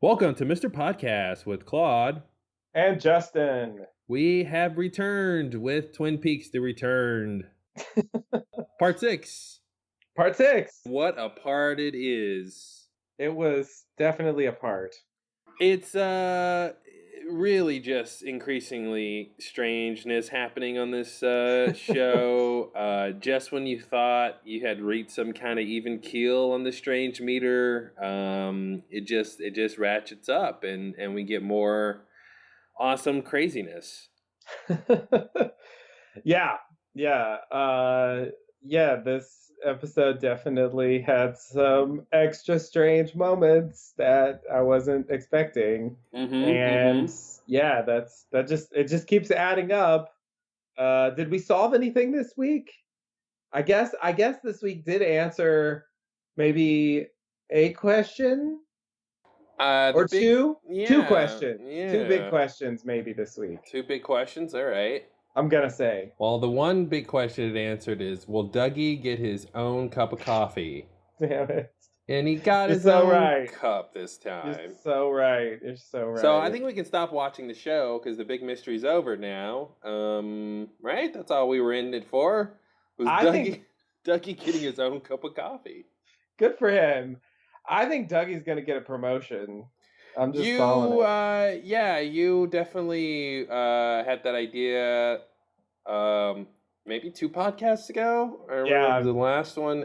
Welcome to Mr. Podcast with Claude. And Justin. We have returned with Twin Peaks The Returned. Part 6. Part 6. What a part it is. It was definitely a part. It's really just increasingly strangeness happening on this show. Just when you thought you had reached some kind of even keel on the strange meter, it just ratchets up and we get more awesome craziness. Yeah. This episode definitely had some extra strange moments that I wasn't expecting. Yeah, it just keeps adding up. Did we solve anything this week? I guess this week did answer maybe a question. Or two questions. Yeah. 2 big questions maybe this week. 2 big questions, all right. I'm gonna say. Well, the one big question it answered is, will Dougie get his own cup of coffee? Damn it. And he got his so own right. cup this time. You're so right. You're so right. So I think we can stop watching the show because the big mystery's over now. Right? That's all we were in it for. Was Dougie getting his own cup of coffee. Good for him. I think Dougie's gonna get a promotion. I'm just calling it. You definitely had that idea maybe 2 podcasts ago, or the last one.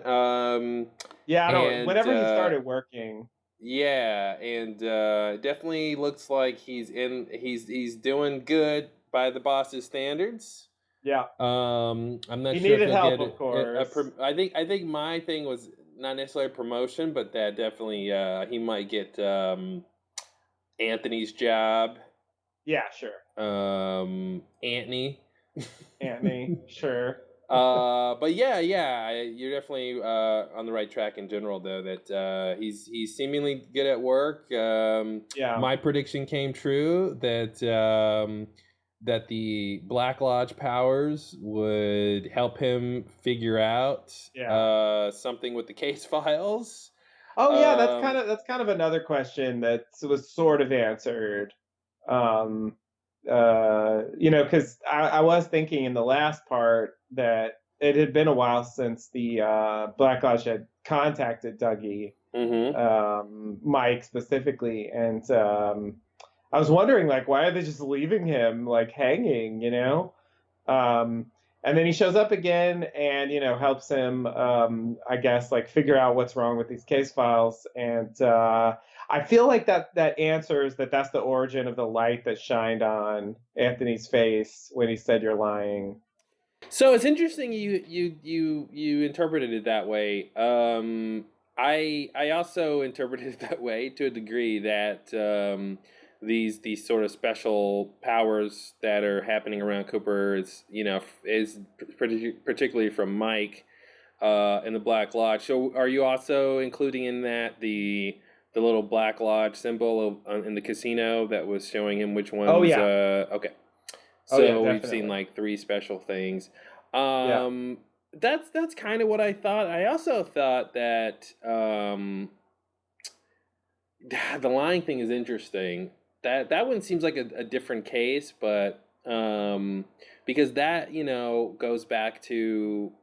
Whenever he started working. Yeah, and definitely looks like he's doing good by the boss's standards. Yeah. I'm not he sure needed if he'll help, get of course. I think my thing was not necessarily promotion, but that definitely he might get Anthony's job. Yeah, sure. Anthony, sure. But you're definitely on the right track in general, though. That he's seemingly good at work. My prediction came true that that the Black Lodge powers would help him figure out something with the case files. Oh yeah, that's kind of another question that was sort of answered. Because I was thinking in the last part that it had been a while since the Black Lodge had contacted Dougie, Mike specifically, and I was wondering, like, why are they just leaving him, like, hanging, and then he shows up again and, helps him, I guess, like, figure out what's wrong with these case files. And I feel like that answers that's the origin of the light that shined on Anthony's face when he said, "You're lying." So it's interesting you interpreted it that way. I also interpreted it that way to a degree, that these sort of special powers that are happening around Cooper is particularly from Mike in the Black Lodge. So are you also including in that the little Black Lodge symbol in the casino that was showing him which ones? Oh yeah. Okay. So we've seen like 3 special things. That's kind of what I thought. I also thought that the lying thing is interesting. That one seems like a different case, but because that goes back to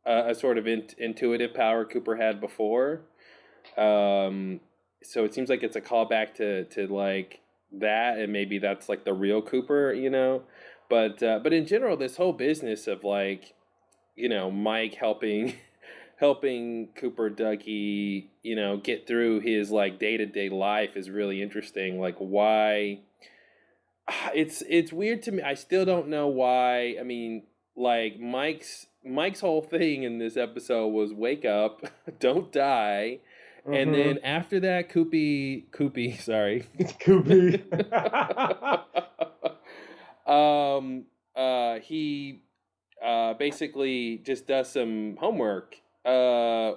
a sort of intuitive power Cooper had before. So it seems like it's a callback to like that, and maybe that's like the real Cooper, But in general, this whole business of like, Mike helping Cooper Dougie, get through his like day-to-day life is really interesting. Like, why it's weird to me. I still don't know why. I mean, like Mike's whole thing in this episode was wake up, don't die. And then after that, Koopy, sorry. Koopy. He basically just does some homework,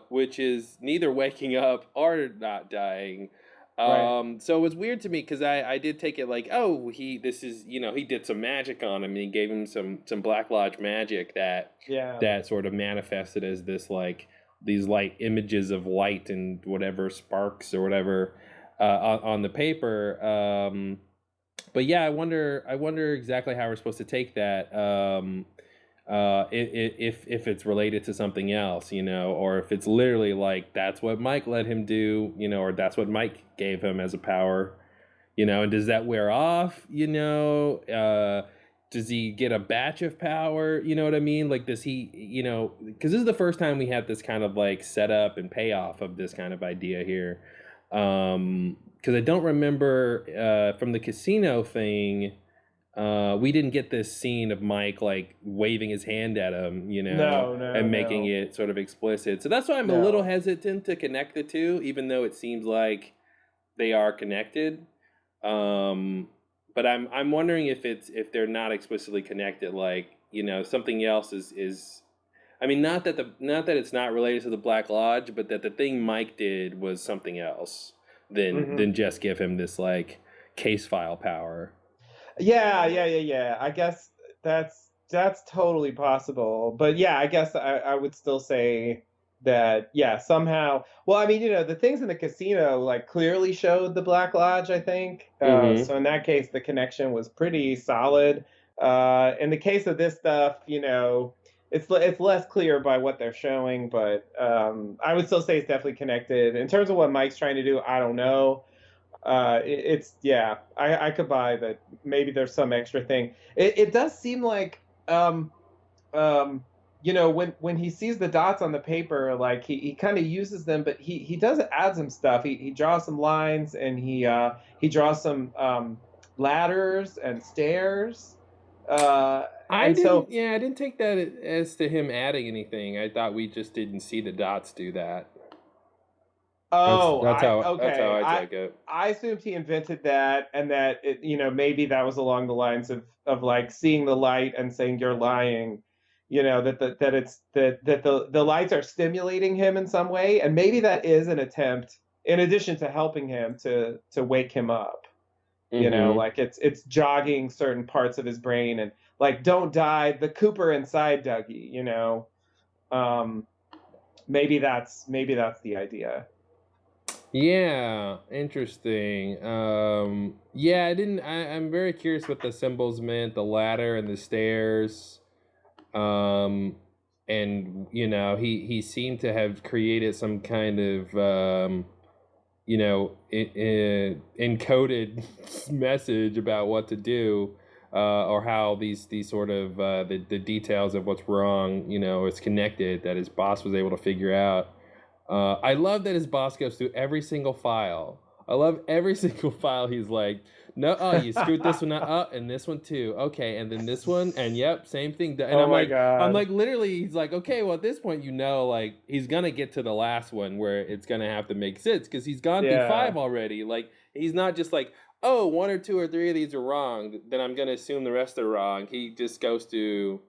which is neither waking up or not dying. So it was weird to me because I did take it like, oh, he did some magic on him, and he gave him some Black Lodge magic that sort of manifested as this like these light images of light and whatever sparks or whatever. on the paper. But yeah, I wonder exactly how we're supposed to take that. If it's related to something else, or if it's literally like that's what Mike let him do, or that's what Mike gave him as a power, and does that wear off, does he get a batch of power, you know what I mean? Like, does he, because this is the first time we had this kind of like setup and payoff of this kind of idea here. Because I don't remember from the casino thing, we didn't get this scene of Mike like waving his hand at him, and making it sort of explicit. So that's why I'm a little hesitant to connect the two, even though it seems like they are connected. But I'm wondering if they're not explicitly connected, like, something else is. I mean, not that it's not related to the Black Lodge, but that the thing Mike did was something else than just give him this like case file power. Yeah. I guess that's totally possible. But yeah, I guess I would still say that, yeah, somehow. Well, I mean, the things in the casino like clearly showed the Black Lodge, I think. So in that case, the connection was pretty solid. In the case of this stuff, it's less clear by what they're showing, but I would still say it's definitely connected. In terms of what Mike's trying to do, I don't know. It's yeah, I could buy that. Maybe there's some extra thing. It does seem like when he sees the dots on the paper, like he kind of uses them, but he does add some stuff. He draws some lines, and he draws some ladders and stairs. I And so didn't. Yeah, I didn't take that as to him adding anything. I thought we just didn't see the dots do that. Oh, That's I how okay. I took it. I assumed he invented that, and that maybe that was along the lines of like seeing the light and saying you're lying. That it's that the lights are stimulating him in some way, and maybe that is an attempt, in addition to helping him to wake him up. Like it's jogging certain parts of his brain, and like don't die, the Cooper inside Dougie. Um, maybe that's the idea. Yeah, interesting. Yeah, I didn't. I'm very curious what the symbols meant, the ladder and the stairs. Um, and he seemed to have created some kind of encoded message about what to do, or how these sort of the details of what's wrong, is connected, that his boss was able to figure out. I love that his boss goes through every single file. I love every single file. He's like, no, oh, you screwed this one up, and this one too. Okay, and then this one, and yep, same thing. And Oh I'm my like, God. literally, he's like, okay, well, at this point, like he's gonna get to the last one where it's gonna have to make sense because he's gone through Yeah. 5 already. Like, he's not just like, oh, 1 or 2 or 3 of these are wrong, then I'm gonna assume the rest are wrong. He just goes through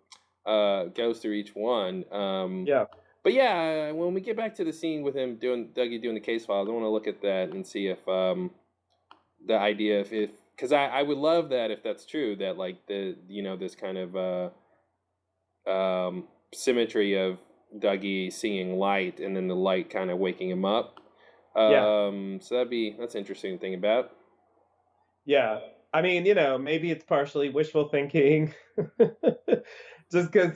each one. Yeah. But yeah, when we get back to the scene with him Dougie doing the case files, I want to look at that and see if the idea if because I would love that if that's true, that like this kind of symmetry of Dougie seeing light and then the light kind of waking him up. Yeah. So that's interesting to think about. Yeah. I mean, maybe it's partially wishful thinking. Just because,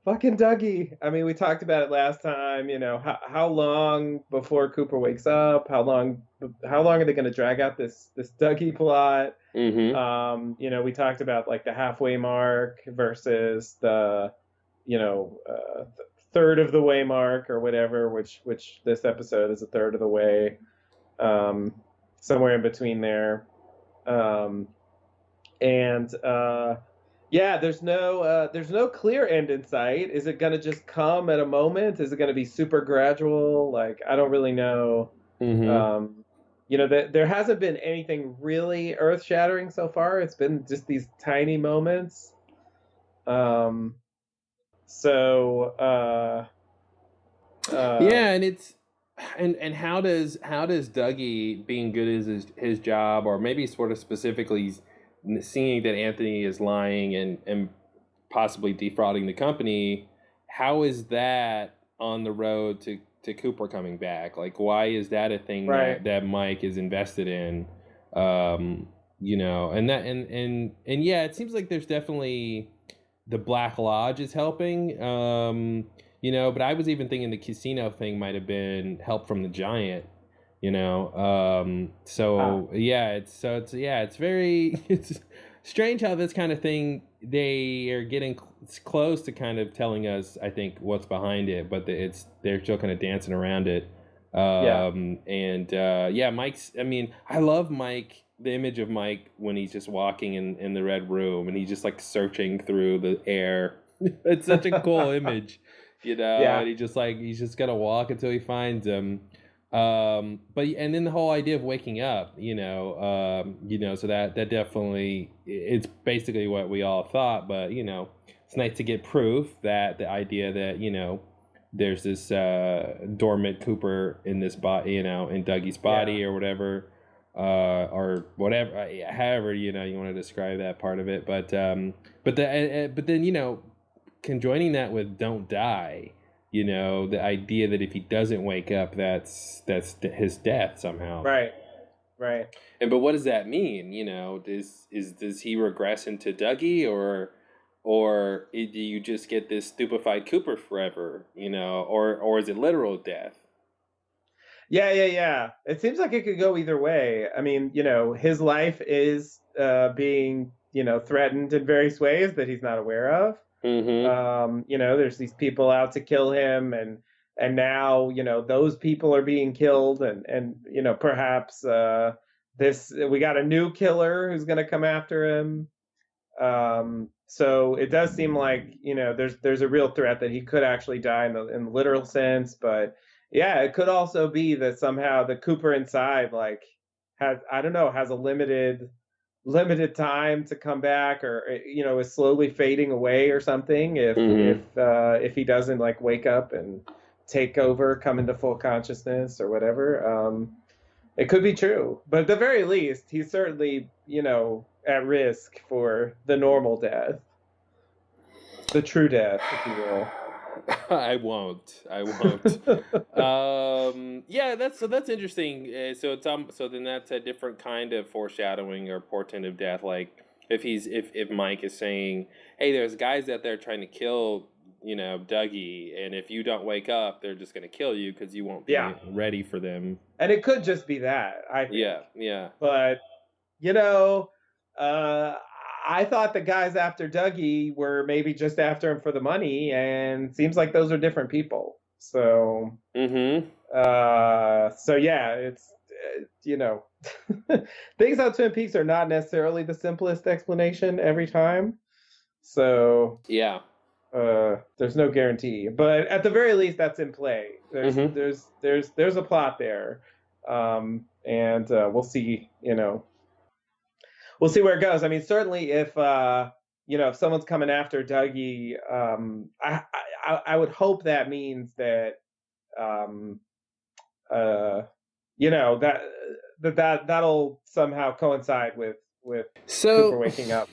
fucking Dougie. I mean, we talked about it last time, how long before Cooper wakes up? How long are they going to drag out this Dougie plot? Mm-hmm. We talked about like the halfway mark versus the, third of the way mark or whatever, which this episode is a third of the way. Somewhere in between there. Um, and yeah, there's no clear end in sight. Is it gonna just come at a moment? Is it gonna be super gradual? Like, I don't really know. Mm-hmm. There hasn't been anything really earth shattering so far. It's been just these tiny moments. Um, so Yeah, and it's and how does Dougie being good at his job, or maybe sort of specifically seeing that Anthony is lying and possibly defrauding the company, how is that on the road to Cooper coming back? Like, why is that a thing Right. that Mike is invested in? You know, and that and yeah, it seems like there's definitely the Black Lodge is helping. You know, but I was even thinking the casino thing might have been help from the Giant. You know, so yeah, it's very it's strange how this kind of thing they are getting close to kind of telling us, I think, what's behind it, but they're still kind of dancing around it. Yeah. And yeah, Mike's. I mean, I love Mike. The image of Mike when he's just walking in the red room and he's just like searching through the air. It's such a cool image, you know. Yeah. And he's just gonna walk until he finds him. But and then the whole idea of waking up, you know, so that definitely it's basically what we all thought. But you know, it's nice to get proof that the idea that there's this dormant Cooper in this body, you know, in Dougie's body or whatever, or whatever, however you want to describe that part of it. But but then conjoining that with "Don't Die." You know, the idea that if he doesn't wake up, that's his death somehow. Right. And but what does that mean? You know, does he regress into Dougie, or do you just get this stupefied Cooper forever? You know, or is it literal death? Yeah. It seems like it could go either way. I mean, his life is being, threatened in various ways that he's not aware of. Mm-hmm. There's these people out to kill him, and now, those people are being killed, and perhaps we got a new killer who's going to come after him. So it does seem like, there's a real threat that he could actually die in the literal sense, but yeah, it could also be that somehow the Cooper inside, like, has a limited time to come back, or is slowly fading away or something, if he doesn't, like, wake up and take over, come into full consciousness or whatever. It could be true, but at the very least he's certainly at risk for the normal death, the true death, if you will. I won't. Yeah, that's interesting. So then that's a different kind of foreshadowing or portent of death. Like if Mike is saying, "Hey, there's guys out there trying to kill Dougie, and if you don't wake up, they're just gonna kill you because you won't be ready for them." And it could just be that, I think. Yeah. But uh, I thought the guys after Dougie were maybe just after him for the money, and seems like those are different people. So, Mm-hmm. so yeah, it's things on Twin Peaks are not necessarily the simplest explanation every time. So yeah, there's no guarantee, but at the very least, that's in play. There's a plot there, and we'll see. We'll see where it goes. I mean, certainly if someone's coming after Dougie, I would hope that means that that'll somehow coincide with Cooper waking up.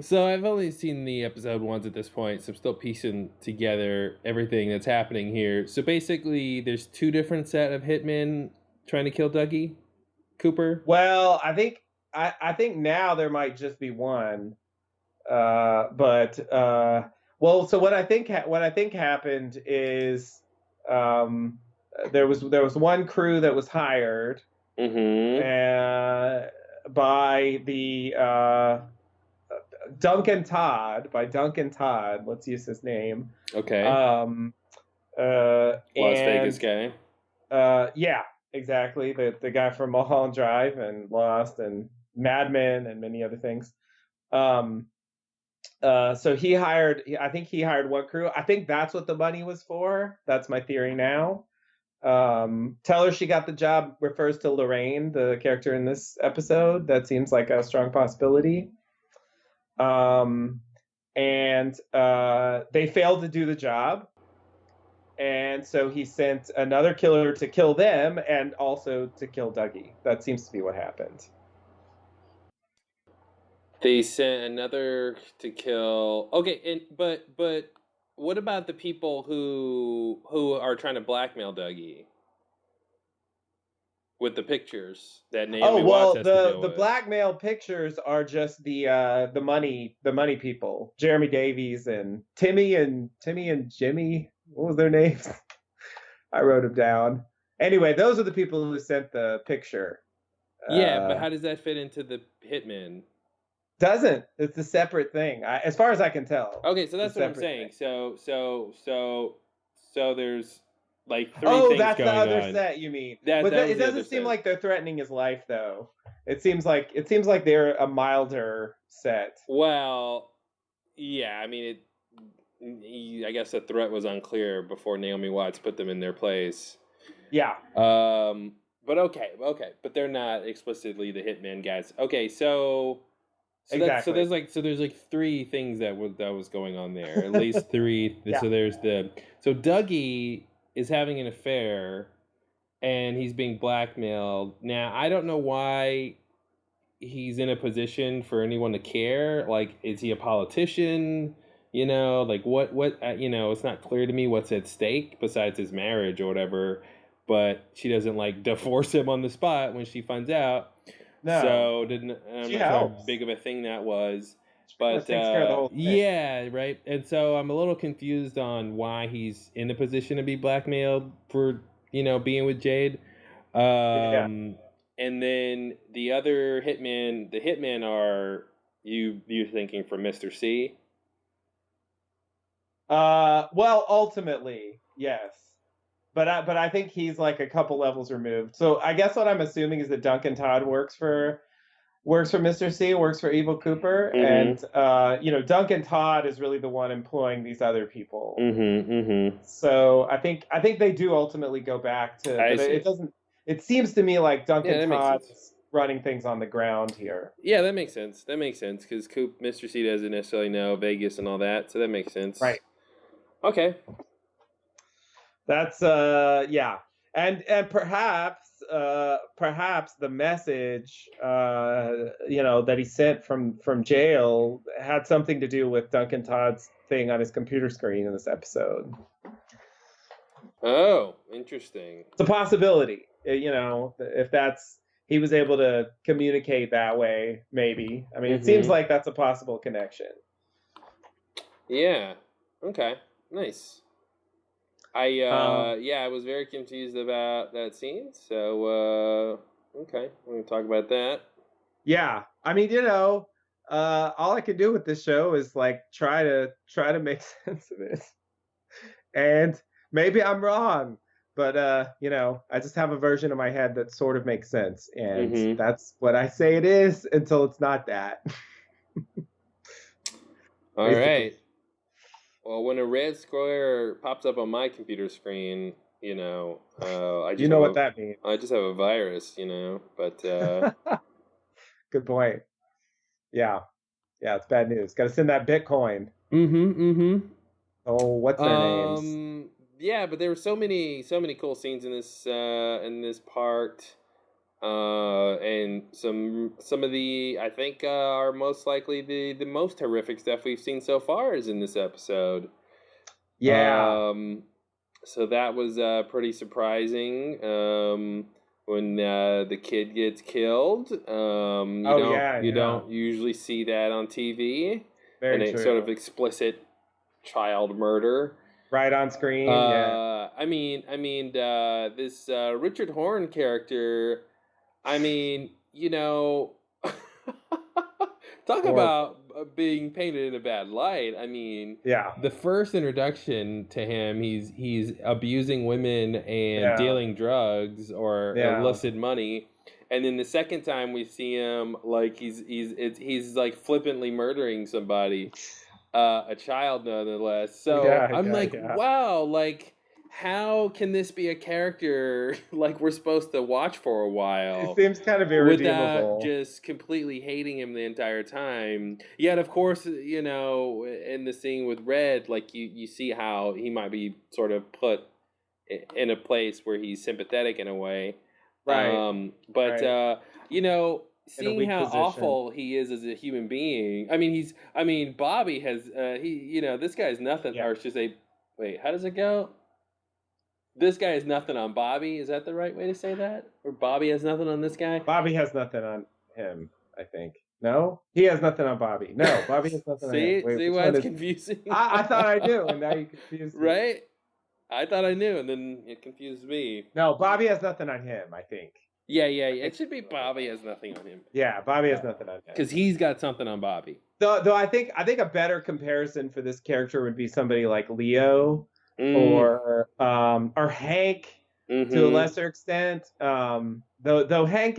So I've only seen the episode once at this point, so I'm still piecing together everything that's happening here. So basically, there's two different set of hitmen trying to kill Dougie Cooper. Well, I think now there might just be one, but so what I think happened is there was one crew that was hired by the Duncan Todd. Let's use his name. Okay. Las Vegas guy. Yeah, exactly. The guy from Mulholland Drive and Lost and Mad Men and many other things. So I think he hired one crew. I think that's what the money was for. That's my theory now. Tell her she got the job refers to Lorraine, the character in this episode. That seems like a strong possibility. And they failed to do the job. And so he sent another killer to kill them and also to kill Dougie. That seems to be what happened. They sent another to kill. Okay, but what about the people who are trying to blackmail Dougie with the pictures that Naomi Watts has to deal the with? blackmail pictures are just the money people. Jeremy Davies and Timmy and Jimmy. What was their names? I wrote them down. Anyway, those are the people who sent the picture. Yeah, but how does that fit into the hitman? Doesn't. It's a separate thing, as far as I can tell. Okay, so that's what I'm saying. Thing. So there's like three things going on. Oh, that's the other set, you mean? But it doesn't seem like they're threatening his life, though. It seems like they're a milder set. Well, yeah, I mean, I guess the threat was unclear before Naomi Watts put them in their place. Yeah. But okay, but they're not explicitly the hitman guys. Okay, so exactly. There's like three things that was going on there. At least three. Yeah. So there's so Dougie is having an affair, and he's being blackmailed. Now I don't know why he's in a position for anyone to care. Like, is he a politician? You know, like what you know, it's not clear to me what's at stake besides his marriage or whatever. But she doesn't like divorce him on the spot when she finds out. No. So I'm not sure how big of a thing that was. But yeah, right. And so I'm a little confused on why he's in a position to be blackmailed for, you know, being with Jade. Yeah. And then the other hitmen are you're thinking from Mr. C? Well, ultimately, yes. But I think he's like a couple levels removed. So I guess what I'm assuming is that Duncan Todd works for Mr. C, works for Evil Cooper, and you know, Duncan Todd is really the one employing these other people. So I think they do ultimately go back to. But it doesn't. It seems to me like Duncan Todd's running things on the ground here. Yeah, that makes sense. Because Mr. C doesn't necessarily know Vegas and all that, so that makes sense. Right. Okay. That's yeah. And perhaps the message you know, that he sent from jail had something to do with Duncan Todd's thing on his computer screen in this episode. Oh, interesting. It's a possibility. You know, if he was able to communicate that way, maybe. I mean, it seems like that's a possible connection. Yeah. Okay. Nice. I was very confused about that scene. So okay, we're gonna talk about that. Yeah, I mean, you know, all I can do with this show is like try to make sense of it, and maybe I'm wrong, but you know, I just have a version of my head that sort of makes sense, and that's what I say it is until it's not that. All right. Well, when a red square pops up on my computer screen, you know, I just what that means. I just have a virus, you know, but good point. Yeah, it's bad news. Got to send that Bitcoin. Oh, what's their names? Yeah, but there were so many cool scenes in this part. And some of the I think are most likely the most horrific stuff we've seen so far is in this episode. Yeah. So that was pretty surprising. When the kid gets killed. You don't usually see that on TV. Very true. Sort of explicit child murder. Right on screen. Yeah. I mean, this Richard Horn character. I mean, you know, talk about being painted in a bad light. I mean, yeah. The first introduction to him, he's abusing women and dealing drugs or illicit money, and then the second time we see him, like he's like flippantly murdering somebody, a child nonetheless. So wow, like. How can this be a character like we're supposed to watch for a while? It seems kind of irredeemable. Without just completely hating him the entire time. Yet, of course, you know, in the scene with Red, like you see how he might be sort of put in a place where he's sympathetic in a way. Right. You know, in a seeing weak how position. awful he is as a human being. I mean, Bobby has this guy's nothing. Yeah, Or should I say, wait, how does it go? This guy has nothing on Bobby. Is that the right way to say that? Or Bobby has nothing on this guy? Bobby has nothing on him. I think no, he has nothing on Bobby. No, Bobby has nothing on him. Wait, See which why one it's is? confusing? I thought I knew, and now you confused me. Right? I thought I knew, and then it confused me. No, Bobby has nothing on him. I think. Yeah, I it think. should be Bobby has nothing on him. Yeah, Bobby has nothing on him. Because he's got something on Bobby. Though I think a better comparison for this character would be somebody like Leo Mm. or Hank to a Mm-hmm. lesser extent. Though Hank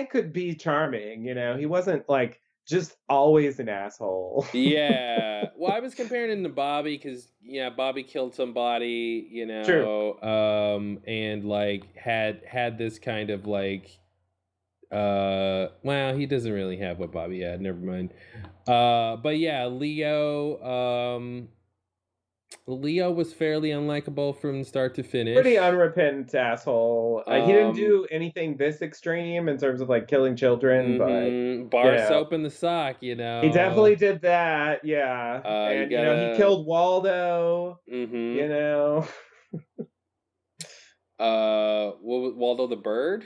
could be charming, he wasn't like just always an asshole. Yeah. Well, I was comparing him to Bobby because Bobby killed somebody, True. and like had this kind of like well, he doesn't really have what Bobby had, never mind. But yeah, Leo was fairly unlikable from start to finish. Pretty unrepentant asshole. He didn't do anything this extreme in terms of like killing children, but bar soap in the sock, he definitely did that. Yeah, you and he gotta killed Waldo. What was Waldo the bird?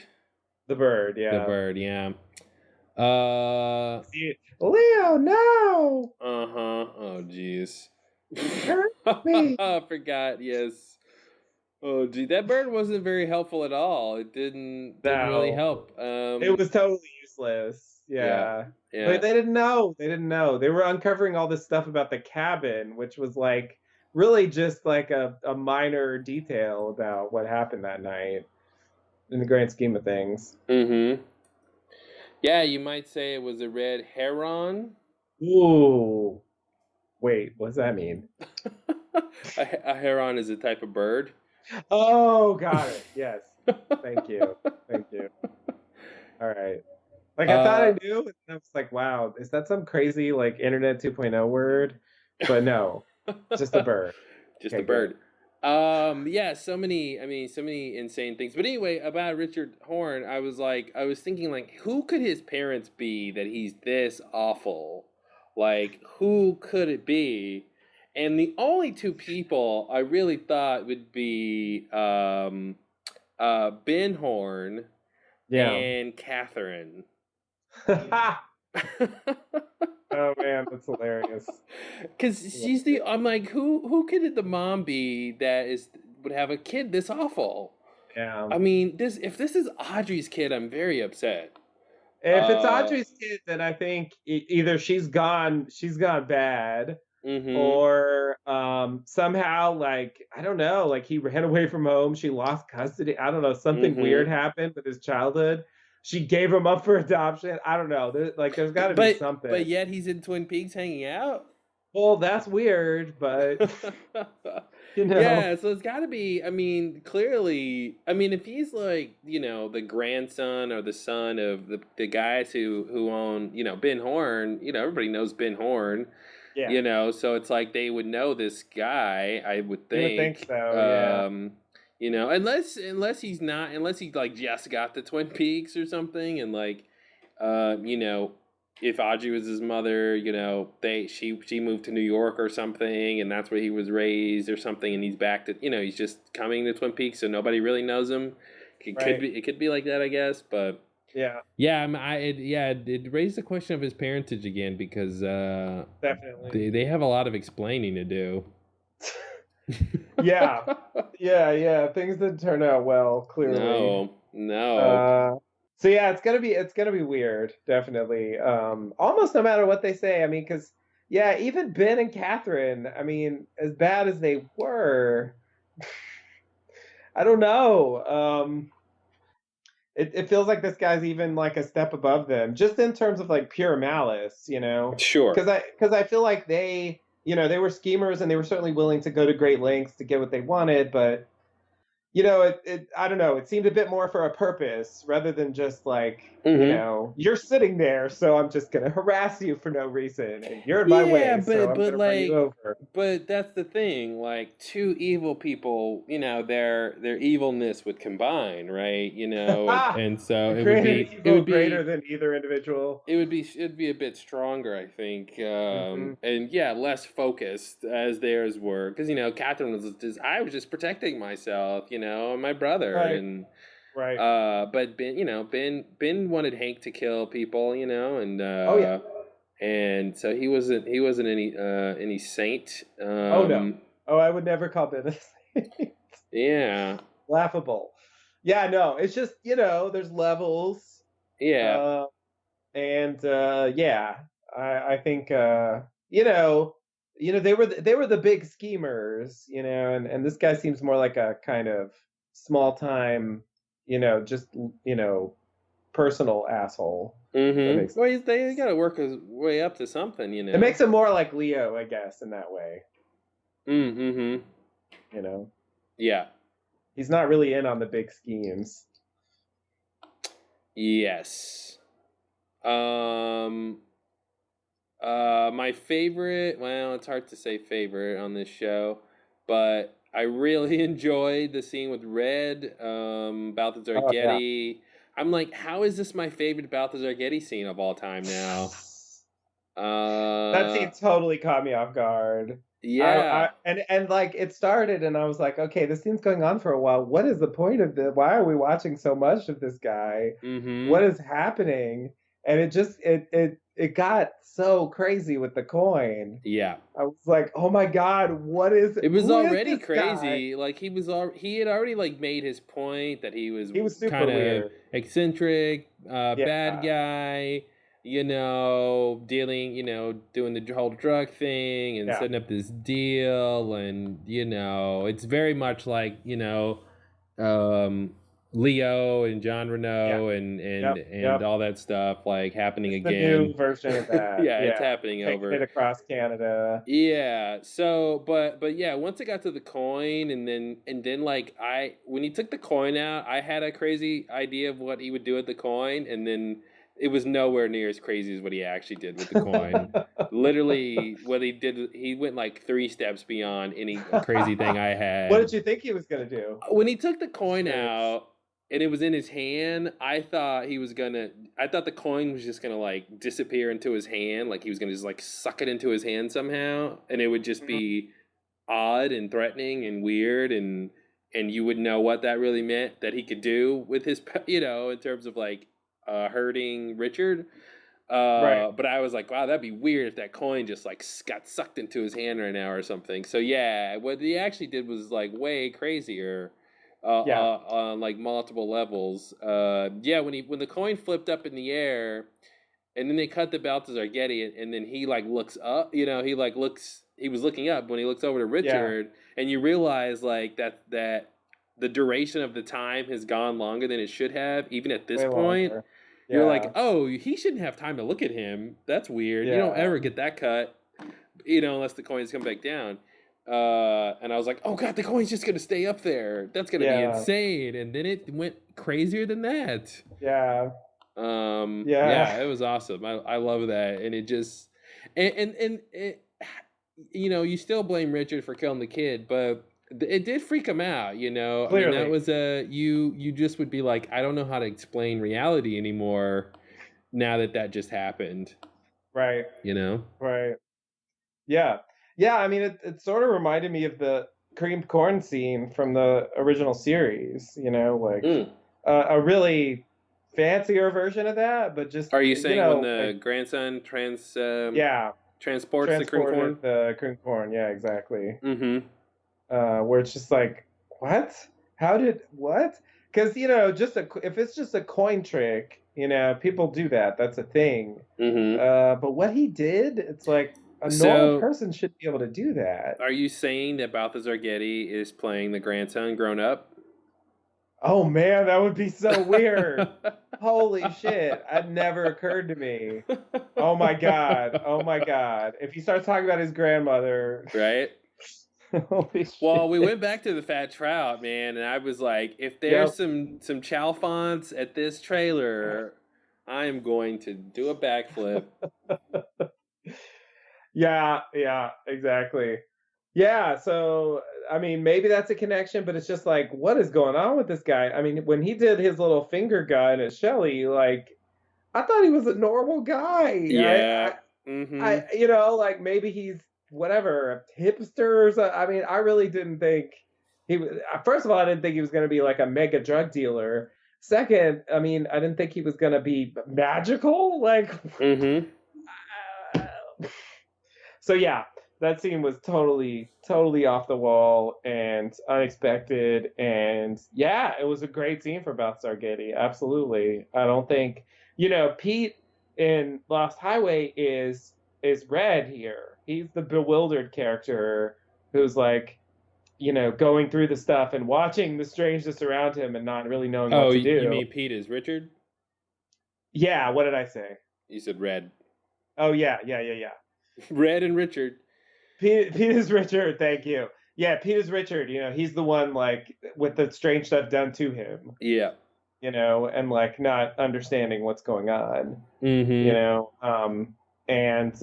The bird, yeah. The bird, yeah. Leo, no. Oh, jeez. Hurt me. I forgot. Yes. Oh, gee, that bird wasn't very helpful at all. It didn't really help. It was totally useless. Yeah. Yeah. But they didn't know. They were uncovering all this stuff about the cabin, which was like really just like a minor detail about what happened that night in the grand scheme of things. Mm-hmm. Yeah, you might say it was a red heron. Ooh. Wait, what does that mean? A heron is a type of bird. Oh, got it. Yes. Thank you. All right. Like I thought I knew, and I was like, wow, is that some crazy like Internet 2.0 word? But no, just a bird. Just a bird. Yeah, so many insane things. But anyway, about Richard Horn, I was thinking like, who could his parents be that he's this awful? Like, who could it be? And the only two people I really thought would be Ben Horn and Catherine. Oh man, that's hilarious. Because I'm like, who could the mom be that would have a kid this awful? Yeah. I mean, if this is Audrey's kid, I'm very upset. If it's Audrey's kid, then I think either she's gone bad, or somehow like I don't know, like he ran away from home, she lost custody. I don't know, something weird happened with his childhood. She gave him up for adoption. I don't know. There's got to be something. But yet he's in Twin Peaks hanging out. Well, that's weird, but Yeah, so it's got to be. I mean, clearly, if he's like the grandson or the son of the guys who own Ben Horn, everybody knows Ben Horn. Yeah. So it's like they would know this guy. I would think. You would think so. Yeah. Unless he like just got the Twin Peaks or something, and like, if Audrey was his mother, she moved to New York or something, and that's where he was raised or something, and he's back to he's just coming to Twin Peaks, so nobody really knows him. It could be like that, I guess, but yeah. It raised the question of his parentage again because definitely they have a lot of explaining to do. Yeah. Things didn't turn out well, clearly. No. So yeah, it's gonna be weird, definitely. Almost no matter what they say. I mean, because even Ben and Catherine. I mean, as bad as they were, I don't know. It feels like this guy's even like a step above them, just in terms of like pure malice, Sure. Because I feel like they were schemers and they were certainly willing to go to great lengths to get what they wanted, but I don't know, it seemed a bit more for a purpose rather than just like, Hmm. you're sitting there, so I'm just gonna harass you for no reason, and you're in my Yeah, way, so I'm but gonna run you like, over. but that's the thing. Like two evil people, their evilness would combine, right? And so It created an it evil would greater be than either individual. it'd be a bit stronger, I think. Hmm. And yeah, less focused as theirs were, because Catherine was just I was just protecting myself, and my brother, Right, and right. but Ben wanted Hank to kill people, Oh yeah. and so he wasn't any saint. Oh no. Oh, I would never call Dennis Yeah, laughable. Yeah, no, it's just, there's levels. yeah. Uh, and yeah, I think you know, they were the big schemers, and this guy seems more like a kind of small time, just personal asshole. That Mm-hmm. makes Well, they got sense. to work his way up to something, It makes him more like Leo, I guess, in that way. Mm-hmm. You know, Yeah. he's not really in on the big schemes. Yes. Um. My favorite. Well, it's hard to say favorite on this show, but I really enjoyed the scene with Red. Balthazar Oh yeah. Getty. I'm like, how is this my favorite Balthazar Getty scene of all time now? That Uh. scene totally caught me off guard. I Yeah. and like it started and I was like, okay, this scene's going on for a while. What is the point of this? Why are we watching so much of this guy? Mm-hmm. What is happening? And it got so crazy with the coin. Yeah. I was like, oh my God, It was who is already this guy? crazy. Like he had already like made his point that he was He was super kind of weird. eccentric, bad Yeah. guy, doing the whole drug thing and Yeah. setting up this deal, and it's very much like um, Leo and John Yeah. Renault and Yep. Yep. all that stuff like happening It's the new again. version of that. Yeah, it's Yeah. happening Taking it over. across Canada. Yeah. So, but yeah, once it got to the coin, and then like when he took the coin out, I had a crazy idea of what he would do with the coin, and then it was nowhere near as crazy as what he actually did with the coin. Literally, what he did, he went like 3 steps beyond any crazy thing I What had. did you think he was gonna do? When he took the coin Serious. out and it was in his hand, I thought the coin was just gonna like disappear into his hand, like he was gonna just like suck it into his hand somehow, and it would just Mhm. be odd and threatening and weird, and you would know what that really meant that he could do with his, in terms of like hurting Richard. Right. But I was like, wow, that'd be weird if that coin just like got sucked into his hand right now or something. So yeah, what he actually did was like way crazier, Yeah. on like multiple levels. Yeah, when the coin flipped up in the air, and then they cut the Balthazar Getty, and then he like looks up, he was looking up when he looks over to Yeah. Richard, and you realize like that the duration of the time has gone longer than it should have, even at this Way point. longer. You're like, Yeah. oh, he shouldn't have time to look at him. That's weird. You don't Yeah. ever get that cut, unless the coins come back down. And I was like, oh god, the coin's just gonna stay up there. That's gonna be Yeah. insane. And then it went crazier than that. Yeah. Yeah, Yeah. it was awesome. I love that, and it just, and it, you still blame Richard for killing the kid, but it did freak him out. I mean, that Clearly. was you just would be like, I don't know how to explain reality anymore now that just happened. Right. You know. Right. Yeah. Yeah. I mean, it sort of reminded me of the creamed corn scene from the original series. Like Mm. a really fancier version of that, but just Are you saying when like the grandson yeah, transports the cream corn? transported the creamed corn. Yeah, exactly. Mm-hmm. Where it's just like, what? How did what? Because if it's just a coin trick, people do that. That's a thing. Mm-hmm. But what he did, it's like a normal So, person should be able to do that. are you saying that Balthazar Getty is playing the grandson grown up? Oh man, that would be so weird. Holy shit, that never occurred to me. Oh my god. Oh my god. If he starts talking about his grandmother, Right? Holy Well, we shit. went back to the fat trout, man, and I was like, if there's Yep. some Chalfonts at this trailer, I am going to do a backflip. Yeah, exactly. Yeah, so I mean, maybe that's a connection, but it's just like, what is going on with this guy? I mean, when he did his little finger gun at Shelly, like, I thought he was a normal guy. Yeah. Mm-hmm. Like maybe he's whatever, a hipster or something. I mean, I really didn't think he was. First of all, I didn't think he was going to be like a mega drug dealer. Second, I mean, I didn't think he was going to be magical. Like, Mm-hmm. so yeah, that scene was totally off the wall and unexpected, and yeah, it was a great scene for Balthazar Getty. Absolutely. I don't think, Pete in Lost Highway is Red here. He's the bewildered character who's like, going through the stuff and watching the strangeness around him and not really knowing what Oh, to you do. mean Pete is Richard? Yeah, what did I say? You said Red. Oh yeah. Red and Richard. Pete is Richard, thank you. Yeah, Pete is Richard. He's the one like with the strange stuff done to him. Yeah. And like not understanding what's going on. Mm-hmm. And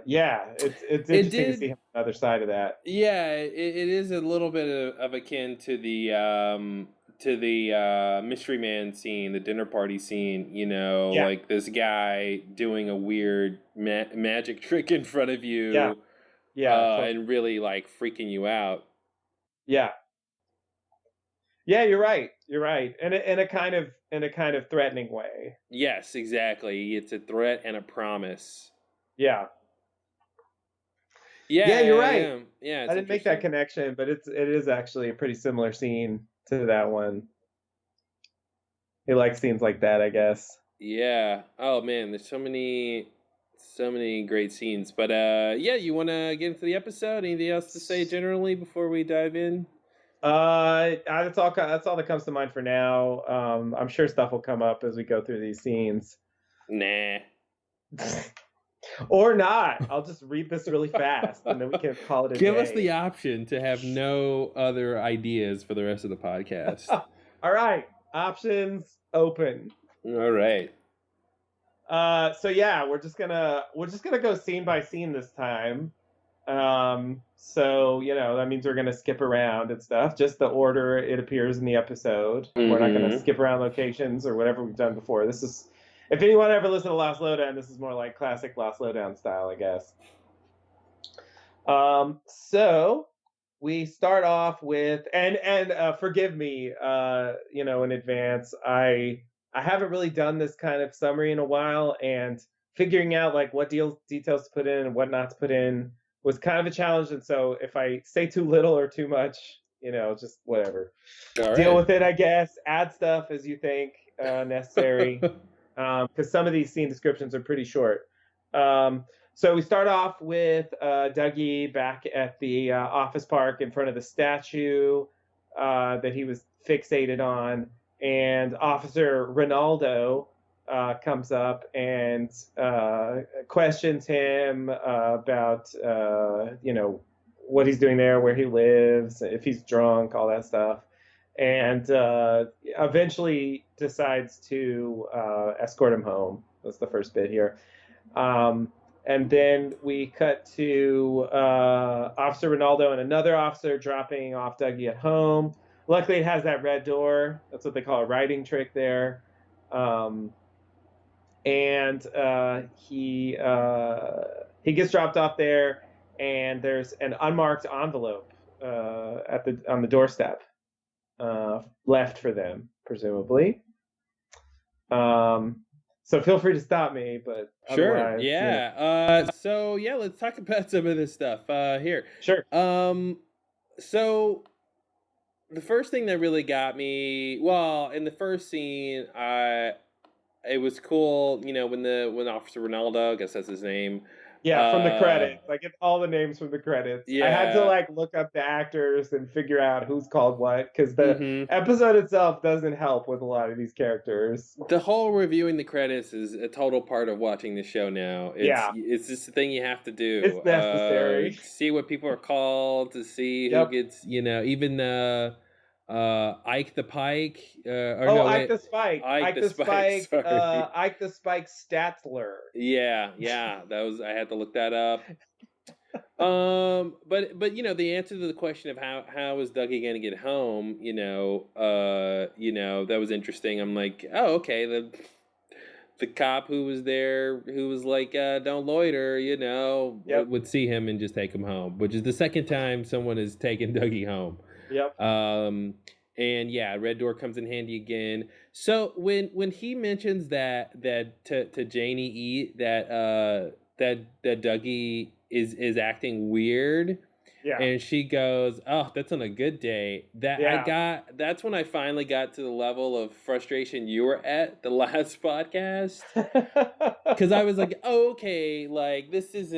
yeah, it's It interesting to see did. him on the other side of that. Yeah, it is a little bit of akin to the Mystery Man scene, the dinner party scene. Yeah, Like this guy doing a weird magic trick in front of yeah, you, yeah, and really like freaking you out. yeah, yeah. You're right, and in a kind of threatening way. Yes, exactly. It's a threat and a promise. Yeah, yeah, you're Yeah, right. yeah, yeah. I It's didn't make that interesting. connection, but it is actually a pretty similar scene to that one. He likes scenes like that, I guess. Yeah. Oh man, there's so many great scenes. But yeah, you want to get into the episode? Anything else to say generally before we dive in? That's all that comes to mind for now. I'm sure stuff will come up as we go through these scenes. Nah. Or not. I'll just read this really fast and then we can call it a Give us the day. option to have no other ideas for the rest of the podcast. All right. Options open. All right. So yeah, we're just gonna go scene by scene this time. So that means we're gonna skip around and stuff, just the order it appears in the episode. We're not gonna Mm-hmm. skip around locations or whatever we've done before. This is, if anyone ever listened to Lost Lowdown, this is more like classic Lost Lowdown style, I guess. So we start off with, and forgive me, in advance. I haven't really done this kind of summary in a while, and figuring out like what details to put in and what not to put in was kind of a challenge. And so if I say too little or too much, just whatever, All deal right. with it, I guess. Add stuff as you think necessary, because some of these scene descriptions are pretty short. So we start off with Dougie back at the office park in front of the statue that he was fixated on, and Officer Ronaldo comes up and questions him about what he's doing there, where he lives, if he's drunk, all that stuff, and eventually decides to escort him home. That's the first bit here. And then we cut to Officer Ronaldo and another officer dropping off Dougie at home. Luckily, it has that red door. That's what they call a riding trick there. Um, and he gets dropped off there, and there's an unmarked envelope on the doorstep left for them, presumably. So feel free to stop me, but Sure. otherwise, Yeah. So yeah, let's talk about some of this stuff here. sure. So the first thing that really got me, well, in the first scene, it was cool, when Officer Ronaldo, I guess that's his name, Yeah, from the credits. I get all the names from the credits. I had to Yeah. like look up the actors and figure out who's called what because the Mm-hmm. episode itself doesn't help with a lot of these characters. The whole reviewing the credits is a total part of watching the show now. Yeah, It's just a thing you have to do. it's necessary. To see what people are called, to see who Yep. gets, even Ike the Pike, or Oh, no, Ike wait, the Spike. Ike Ike the the Spike. Spike. Sorry. Ike the Spike Statzler. Yeah, that was, I had to look that up. But the answer to the question of how is Dougie gonna get home, that was interesting. I'm like, oh, okay, the cop who was there, who was like, don't loiter, Yep. would see him and just take him home, which is the second time someone has taken Dougie home. Yep. And yeah, Red Door comes in handy again. So when he mentions that to Janie E that Dougie is acting weird, Yeah. and she goes, "Oh, that's on a good day." That's when I finally got to the level of frustration you were at the last podcast. Because I was like, oh, okay, like this is,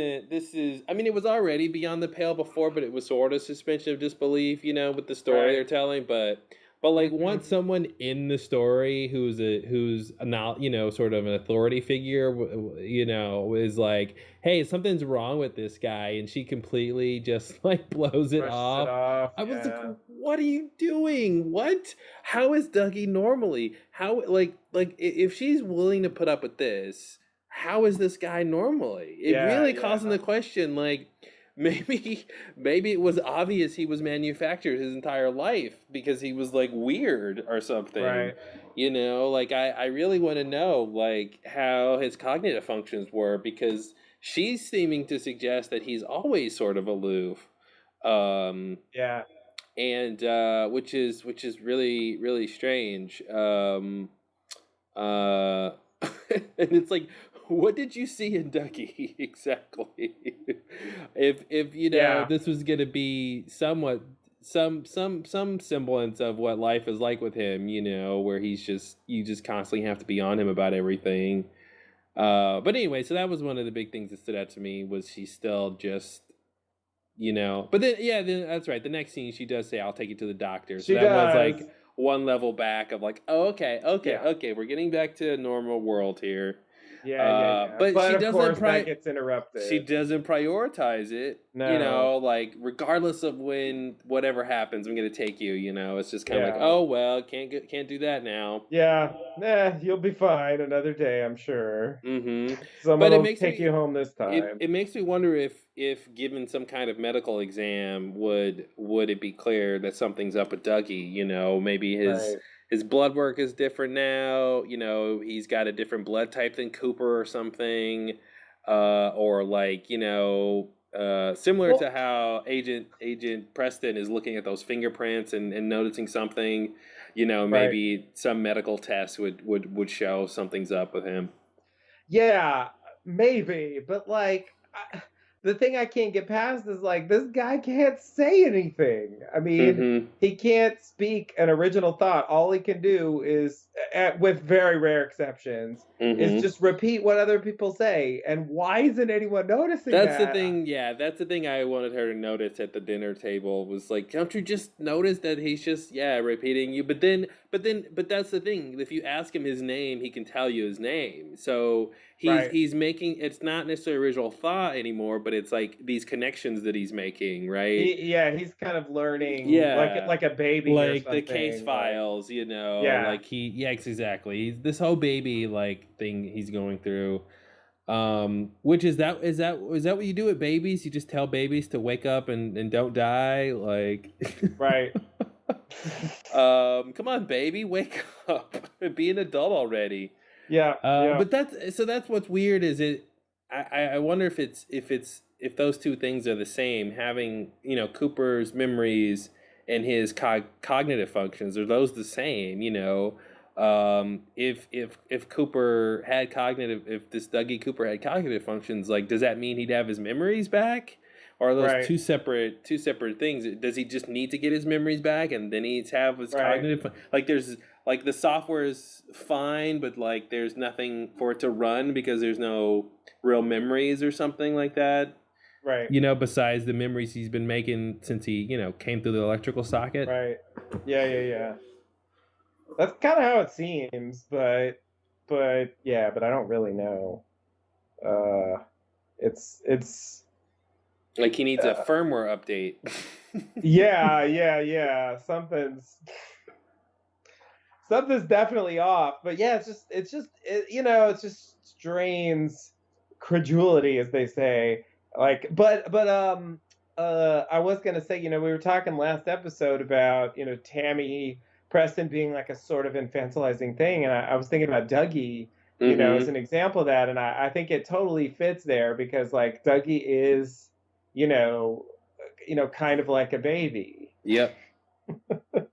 I mean, it was already beyond the pale before, but it was sort of suspension of disbelief, with the story Right. they're telling. But like, once someone in the story who's a not, sort of an authority figure, is like, hey, something's wrong with this guy, and she completely just like blows it off. I was like, what are you doing? What? How is Dougie normally? How, like if she's willing to put up with this, how is this guy normally? It really calls into question, like, maybe it was obvious he was manufactured his entire life because he was like weird or something. Right. Like I really want to know like how his cognitive functions were, because she's seeming to suggest that he's always sort of aloof. Yeah. And which is really, really strange. And it's like, what did you see in Dougie exactly? if this was gonna be somewhat some semblance of what life is like with him, where you just constantly have to be on him about everything. But anyway, so that was one of the big things that stood out to me, was she still just, but then that's right. The next scene, she does say, "I'll take you to the doctor." So that was like one level back of like, oh, okay, we're getting back to a normal world here. Yeah. But she of doesn't course that gets interrupted. She doesn't prioritize it. No. Like regardless of whatever happens, I'm gonna take you. It's just kind of like, oh well, can't do that now. Yeah, you'll be fine another day, I'm sure. Mm-hmm. Someone will take you home this time. It makes me wonder if given some kind of medical exam, would it be clear that something's up with Dougie? Maybe his blood work is different now. He's got a different blood type than Cooper or something. Or like, similar to how Agent Preston is looking at those fingerprints and noticing something, maybe some medical test would show something's up with him. Yeah, maybe. But like, the thing I can't get past is like, this guy can't say anything. I mean, he can't speak an original thought. All he can do is, with very rare exceptions, is just repeat what other people say. And why isn't anyone noticing that? That's the thing. Yeah, that's the thing I wanted her to notice at the dinner table, was like, don't you just notice that he's just repeating you? But that's the thing. If you ask him his name, he can tell you his name. So he's making, it's not necessarily original thought anymore, but it's like these connections that he's making, right? He's kind of learning, like a baby, like the case files, like exactly. This whole baby like thing he's going through, which is that what you do with babies? You just tell babies to wake up and don't die, like, right? Come on, baby, wake up, be an adult already. But that's what's weird, is it, I wonder if those two things are the same, having Cooper's memories and his cognitive functions, are those the same? If Cooper had if this Dougie Cooper had cognitive functions, like, does that mean he'd have his memories back? Or are those two separate things? Does he just need to get his memories back and then he's have his cognitive? Like, there's like the software is fine, but like there's nothing for it to run because there's no real memories or something like that. Right. Besides the memories he's been making since he, came through the electrical socket. Right. Yeah. That's kind of how it seems, but yeah, but I don't really know. It's like he needs a firmware update. yeah. Something's definitely off. But yeah, it just strains credulity, as they say. Like, I was gonna say, we were talking last episode about, Tammy Preston being like a sort of infantilizing thing, and I was thinking about Dougie, as an example of that, and I think it totally fits there because like Dougie is, kind of like a baby. Yep.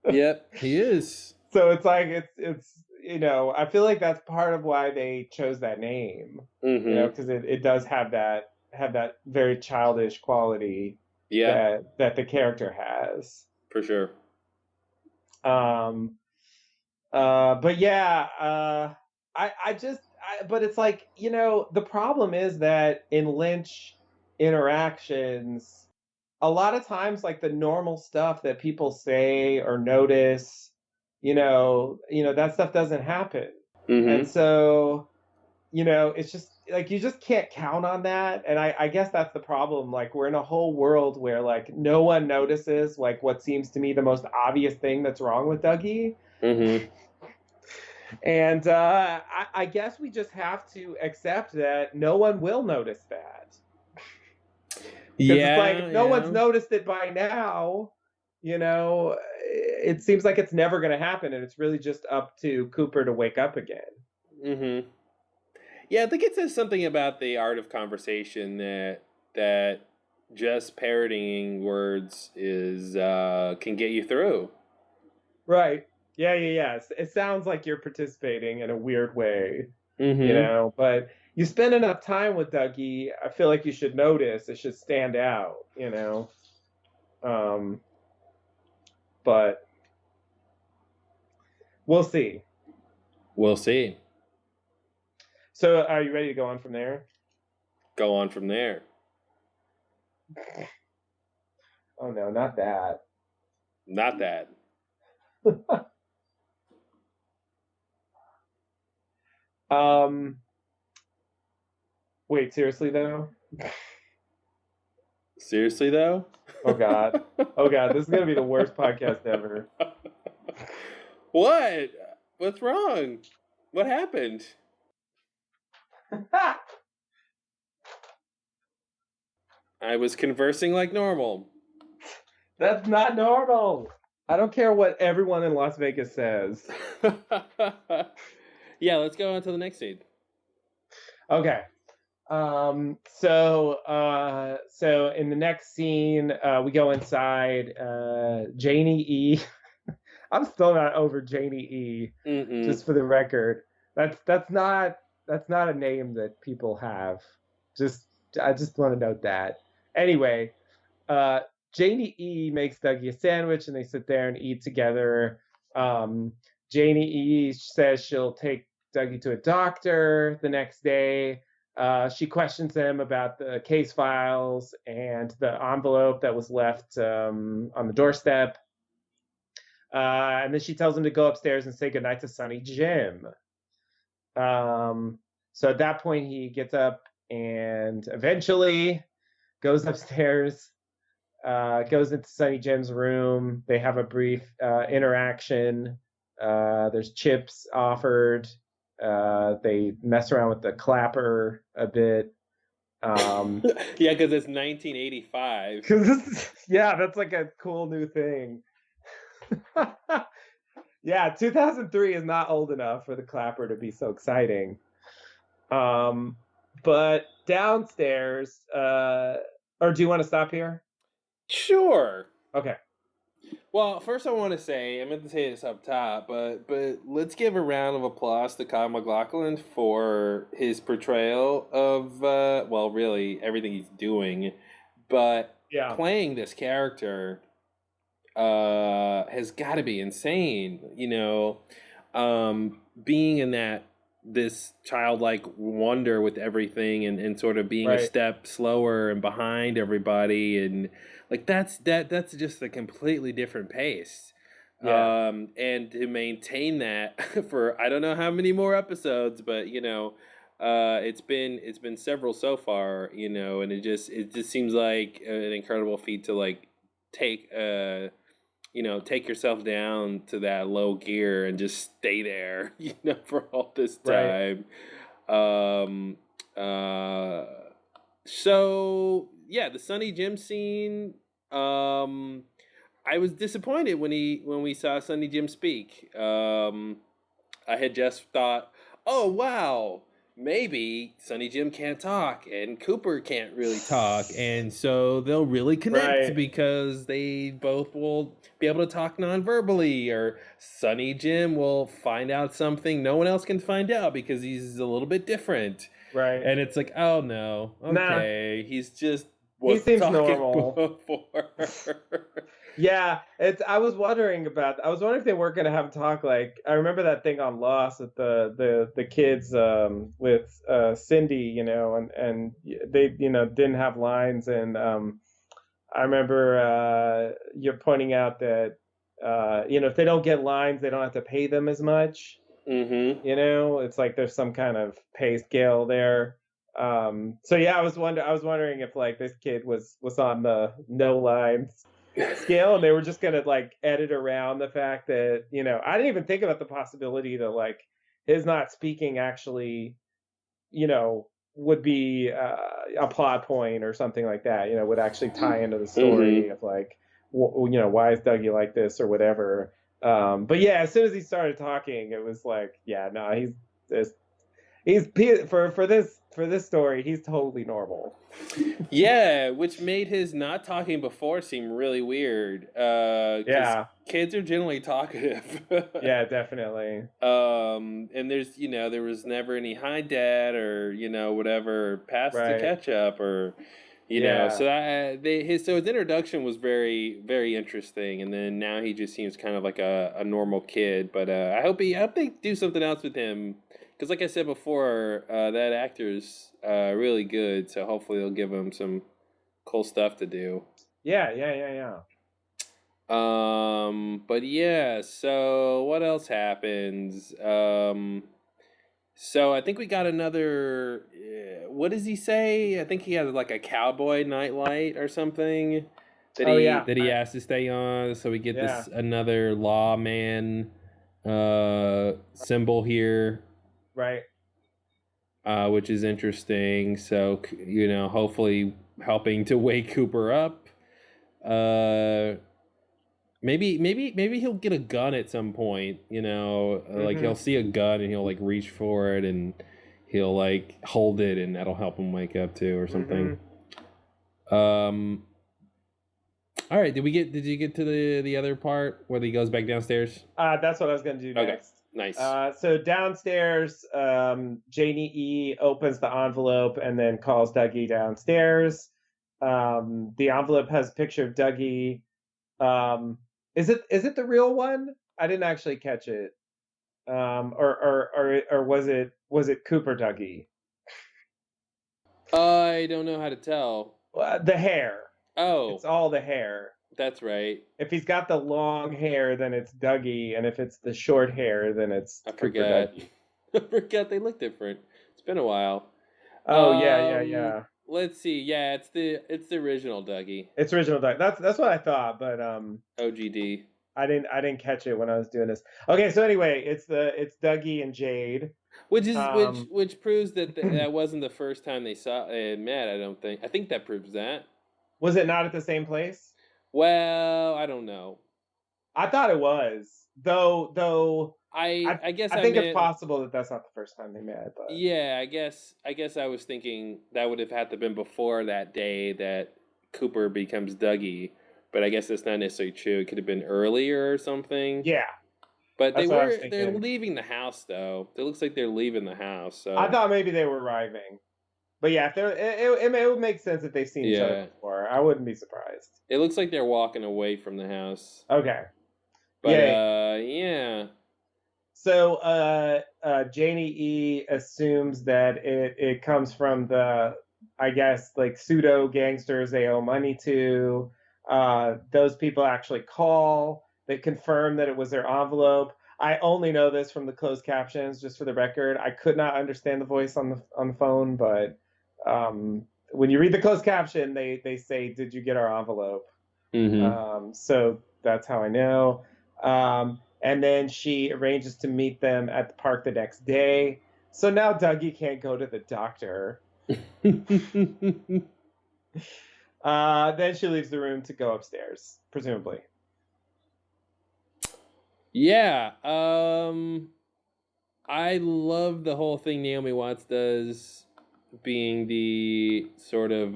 Yep, he is. So it's like it's I feel like that's part of why they chose that name. Because it does have that very childish quality that the character has. For sure. But yeah, but it's like, the problem is that in Lynch interactions, a lot of times like the normal stuff that people say or notice, that stuff doesn't happen. And so, it's just like you just can't count on that. And I guess that's the problem. Like we're in a whole world where like no one notices like what seems to me the most obvious thing that's wrong with Dougie. And I guess we just have to accept that no one will notice that. Yeah, it's like no one's noticed it by now. It seems like it's never going to happen, and it's really just up to Cooper to wake up again. Yeah, I think it says something about the art of conversation that just parroting words is can get you through. Right. Yeah. It sounds like you're participating in a weird way, but you spend enough time with Dougie, I feel like you should notice. It should stand out, but we'll see. We'll see. So are you ready to go on from there? Go on from there. Oh no, not that. Not that. Wait, seriously though? Seriously though? Oh god. Oh god, this is gonna be the worst podcast ever. What? What's wrong? What happened? I was conversing like normal. That's not normal. I don't care what everyone in Las Vegas says. Yeah, let's go on to the next scene. Okay. So in the next scene, we go inside. Janie E. I'm still not over Janie E. Just for the record, that's not a name that people have. I just want to note that. Anyway, Janie E. makes Dougie a sandwich, and they sit there and eat together. Janie E. says she'll take Dougie to a doctor the next day. She questions him about the case files and the envelope that was left on the doorstep. And then she tells him to go upstairs and say goodnight to Sonny Jim. So at that point, he gets up and eventually goes upstairs, goes into Sonny Jim's room. They have a brief interaction. There's chips offered. They mess around with the clapper a bit. Yeah, because it's 1985. That's like a cool new thing. Yeah, 2003 is not old enough for the clapper to be so exciting. But downstairs, or do you want to stop here? Sure. Okay. Well, first I want to say, I meant to say this up top, but let's give a round of applause to Kyle MacLachlan for his portrayal of, really everything he's doing, but playing this character has got to be insane. being in this childlike wonder with everything, and sort of being a Right. step slower and behind everybody, and like that's just a completely different pace. Yeah. And to maintain that for I don't know how many more episodes, but it's been several so far, and it just seems like an incredible feat to like take take yourself down to that low gear and just stay there, for all this Right. time. Um, uh, so yeah, the Sonny Jim scene. I was disappointed when we saw Sonny Jim speak. I had just thought, oh wow, maybe Sonny Jim can't talk and Cooper can't really talk, and so they'll really connect Right. because they both will be able to talk non-verbally, or Sonny Jim will find out something no one else can find out because he's a little bit different. Right. And it's like, oh no, Nah, okay, he's just he wasn't seems talking normal. before. Yeah, it's. I was wondering about. I was wondering if they weren't gonna have him talk like. I remember that thing on Lost with the kids with Cindy, and they didn't have lines, and I remember you're pointing out that if they don't get lines, they don't have to pay them as much. Mm-hmm. It's like there's some kind of pay scale there. So yeah, I was wondering if like this kid was on the no lines scale, and they were just gonna like edit around the fact that I didn't even think about the possibility that like his not speaking actually would be a plot point or something like that. Would actually tie into the story Mm-hmm. of like why is Dougie like this or whatever. But yeah, as soon as he started talking, it was like, yeah, no, this for this story, he's totally normal. Yeah, which made his not talking before seem really weird. Because Yeah, kids are generally talkative. yeah, definitely. And there was never any hi dad, or whatever, pass the Right. ketchup, or Yeah. so his introduction was very very interesting, and then now he just seems kind of like a normal kid. But I hope they do something else with him, because like I said before, that actor's really good. So hopefully they'll give him some cool stuff to do. Yeah. Yeah. Yeah. Yeah. But yeah, so what else happens? So I think we got another. What does he say? I think he has like a cowboy nightlight or something that Oh he yeah. that he has to stay on. So we get Yeah. this another lawman symbol here, Right. which is interesting. So hopefully helping to wake Cooper up. Maybe he'll get a gun at some point. Like he'll Mm-hmm. see a gun and he'll like reach for it, and he'll like hold it, and that'll help him wake up too, or something. Mm-hmm. All right, did you get to the other part where he goes back downstairs? That's what I was gonna do Okay, next. nice. So downstairs, Janie E opens the envelope and then calls Dougie downstairs. The envelope has a picture of Dougie. Um, is it the real one? I didn't actually catch it. Or was it Cooper Dougie? I don't know how to tell. The hair. Oh, It's all the hair. that's right. If he's got the long hair, then it's Dougie, and if it's the short hair, then it's I Cooper forgot. Dougie. I forgot they look different. It's been a while. Oh yeah, yeah, yeah. Let's see. Yeah, it's the original Dougie. It's original Dougie. That's what I thought, but OGD. I didn't catch it when I was doing this. Okay, so anyway, it's Dougie and Jade. Which is Um, which proves that that wasn't the first time they met. I don't think. I think that proves that. was it not at the same place? Well, I don't know. I thought it was, though. I I I guess I I think it's meant. possible that that's not the first time they met, but Yeah, I guess I was thinking that would have had to have been before that day that Cooper becomes Dougie. But I guess that's not necessarily true. It could have been earlier or something. yeah, But that's what I was they're thinking. leaving the house though. It looks like they're leaving the house. I So thought maybe they were arriving, but yeah, if they're, it would make sense if they've seen each other yeah, before. I wouldn't be surprised. it looks like they're walking away from the house. Okay, But yeah. yeah. Janie E assumes that it comes from the, I guess, like pseudo gangsters they owe money to. Those people actually call. They confirm that it was their envelope. I only know this from the closed captions, just for the record. I could not understand the voice on the phone, but when you read the closed caption, they say, "Did you get our envelope?" So that's how I know. And then she arranges to meet them at the park the next day. So now Dougie can't go to the doctor. Then she leaves the room to go upstairs, presumably. Yeah. I love the whole thing Naomi Watts does, being the sort of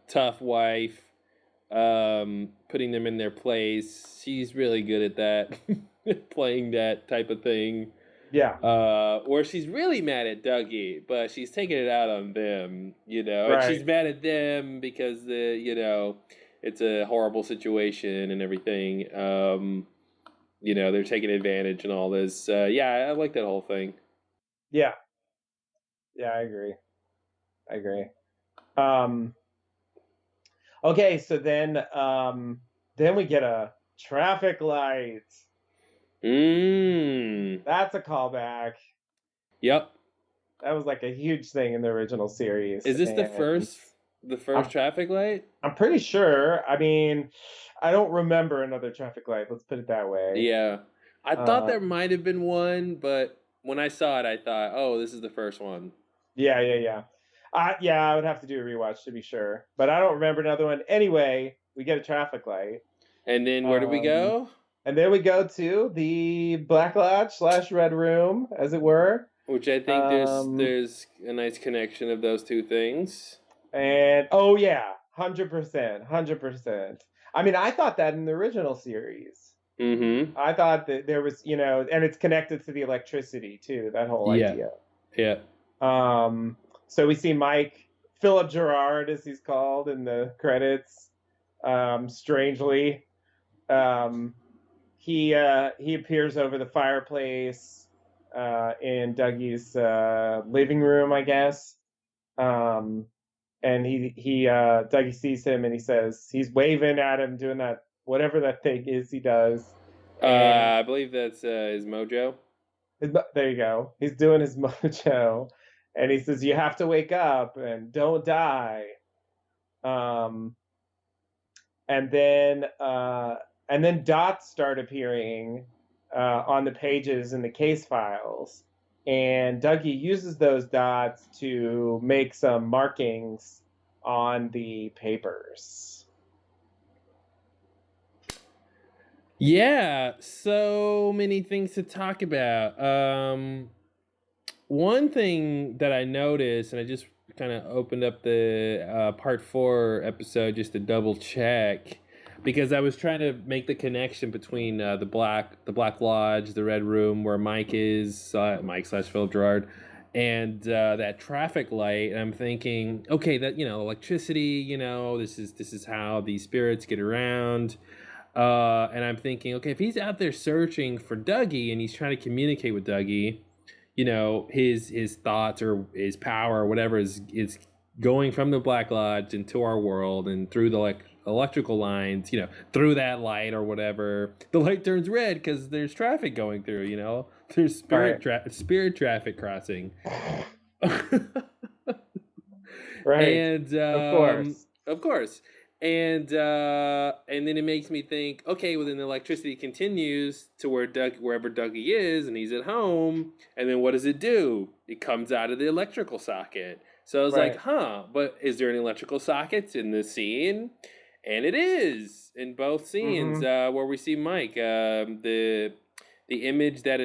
tough wife, putting them in their place. She's really good at that, playing that type of thing. Yeah. Or she's really mad at Dougie, but she's taking it out on them, right. And she's mad at them because it's a horrible situation and everything. They're taking advantage and all this. Yeah, I like that whole thing. Yeah. Yeah, I agree. Okay, so then we get a traffic light. That's a callback. Yep. That was like a huge thing in the original series. Is this the first traffic light? I'm pretty sure. I mean, I don't remember another traffic light. Let's put it that way. Yeah. I thought there might have been one, but when I saw it, I thought, oh, this is the first one. Yeah. I would have to do a rewatch to be sure. But I don't remember another one. Anyway, we get a traffic light. And then where do we go? And then we go to the Black Lodge / Red Room, as it were. Which I think there's a nice connection of those two things. And, 100%. I mean, I thought that in the original series. Mm-hmm. I thought that there was, and it's connected to the electricity, too, that whole idea. Yeah. So we see Mike, Philip Gerard, as he's called in the credits, strangely. He appears over the fireplace in Dougie's living room, I guess. And Dougie sees him and he says he's waving at him, doing that whatever that thing is he does. I believe that's his mojo. There you go. He's doing his mojo, and he says you have to wake up and don't die. And then dots start appearing on the pages in the case files, and Dougie uses those dots to make some markings on the papers. Yeah, so many things to talk about. One thing that I noticed, and I just kind of opened up the part 4 episode just to double check, because I was trying to make the connection between the Black Lodge, the Red Room, where Mike is, Mike / Philip Gerard, and that traffic light. And I'm thinking, okay, that electricity, this is how these spirits get around. And I'm thinking, okay, if he's out there searching for Dougie and he's trying to communicate with Dougie, his thoughts or his power or whatever is going from the Black Lodge into our world and through the electrical lines, through that light or whatever. The light turns red because there's traffic going through, there's spirit traffic crossing. Right. And of course. And then it makes me think, okay, well then the electricity continues to wherever Dougie is, and he's at home. And then what does it do? It comes out of the electrical socket. So I was like, but is there an electrical socket in this scene? And it is in both scenes where we see Mike. The image that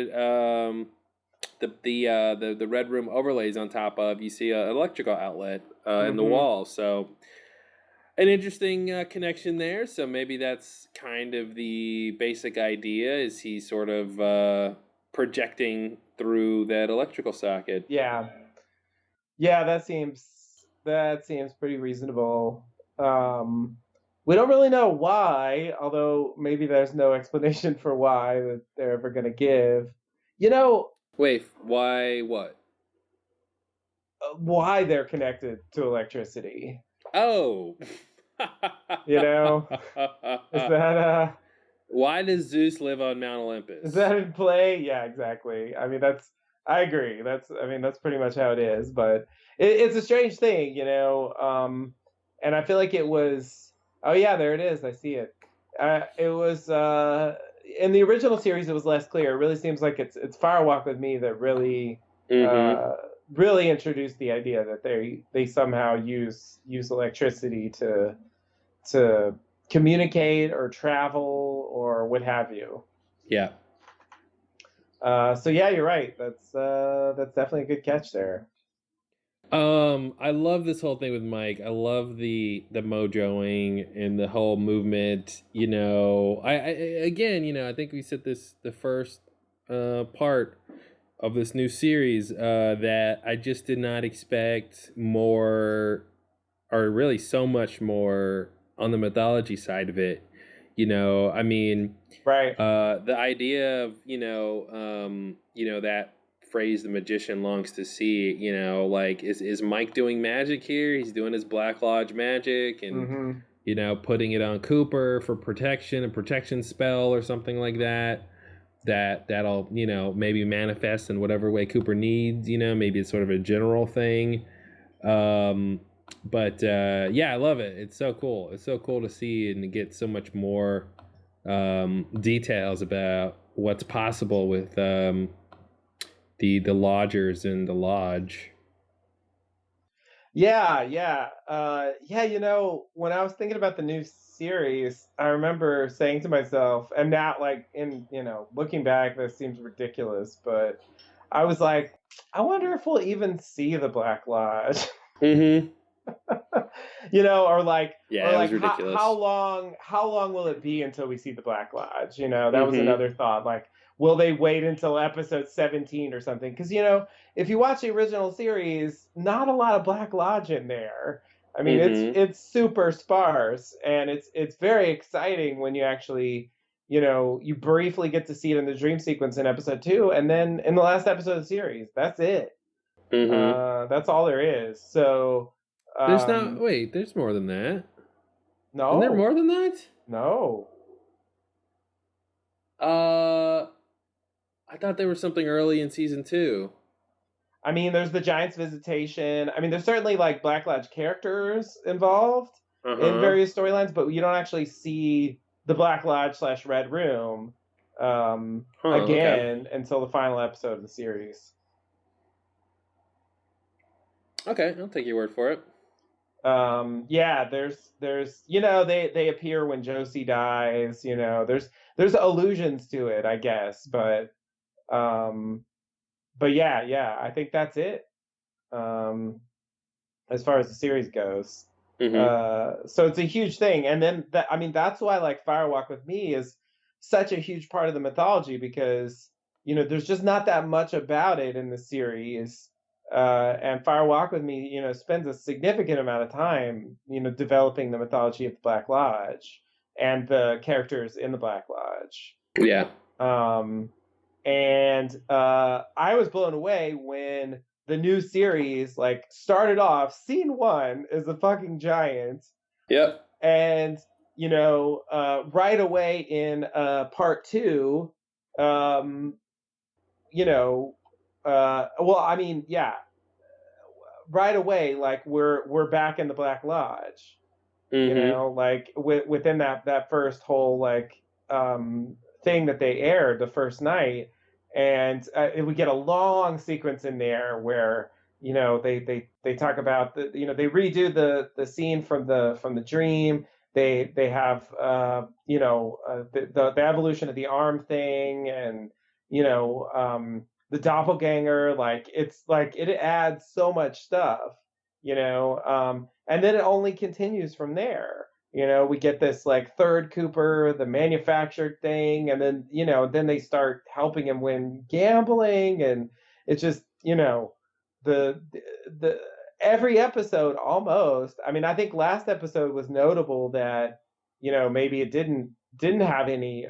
the Red Room overlays on top of, you see an electrical outlet in the wall. So an interesting connection there. So maybe that's kind of the basic idea, is he sort of projecting through that electrical socket. Yeah, that seems pretty reasonable. We don't really know why, although maybe there's no explanation for why that they're ever going to give. You know, Wait, why what? why they're connected to electricity. Oh. You know, is that Why does Zeus live on Mount is Olympus? that in play? Yeah, exactly. I mean, I agree. I mean, that's pretty much how it is. But it's a strange thing, you know. And I feel like it was. Oh yeah, there it is. I see it. It was in the original series. It was less clear. It really seems like it's Firewalk with Me that really Mm-hmm. uh, really introduced the idea that they somehow use electricity to communicate or travel or what have you. Yeah. So yeah, you're right. That's definitely a good catch there. I love this whole thing with Mike. I love the mojoing and the whole movement. You know, I again, you know, I think we said this the first part of this new series that I just did not expect more, or really so much more on the mythology side of it. You know, I mean, Right. the idea of you know that phrase "the magician longs to see." You know, like is Mike doing magic here? He's doing his Black Lodge magic, and Mm-hmm. you know, putting it on Cooper for protection, a protection spell or something like that. That'll you know maybe manifest in whatever way Cooper needs. You know, maybe it's sort of a general thing. Um, but yeah, I love it. It's so cool. It's so cool to see and get so much more details about what's possible with the lodgers in the lodge. Yeah, yeah, yeah. You know, when I was thinking about the new series, I remember saying to myself, and now, like in looking back, this seems ridiculous, but I was like, I wonder if we'll even see the Black Lodge. Mm-hmm. Or Yeah, it was how ridiculous. long will it be until we see the Black Lodge? That was Mm-hmm. another thought. Like, will they wait until episode 17 or something? Because if you watch the original series, not a lot of Black Lodge in there. I mean, Mm-hmm. it's super sparse, and it's very exciting when you actually you briefly get to see it in the dream sequence in episode 2, and then in the last episode of the series, that's it. Mm-hmm. That's all there is. So There's not. um, Wait, there's more than that. Isn't there no, more than that? no. Uh, I thought there was something early in season 2. I mean, there's the Giants' visitation. I mean, there's certainly like Black Lodge characters involved Uh in huh. various storylines, but you don't actually see the Black Lodge slash Red Room Huh. Okay. again until the final episode of the series. Okay, I'll take your word for it. Yeah, there's they appear when Josie dies. There's allusions to it, I guess, um, but yeah, I think that's it. Um, as far as the series goes. Mm-hmm. So it's a huge thing, and then that's why like Firewalk with Me is such a huge part of the mythology, because there's just not that much about it in the series, and Firewalk with Me spends a significant amount of time developing the mythology of the Black Lodge and the characters in the Black Lodge. Yeah. Um, and I was blown away when the new series like started off. Scene one is the fucking giant, Yep. and right away in part two, um, well, I mean, yeah, right away, like we're back in the Black Lodge. Mm-hmm. Like within that first whole like um thing that they aired the first night, and we get a long sequence in there where they talk about they redo the scene from the dream. They have the evolution of the arm thing, and the doppelganger. Like it's like it adds so much stuff, and then it only continues from there. We get this like third Cooper, the manufactured thing, and then they start helping him win gambling, and it's just the the every episode almost. I mean, I think last episode was notable that maybe it didn't have any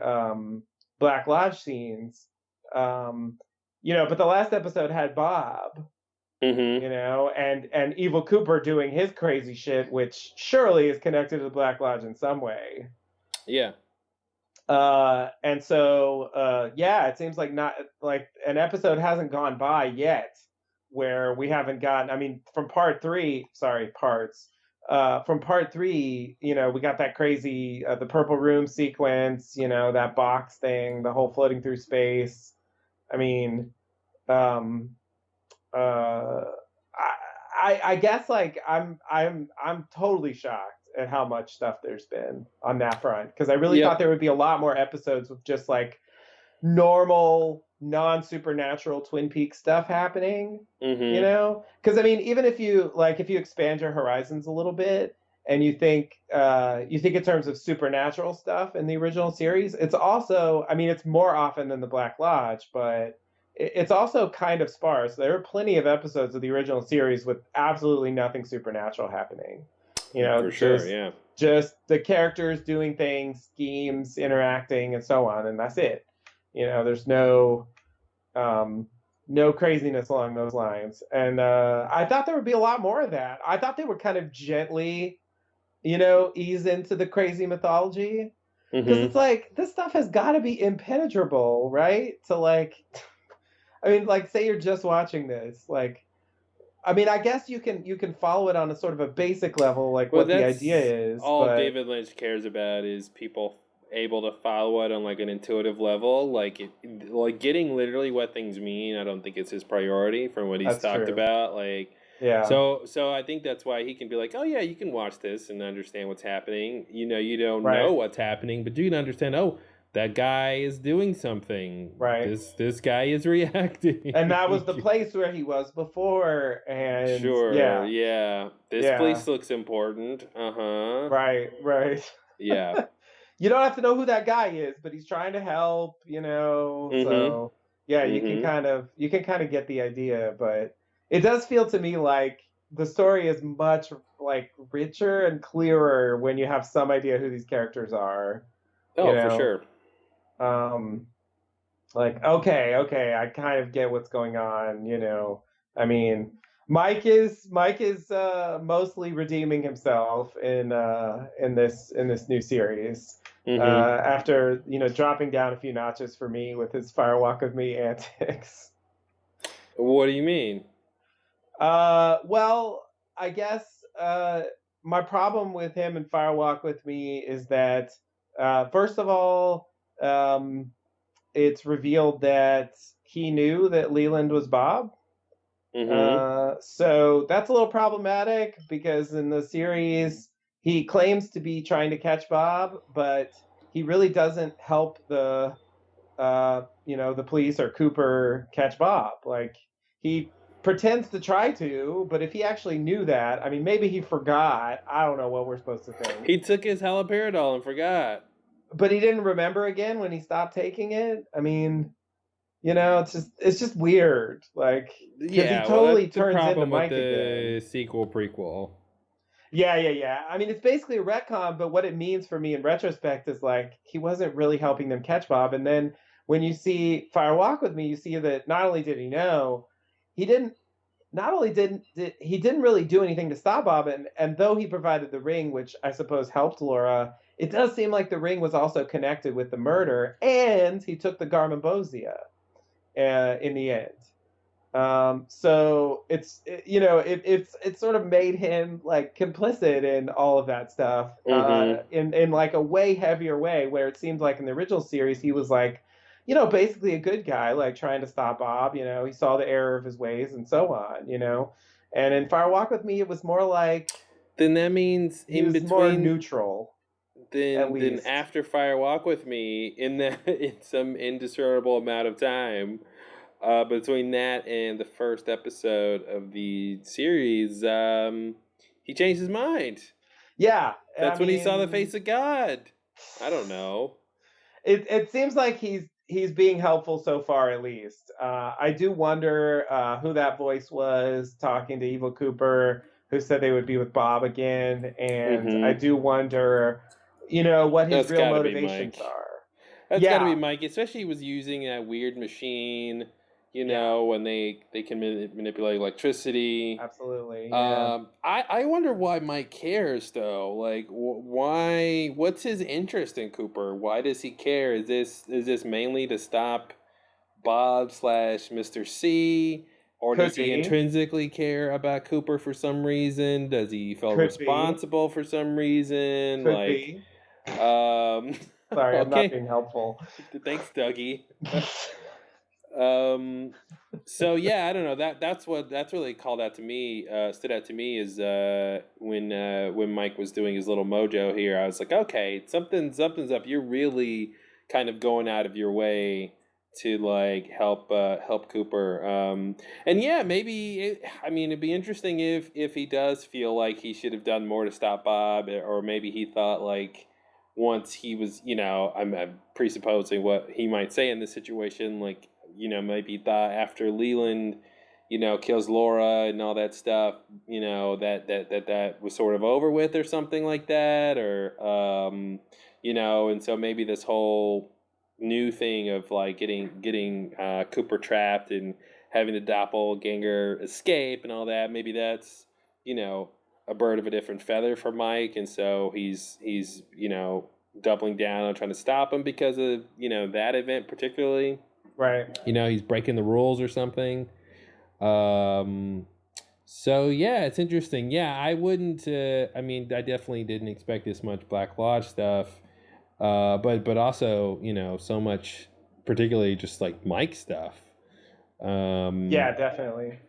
Black Lodge scenes, um, but the last episode had Bob, Mm-hmm. and Evil Cooper doing his crazy shit, which surely is connected to the Black Lodge in some way. Yeah. And so, yeah, it seems like not like an episode hasn't gone by yet where we haven't gotten, I mean, from part three, sorry, parts, from part three, we got that crazy, the purple room sequence, that box thing, the whole floating through space. I mean, um, uh, I guess like I'm totally shocked at how much stuff there's been on that front because I really thought there would be a lot more episodes with just like normal non-supernatural Twin Peaks stuff happening. Mm-hmm. Because I mean, even if you expand your horizons a little bit and you think in terms of supernatural stuff in the original series, it's also, I mean, it's more often than the Black Lodge, but it's also kind of sparse. There are plenty of episodes of the original series with absolutely nothing supernatural happening. For sure, yeah. Just the characters doing things, schemes, interacting, and so on, and that's it. There's no craziness along those lines. And I thought there would be a lot more of that. I thought they would kind of gently, ease into the crazy mythology. Because it's like, this stuff has got to be impenetrable, right? To like, I mean, like, say you're just watching this, like, I mean, I guess you can follow it on a sort of a basic level, like what the idea is. All David Lynch cares about is people able to follow it on like an intuitive level, like getting literally what things mean. I don't think it's his priority from what he's talked about. Like, yeah. So I think that's why he can be like, oh yeah, you can watch this and understand what's happening. You don't know what's happening, but you can understand. Oh, that guy is doing something. Right. This guy is reacting. And that was the place where he was before. And sure, yeah. This place looks important. Right. Yeah. You don't have to know who that guy is, but he's trying to help, So yeah, you can kind of get the idea, but it does feel to me like the story is much like richer and clearer when you have some idea who these characters are. Oh, for sure. Like, okay, I kind of get what's going on, I mean, Mike is mostly redeeming himself in this new series. After dropping down a few notches for me with his Fire Walk with Me antics. What do you mean? Well, I guess my problem with him in Fire Walk with Me is that first of all, it's revealed that he knew that Leland was Bob. So that's a little problematic because in the series he claims to be trying to catch Bob, but he really doesn't help the the police or Cooper catch Bob. Like, he pretends to try to, but if he actually knew that, I mean, maybe he forgot. I don't know what we're supposed to think. He took his haloperidol and forgot. But he didn't remember again when he stopped taking it. I mean, it's just weird. Like, yeah, he totally turns into Mike with the again. Sequel prequel. Yeah. I mean, it's basically a retcon, but what it means for me in retrospect is like he wasn't really helping them catch Bob. And then when you see Fire Walk with Me, you see that not only did he know, he didn't really do anything to stop Bob, and though he provided the ring, which I suppose helped Laura, it does seem like the ring was also connected with the murder, and he took the Garmonbozia in the end. So it's sort of made him like complicit in all of that stuff in like a way heavier way, where it seems like in the original series he was like, basically a good guy, like trying to stop Bob. He saw the error of his ways and so on. And in Fire Walk with Me, it was more like. Then that means he was more neutral. Then after Fire Walk with Me, in some indiscernible amount of time, between that and the first episode of the series, he changed his mind. Yeah, that's when he saw the face of God. I don't know. It seems like he's being helpful so far, at least. I do wonder who that voice was talking to Evil Cooper, who said they would be with Bob again, and I do wonder, what his real motivations are. That's gotta be Mike, especially he was using that weird machine You know, when they can manipulate electricity. Absolutely. Yeah. I wonder why Mike cares though. Like, why? What's his interest in Cooper? Why does he care? Is this mainly to stop Bob slash Mr. C? Or Could does he be. intrinsically care about Cooper for some reason? Does he feel Could be. responsible for some reason? Could Like, be. um, Sorry, I'm not okay. being helpful. Thanks, Dougie. So yeah, I don't know. That's really called out to me. Stood out to me is when Mike was doing his little mojo here. I was like, okay, something's up. You're really kind of going out of your way to like help Cooper. And yeah, I mean, it'd be interesting if he does feel like he should have done more to stop Bob, or maybe he thought like once he was, I'm presupposing what he might say in this situation, like, maybe thought after Leland, kills Laura and all that stuff, that was sort of over with or something like that, or and so maybe this whole new thing of like getting Cooper trapped and having the doppelganger escape and all that, maybe that's a bird of a different feather for Mike, and so he's doubling down on trying to stop him because of that event particularly. Right. He's breaking the rules or something. So yeah, it's interesting. Yeah, I wouldn't. I mean, I definitely didn't expect this much Black Lodge stuff. But also so much, particularly just like Mike stuff. Yeah, definitely.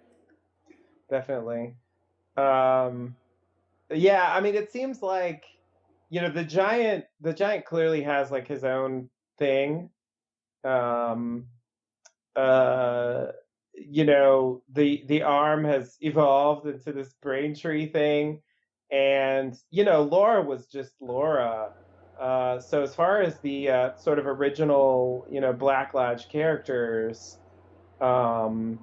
Yeah, I mean, it seems like the giant clearly has like his own thing. um the arm has evolved into this brain tree thing, and Laura was just Laura. So as far as the sort of original Black Lodge characters, um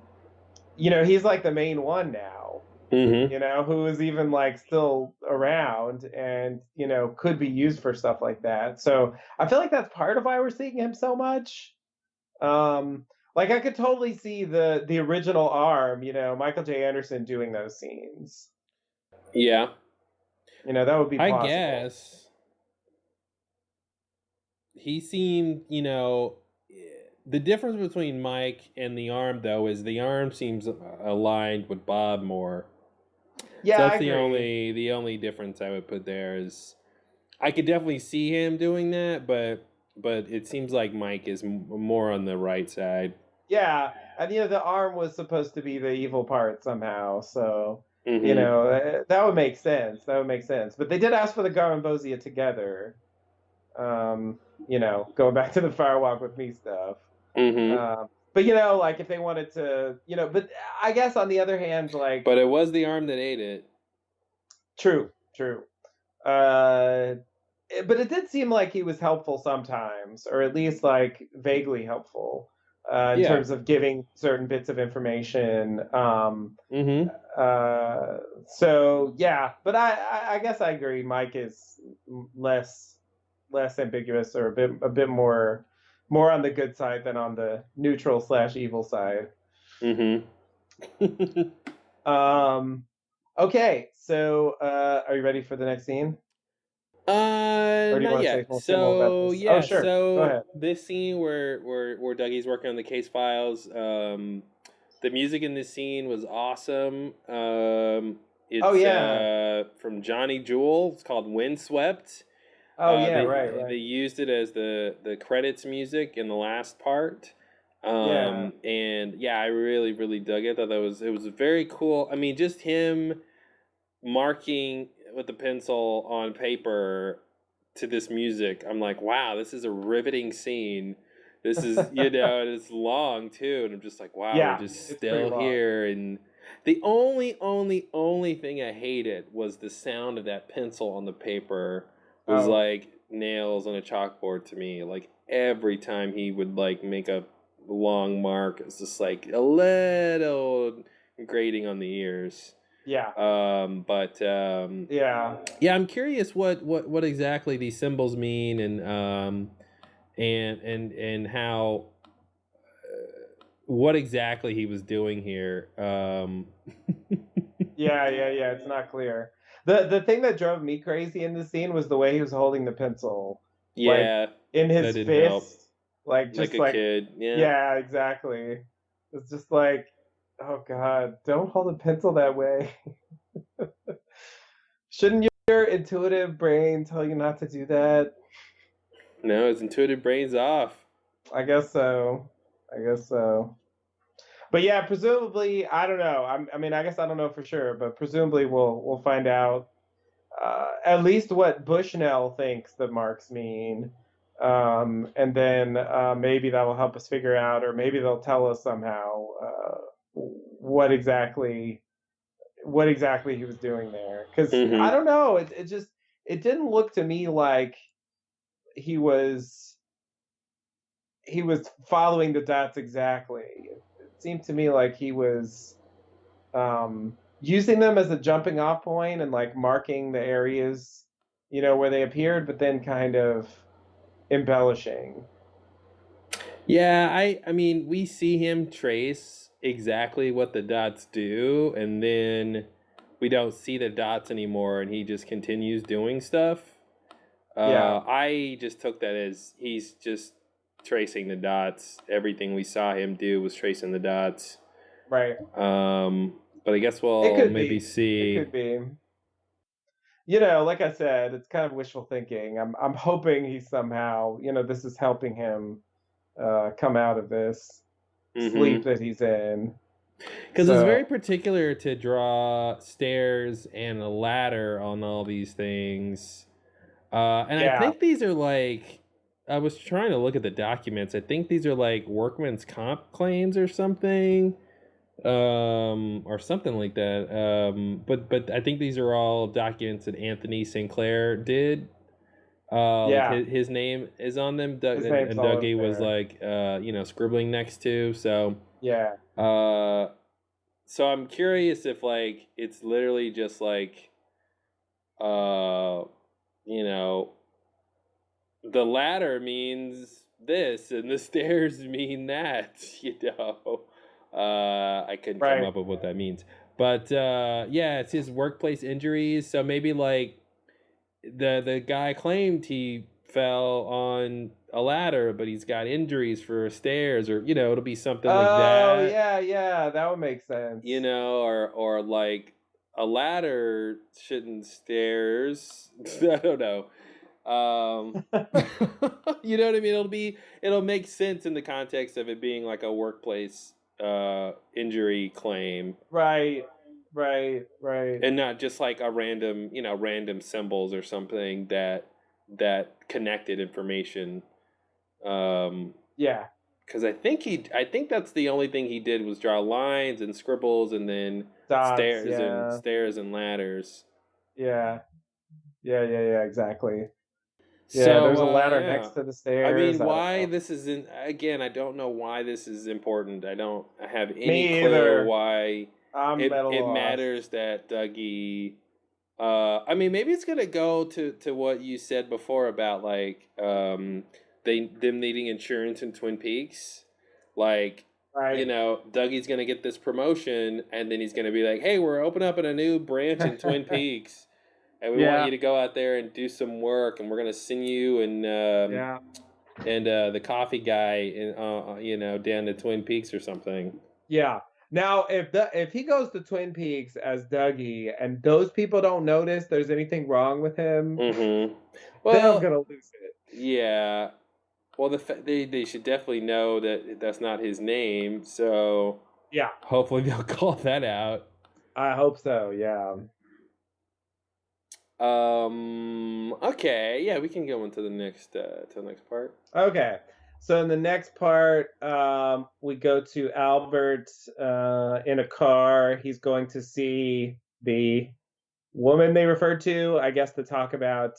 he's like the main one now, who is even like still around and could be used for stuff like that. So I feel like that's part of why we're seeing him so much. um like I could totally see the original arm, Michael J. Anderson doing those scenes. Yeah, That would be I possible. guess he seemed. The difference between Mike and the arm though is the arm seems aligned with Bob more. Yeah, So I that's agree. the only difference I would put there is I could definitely see him doing that, but it seems like Mike is more on the right side. Yeah, and the arm was supposed to be the evil part somehow, so Mm-hmm. that would make sense. That would make sense. But they did ask for the Garmonbozia together. Going back to the Firewalk with Me stuff. Mm-hmm. But like if they wanted to, but I guess on the other hand, like But it was the arm that ate it. true, true. Uh, but it did seem like he was helpful sometimes, or at least like vaguely helpful, in Yeah. terms of giving certain bits of information. Mm-hmm. So yeah, but I guess I agree. Mike is less ambiguous, or a bit more on the good side than on the neutral / evil side. Mm-hmm. Okay, so are you ready for the next scene? Or do you Not want to say yet. say more about So this? Oh, yeah, sure. Go so ahead. this scene where Dougie's working on the case files, the music in this scene was awesome. Oh It's yeah. from Johnny Jewel. It's called Windswept. Oh yeah. Right. They Right. used it as the credits music in the last part. Yeah. And yeah, I really really dug it. I thought it was very cool. I mean, just him marking with the pencil on paper to this music. I'm like, wow, this is a riveting scene. This is, and it's long too. And I'm just like, wow, we're Yeah. just It's pretty still long. here. And the only thing I hated was the sound of that pencil on the paper was Oh. like nails on a chalkboard to me. Like every time he would like make a long mark, it's just like a little grating on the ears. Yeah. But Yeah. yeah, I'm curious what exactly these symbols mean, and how what exactly he was doing here. Yeah, it's not clear. The thing that drove me crazy in the scene was the way he was holding the pencil, like Yeah, in that his didn't help. fist, like Like just a like kid. Yeah. yeah, exactly. It's just like, oh God, don't hold a pencil that way. Shouldn't your intuitive brain tell you not to do that? No, his intuitive brain's off. I guess so. I guess so. But yeah, presumably, I don't know. I mean, I guess I don't know for sure, but presumably we'll find out at least what Bushnell thinks the marks mean, and then maybe that will help us figure out, or maybe they'll tell us somehow what exactly he was doing there. Because I Mm-hmm. don't know, it didn't look to me like he was following the dots exactly. It seemed to me like he was using them as a jumping off point and like marking the areas, where they appeared, but then kind of embellishing. Yeah, I mean, we see him trace exactly what the dots do, and then we don't see the dots anymore, and he just continues doing stuff. Yeah, I just took that as he's just tracing the dots. Everything we saw him do was tracing the dots. right. Um, but I guess It we'll could maybe be. It see. could be. Like I said, it's kind of wishful thinking. I'm hoping he somehow, this is helping him come out of this sleep Mm-hmm. that he's in. Because it's very So, particular to draw stairs and a ladder on all these things. And I yeah. think these are like, I was trying to look at the documents. I think these are like workman's comp claims or something like that. But I think these are all documents that Anthony Sinclair did. Like Yeah. his name is on them. Doug His and, name's and all over Dougie was there. like, scribbling next to. So, Yeah. uh, so I'm curious if like it's literally just like, uh, you know, the ladder means this and the stairs mean that. I couldn't come Right. up with what that means, but yeah, it's his workplace injuries. So maybe like the guy claimed he fell on a ladder, but he's got injuries for stairs, or it'll be something like Oh, that. yeah, that would make sense. Or like a ladder shouldn't stairs. I don't know. You know what I mean? It'll make sense in the context of it being like a workplace injury claim, Right, right. and not just like a random symbols or something that connected information. Um, Yeah, because I think that's the only thing he did was draw lines and scribbles, and then dots, stairs and ladders. yeah, exactly. Yeah, So there's a ladder yeah, next to the I stairs. mean, I don't why know. this isn't again? I don't know why this is important. I don't have any Me clue either. why I'm it at a it loss. matters that Dougie. I mean, maybe it's gonna go to what you said before about like them needing insurance in Twin Peaks, like. Right. Dougie's gonna get this promotion, and then he's gonna be like, "Hey, we're opening up in a new branch in Twin Peaks, and we want you Yeah, to go out there and do some work, and we're gonna send you yeah, and the coffee guy in down to Twin Peaks or something." yeah. Now, if he goes to Twin Peaks as Dougie and those people don't notice there's anything wrong with him, Mm-hmm. then I'm Well, gonna lose it. yeah. Well, they should definitely know that that's not his name, so Yeah, hopefully they'll call that out. I hope so. Yeah. Okay, yeah, we can go into the next part. Okay. So in the next part, we go to Albert in a car. He's going to see the woman they referred to, I guess, to talk about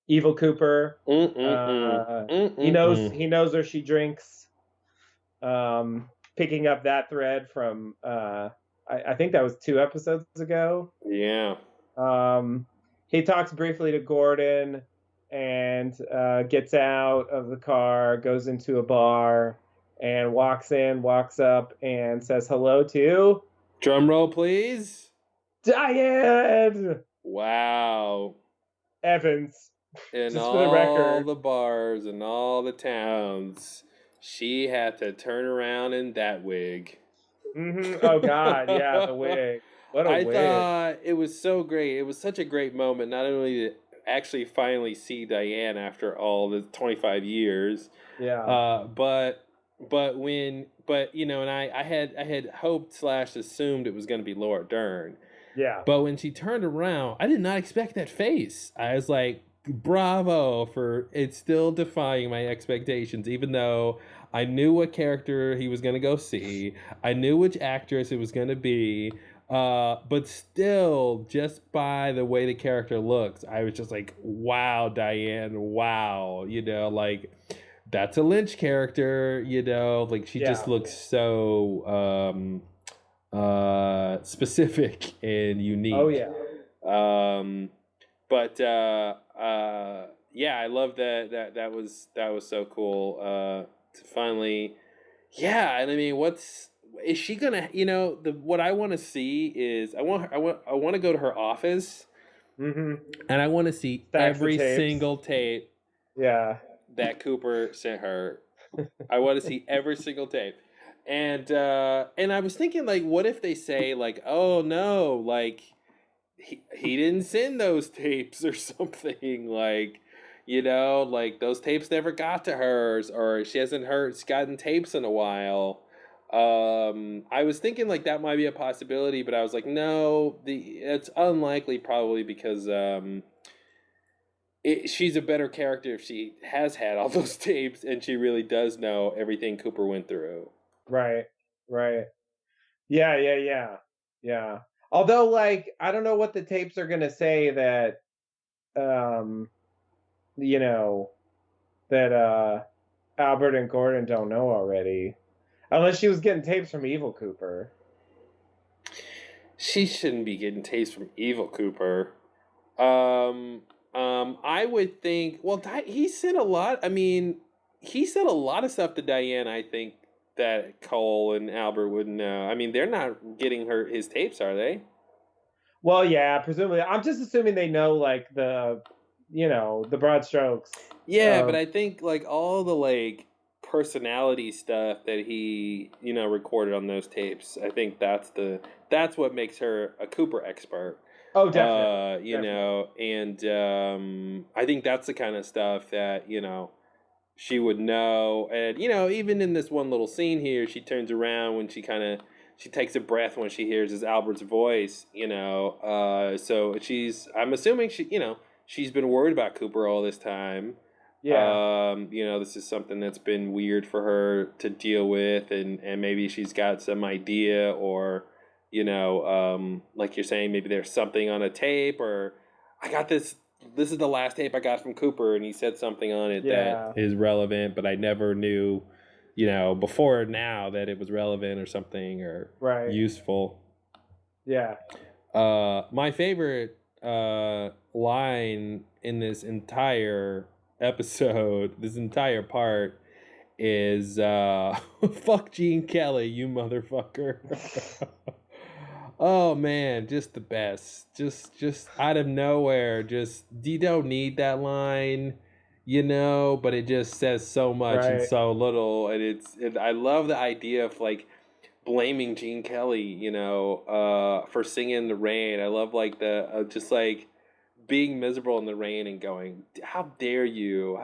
Evil Cooper. Mm-mm-mm. He knows Mm-mm-mm. her. She drinks. Picking up that thread from I think that was 2 episodes ago. Yeah. Um, he talks briefly to Gordon and gets out of the car, goes into a bar, and walks up, and says hello to Drum roll, please. Diane Wow. Evans. In Just for the all record. the bars and all the towns, she had to turn around in that wig. Oh God, yeah, the wig. What a I wig. thought it was so great. It was such a great moment, not only to actually finally see Diane after all the 25 years, Yeah. but you know, and I had hoped slash assumed it was going to be Laura Dern. Yeah. But when she turned around, I did not expect that face. I was like, bravo for it's still defying my expectations, even though I knew what character he was going to go see. I knew which actress it was going to be. But still, just by the way the character looks, I was just like, wow, Diane, wow. You know, like, that's a Lynch character, you know, like she just looks so specific and unique. Oh yeah. But yeah, I love that was so cool to finally, yeah. And I mean, is she gonna, you know, what I want to see is I want to go to her office, and I want to see every single tape that Cooper sent her. I want to see every single tape. And I was thinking, like, what if they say, like, oh no, like he didn't send those tapes or something, like, you know, like those tapes never got to hers, or she hasn't gotten tapes in a while. I was thinking like that might be a possibility, but I was like, no, it's unlikely, probably because she's a better character if she has had all those tapes and she really does know everything Cooper went through. Right. Yeah. Although, like, I don't know what the tapes are gonna say that, you know, that Albert and Gordon don't know already. Unless she was getting tapes from Evil Cooper. She shouldn't be getting tapes from Evil Cooper. I would think. Well, he said a lot. I mean, he said a lot of stuff to Diane. I think that Cole and Albert wouldn't know. I mean, they're not getting his tapes, are they? Well, yeah, presumably. I'm just assuming they know, like, the broad strokes. Yeah, but I think like all the like personality stuff that he, you know, recorded on those tapes. I think that's what makes her a Cooper expert. Oh, definitely. You know, and I think that's the kind of stuff that, you know, she would know. And, you know, even in this one little scene here, she turns around when she takes a breath when she hears his Albert's voice, you know. So I'm assuming she's been worried about Cooper all this time. Yeah. You know, this is something that's been weird for her to deal with, and maybe she's got some idea, or, you know, like you're saying, maybe there's something on a tape, or I got this is the last tape I got from Cooper, and he said something on it that is relevant, but I never knew, you know, before now that it was relevant or something, or useful. Yeah. My favorite line in this entire episode, this entire part, is fuck Gene Kelly, you motherfucker. Oh man, just the best. Just out of nowhere, just you don't need that line, you know, but it just says so much and so little, and I love the idea of like blaming Gene Kelly, you know, for singing in the rain. I love like the just like being miserable in the rain and going, how dare you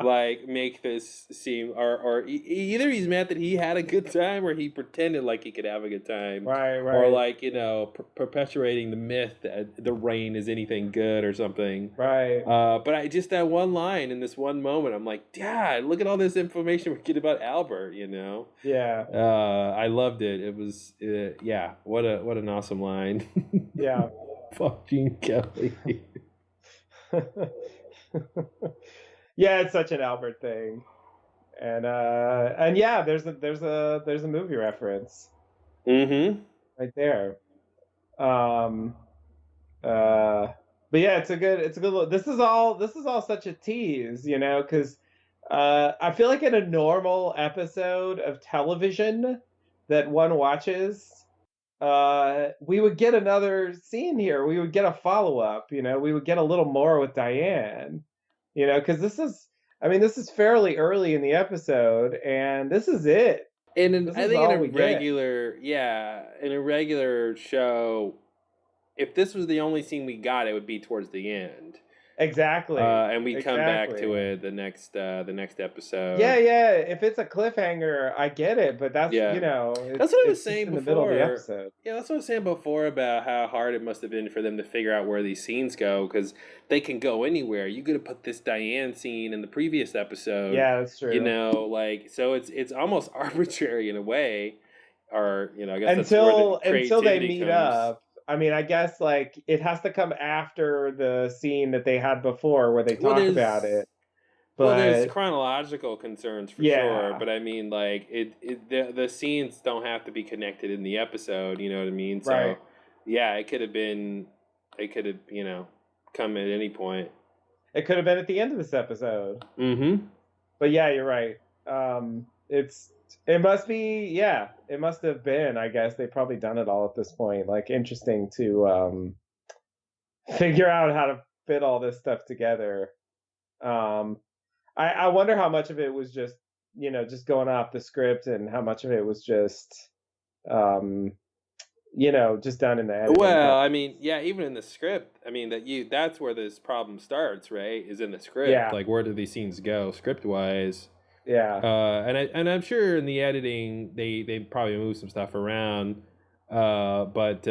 like make this seem, or either he's mad that he had a good time, or he pretended like he could have a good time, or like, you know, perpetuating the myth that the rain is anything good or something, but I just, that one line in this one moment, I'm like, Dad, look at all this information we get about Albert, you know. I loved it. It was yeah, what an awesome line. Yeah. Fuck Gene Kelly. Yeah, it's such an Albert thing, and yeah, there's a movie reference. Right there. But yeah, it's a good. This is all such a tease, you know, because I feel like in a normal episode of television that one watches, we would get another scene here. We would get a follow up. We would get a little more with Diane. Because I mean, this is fairly early in the episode, and this is it. This I is think all we get. in a regular show, if this was the only scene we got, it would be towards the end. Exactly. And we come back to it the next episode. Yeah, yeah. If it's a cliffhanger, I get it, but that's that's what I was saying in before. The middle of the episode. Yeah, that's what I was saying before about how hard it must have been for them to figure out where these scenes go, because they can go anywhere. You could have put this Diane scene in the previous episode. Yeah, that's true. So it's almost arbitrary in a way, or I guess until they meet up. I mean, I guess like it has to come after the scene that they had before where they talk about it. But there's chronological concerns for sure. But I mean, like the scenes don't have to be connected in the episode. You know what I mean? So right. Yeah, it could have come at any point. It could have been at the end of this episode. Mm-hmm. But yeah, you're right. It must be, yeah, it must have been, I guess. They've probably done it all at this point. Like, interesting to figure out how to fit all this stuff together. I wonder how much of it was just, just going off the script and how much of it was just, just done in the editing. Well, I mean, yeah, even in the script, I mean, that's where this problem starts, right? Is in the script. Yeah. Like, where do these scenes go script-wise? Yeah. And I'm sure in the editing they probably moved some stuff around, but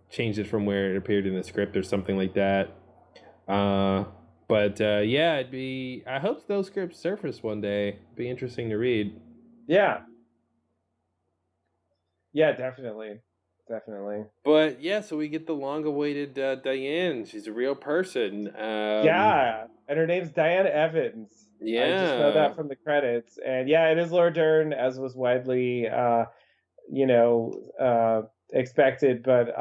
changed it from where it appeared in the script or something like that. But yeah, I hope those scripts surface one day. It'd be interesting to read. Yeah. Yeah, definitely. But yeah, so we get the long-awaited Diane. She's a real person. Yeah, and her name's Diane Evans. Yeah, I just know that from the credits, and yeah, it is Laura Dern, as was widely, expected. But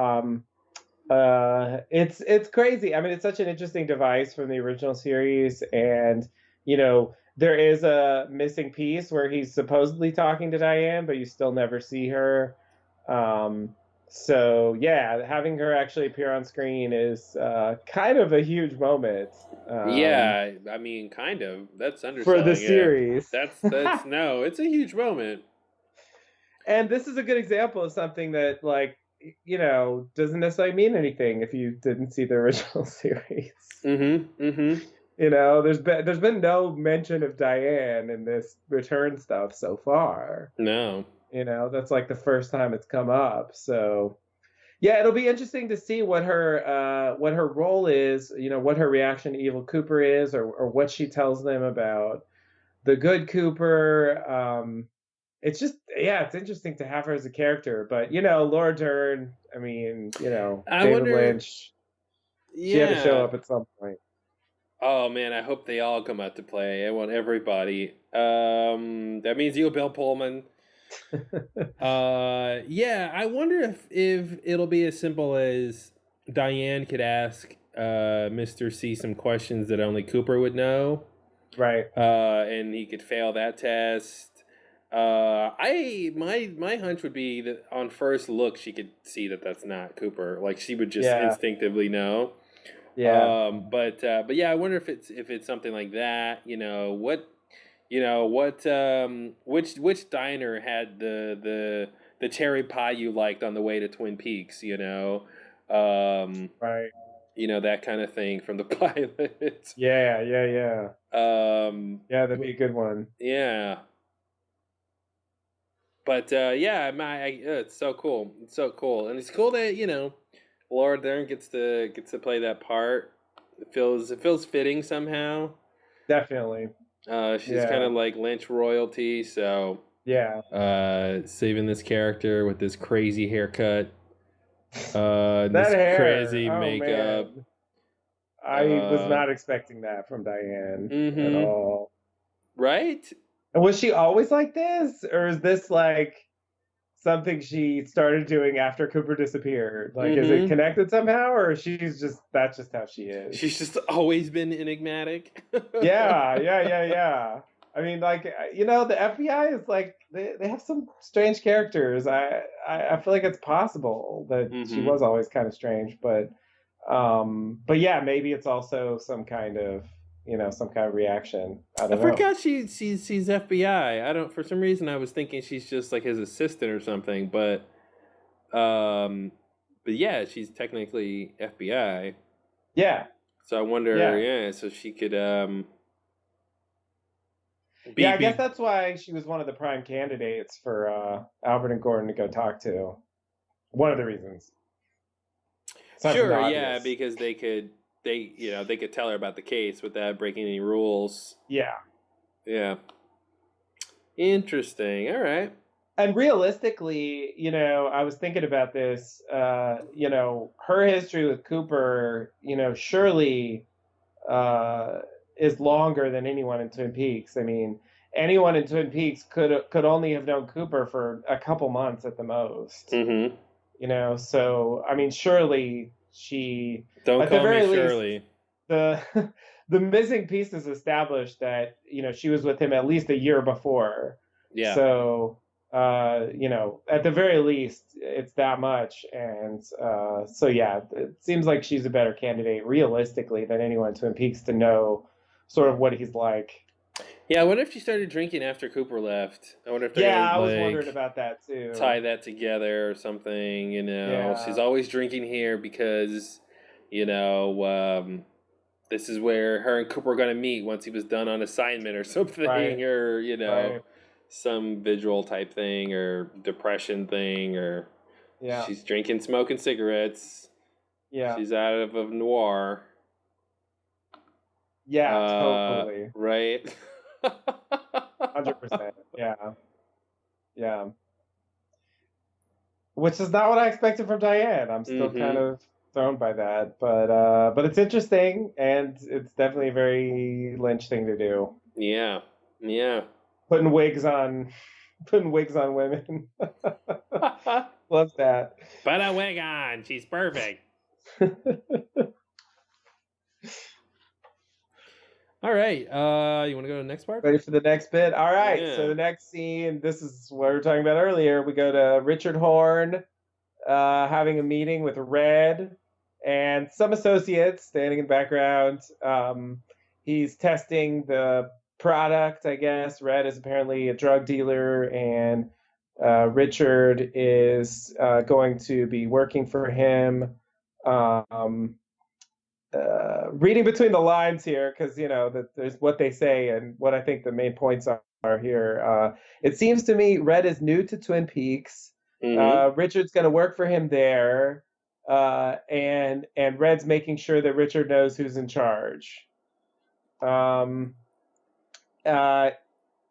it's crazy. I mean, it's such an interesting device from the original series, and there is a missing piece where he's supposedly talking to Diane, but you still never see her. So yeah, having her actually appear on screen is kind of a huge moment. Yeah, I mean, kind of. That's underselling for the series. That's no, it's a huge moment. And this is a good example of something that, like, doesn't necessarily mean anything if you didn't see the original series. Mm-hmm. Mm-hmm. There's been no mention of Diane in this return stuff so far. No. That's like the first time it's come up. So yeah, it'll be interesting to see what her role is, what her reaction to Evil Cooper is, or what she tells them about the good Cooper. It's just, yeah, it's interesting to have her as a character. But Laura Dern, I mean, David Lynch, she had to show up at some point. Oh man, I hope they all come out to play. I want everybody. That means you, Bill Pullman. Yeah, I wonder if it'll be as simple as Diane could ask Mr. C some questions that only Cooper would know, right? And he could fail that test. My hunch would be that on first look she could see that that's not Cooper. Like, she would just instinctively know. Yeah. But yeah, I wonder if it's something like that. Which diner had the cherry pie you liked on the way to Twin Peaks, right. That kind of thing from the pilot. Yeah. Yeah, that'd be a good one. Yeah. But yeah, it's so cool. It's so cool, and it's cool that Laura Dern gets to play that part. It feels fitting somehow. Definitely. She's kind of like Lynch royalty, so yeah. Saving this character with this crazy haircut, that this hair. Crazy makeup. Man. I was not expecting that from Diane at all. Right? And was she always like this, or is this like something she started doing after Cooper disappeared? Like, is it Mm-hmm. connected somehow, or that's just how she She's is? just always been enigmatic. Yeah, yeah, yeah, yeah. I mean, like, the FBI is like they have some strange characters. I feel like it's possible that she Mm-hmm. was always kind of strange, but yeah, maybe it's also some kind of reaction. I I don't know. forgot she's FBI. I don't, for some reason I was thinking she's just like his assistant or something, um but yeah, she's technically FBI. Yeah, So I wonder, yeah, yeah, so she could yeah. be I guess be that's why she was one of the prime candidates for Albert and Gordon to go talk to. One of the reasons, aside from the sure, yeah, obvious. because they could tell her about the case without breaking any rules. Yeah. Yeah. Interesting. All right. And realistically, I was thinking about this. Her history with Cooper, surely uh, is longer than anyone in Twin Peaks. I mean, anyone in Twin Peaks could only have known Cooper for a couple months at the most. Mm-hmm. So I mean, surely she, Don't at the call me very least, Shirley. the the missing piece is established that she was with him at least a year before. Yeah. So at the very least, it's that much. And so yeah, it seems like she's a better candidate realistically than anyone in Twin Peaks to know sort of what he's like. Yeah, I wonder if she started drinking after Cooper left. I wonder if they're Yeah, gonna I was wondering like about that too. tie that together or something, She's Yeah, always drinking here because, you know, this is where her and Cooper are gonna meet once he was done on assignment or something, right, or, right. some visual type thing or depression thing, or Yeah, she's drinking, smoking cigarettes. yeah, She's out of a noir. yeah, totally. Right? 100%. Yeah, yeah. Which is not what I expected from Diane. I'm still kind Mm-hmm. of thrown by that, but it's interesting and it's definitely a very Lynch thing to do. Yeah. Yeah. Putting wigs on, putting wigs on women. Love that. Put a wig on. She's perfect. All right. You want to go to the next part? Ready for the next bit? All right. So Yeah. the next scene, this is what we were talking about earlier. We go to Richard Horn having a meeting with Red and some associates standing in the background. He's testing the product, I guess. Red is apparently a drug dealer, and Richard is going to be working for him. Um, Reading between the lines here, because that there's what they say and what I think the main points are here. It seems to me Red is new to Twin Peaks. Mm-hmm. Richard's going to work for him there, and Red's making sure that Richard knows who's in charge. Um, uh,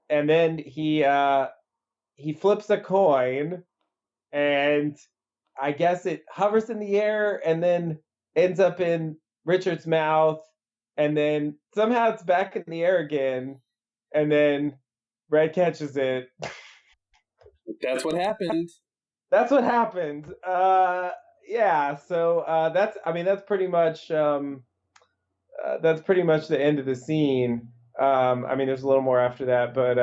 and then he flips a coin, and I guess it hovers in the air and then ends up in Richard's mouth, and then somehow it's back in the air again, and then Red catches it. That's what happened. That's what happened. Yeah. So that's I mean that's pretty much the end of the scene. I mean, there's a little more after that, but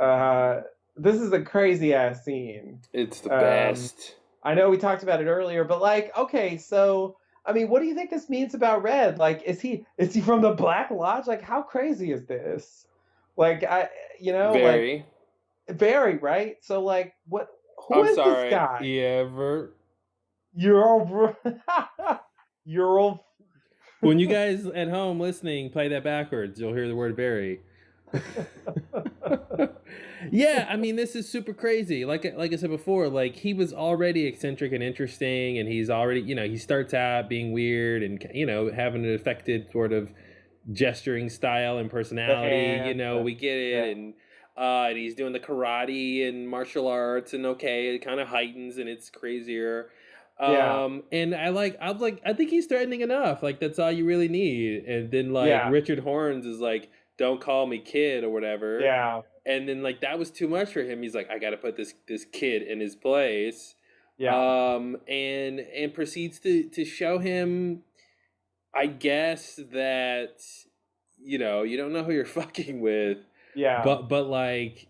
uh, this is a crazy ass scene. It's the Um, best. I know we talked about it earlier, but like, okay, so I mean, what do you think this means about Red? Like, is he from the Black Lodge? Like, how crazy is this? Like, like Very. very right. So like, what? Who I'm is this sorry. guy? You ever. Euro, Euro. When you guys at home listening play that backwards, you'll hear the word very. Yeah, I mean, this is super crazy. Like I said before, like he was already eccentric and interesting, and he's already, he starts out being weird and having an affected sort of gesturing style and The personality. hand. We get Yeah. it, and he's doing the karate and martial arts, and okay, it kind of heightens and it's crazier. Yeah. And I think he's threatening enough. Like that's all you really need. And then like Yeah. Richard Horns is like, "Don't call me kid" or whatever. Yeah. and then like that was too much for him. He's like, I got to put this kid in his place, Yeah. and proceeds to show him, I guess, that you know you don't know who you're fucking with, Yeah. but like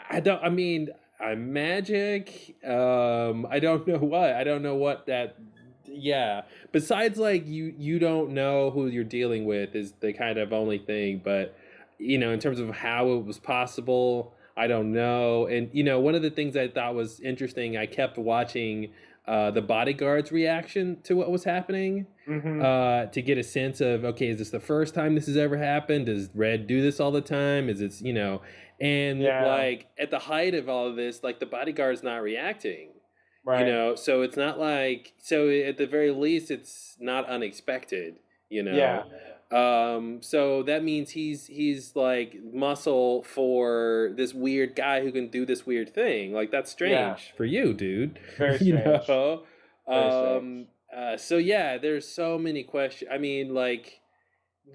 I don't. I mean, I'm magic. I don't know what. I don't know what that. Yeah. Besides, like you don't know who you're dealing with is the kind of only thing. But you know, in terms of how it was possible, I don't know. And you know, one of the things I thought was interesting, I kept watching the bodyguard's reaction to what was happening. Mm-hmm. To get a sense of, okay, is this the first time this has ever happened? Does Red do this all the time? Is it, you know, and Yeah. like at the height of all of this, like the bodyguard's not reacting, Right. you know, so it's not like, so at the very least, it's not unexpected, you know. Yeah. So that means he's like muscle for this weird guy who can do this weird thing. Like that's strange for you, dude. Very You strange. know. Very strange. So yeah, there's so many questions. I mean, like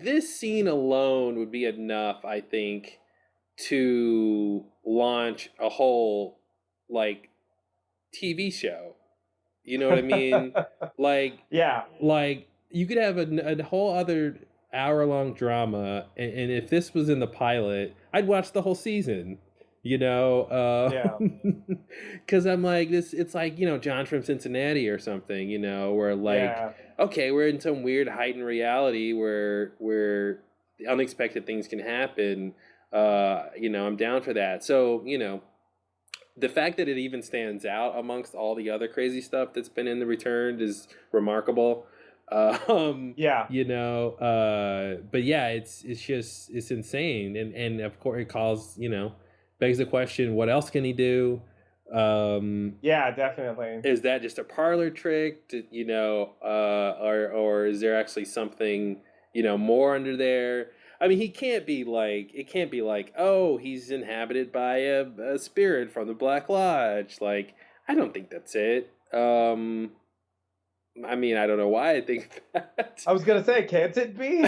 this scene alone would be enough, I think, to launch a whole like TV show. You know what I mean? Like Yeah. like you could have a whole other hour-long drama, and if this was in the pilot, I'd watch the whole season. You know, Yeah. because I'm like this. It's like, you know, John from Cincinnati or something. You know, where like, Yeah. okay, we're in some weird heightened reality where unexpected things can happen. You know, I'm down for that. So you know, the fact that it even stands out amongst all the other crazy stuff that's been in The Returned is remarkable. Yeah. You know, but yeah, it's just it's insane, and of course it calls, you know, begs the question, what else can he do? Yeah, definitely. Is that just a parlor trick? To, you know, or is there actually something, you know, more under there? I mean, he can't be like, it can't be like, oh, he's inhabited by a spirit from the Black Lodge. Like, I don't think that's it. I mean, I don't know why I think that. I was gonna say, can't it be?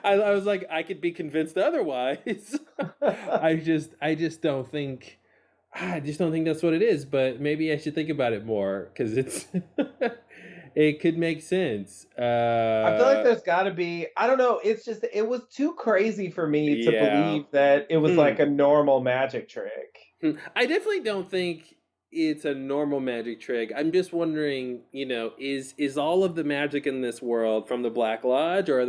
I was like, I could be convinced otherwise. I just don't think. I just don't think that's what it is. But maybe I should think about it more because it's. It could make sense. I feel like there's got to be. I don't know. It's just it was too crazy for me to believe that it was like a normal magic trick. I definitely don't think it's a normal magic trick. I'm just wondering, you know, is all of the magic in this world from the Black Lodge, or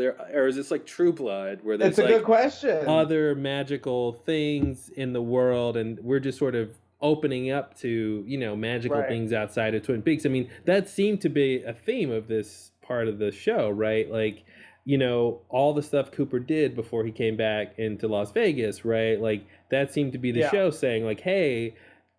is this like True Blood, where there's It's a like good question. other magical things in the world, and we're just sort of opening up to, you know, magical things outside of Twin Peaks. I mean, that seemed to be a theme of this part of the show, right? Like, you know, all the stuff Cooper did before he came back into Las Vegas, right? Like that seemed to be the show saying like, hey,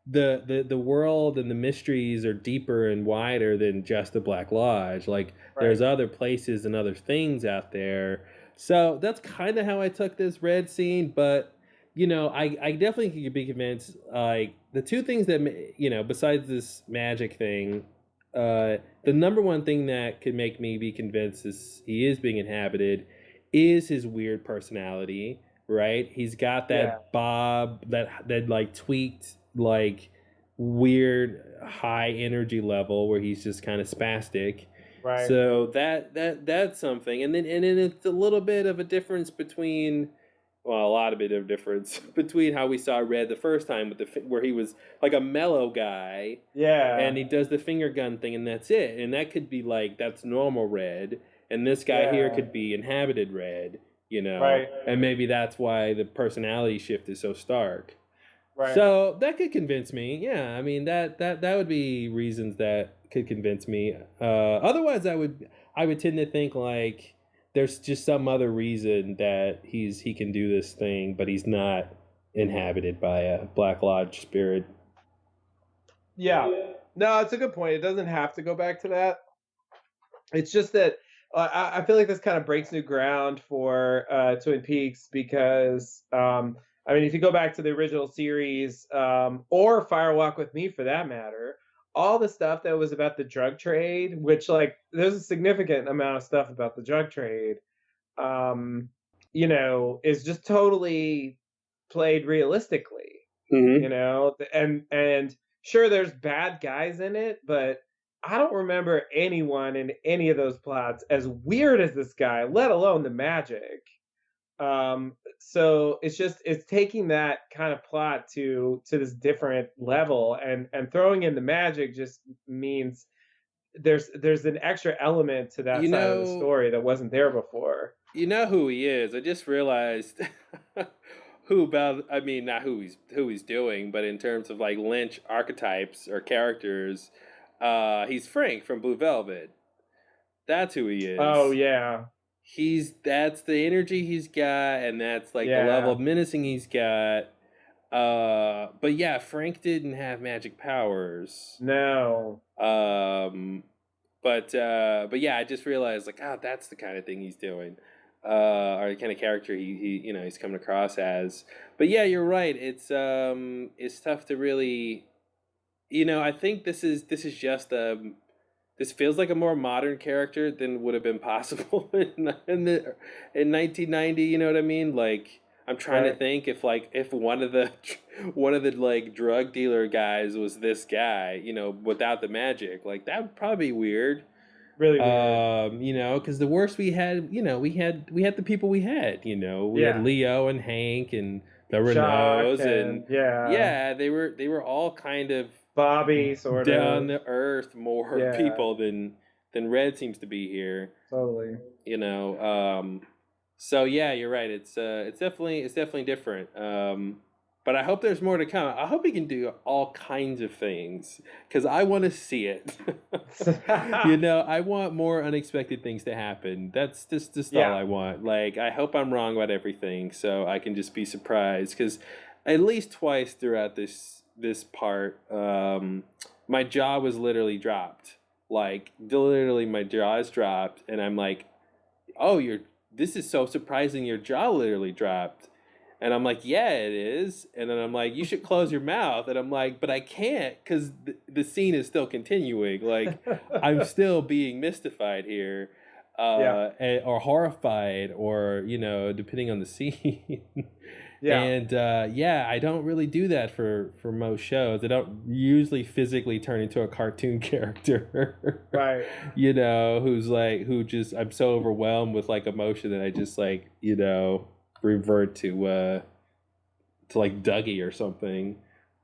the world and the mysteries are deeper and wider than just the Black Lodge. Like there's other places and other things out there. So that's kind of how I took this Red scene, but you know, I definitely could be convinced. Like the two things that, you know, besides this magic thing, the number one thing that could make me be convinced is he is being inhabited is his weird personality, right? He's got that bob, that like tweaked, like weird high energy level where he's just kind of spastic. Right. So that's something, and then it's a little bit of a difference between. Well, a lot of bit of difference between how we saw Red the first time with where he was like a mellow guy, and he does the finger gun thing, and that's it. And that could be like that's normal Red, and this guy here could be inhabited Red, you know, and maybe that's why the personality shift is so stark. Right. So that could convince me. Yeah, I mean that would be reasons that could convince me. Otherwise, I would tend to think like. There's just some other reason that he can do this thing, but he's not inhabited by a Black Lodge spirit. Yeah. No, it's a good point. It doesn't have to go back to that. It's just that I feel like this kind of breaks new ground for Twin Peaks because, I mean, if you go back to the original series or Fire Walk with Me for that matter, all the stuff that was about the drug trade, which like there's a significant amount of stuff about the drug trade. is just totally played realistically, Mm-hmm. and sure there's bad guys in it, but I don't remember anyone in any of those plots as weird as this guy, let alone the magic. So it's taking that kind of plot to this different level, and throwing in the magic just means there's an extra element to that You side of the know, story that wasn't there before. you know who he is. I just realized who about. I mean, not who he's doing, but in terms of like Lynch archetypes or characters, he's Frank from Blue Velvet. That's who he Oh is. yeah, That's the energy he's got, and that's like the level yeah, of menacing he's got. But yeah, Frank didn't have magic powers. no, Um, but yeah, I just realized like, oh, that's the kind of thing he's doing, or the kind of character he's coming across as. But yeah, you're right. It's tough to really, I think this is just this feels like a more modern character than would have been possible in 1990. You know what I mean? Like, I'm trying to right, think if one of the one of the like drug dealer guys was this guy, without the magic, like that would probably be weird. really weird. Because the worst we had, we had the people we had. We had Yeah, Leo and Hank and the Shock, Renaults, and and yeah, yeah, they were all kind of Bobby, sort down of. to earth more Yeah, people than Red seems to be here. totally. You know, so yeah, you're right. It's definitely different. But I hope there's more to come. I hope he can do all kinds of things because I want to see it. I want more unexpected things to happen. That's just all Yeah, I want. Like, I hope I'm wrong about everything, so I can just be surprised. Because at least twice throughout this part, my jaw was literally dropped. Like, literally, my jaw is dropped, and I'm like, "Oh, this is so surprising. Your jaw literally dropped." And I'm like, yeah, it is. And then I'm like, you should close your mouth. And I'm like, but I can't because the scene is still continuing. Like, I'm still being mystified here, yeah, or horrified, or, depending on the scene. yeah, And yeah, I don't really do that for most shows. I don't usually physically turn into a cartoon character, right. who just, I'm so overwhelmed with like emotion that I just like, revert to like Dougie or something.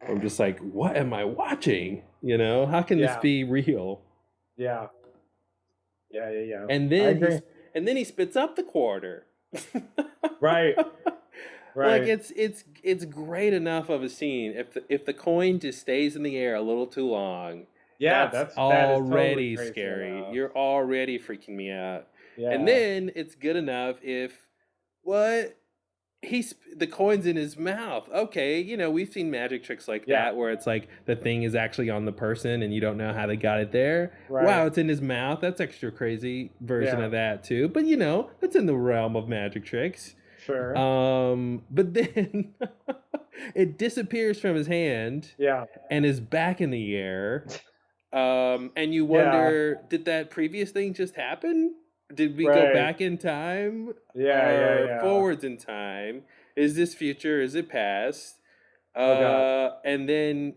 I'm just like, what am I watching? How can this Yeah, be real? yeah, yeah, yeah, yeah. And I then agree. he spits up the quarter. Right, Like, right. it's great enough of a scene. If the coin just stays in the air a little too long, Yeah, that's that is totally already crazy scary. enough. You're already freaking me out. And Yeah, then it's good enough if what the coin's in his mouth. Okay, we've seen magic tricks like yeah, that where it's like the thing is actually on the person and you don't know how they got it there. right. Wow, it's in his mouth. That's extra crazy version Yeah, of that too. But that's in the realm of magic tricks. sure. But then it disappears from his hand Yeah, and is back in the air. And you yeah, wonder, did that previous thing just happen? Did we go right. back in time Yeah, yeah, or yeah. forwards in time? Is this future? Is it past? Oh God. And then,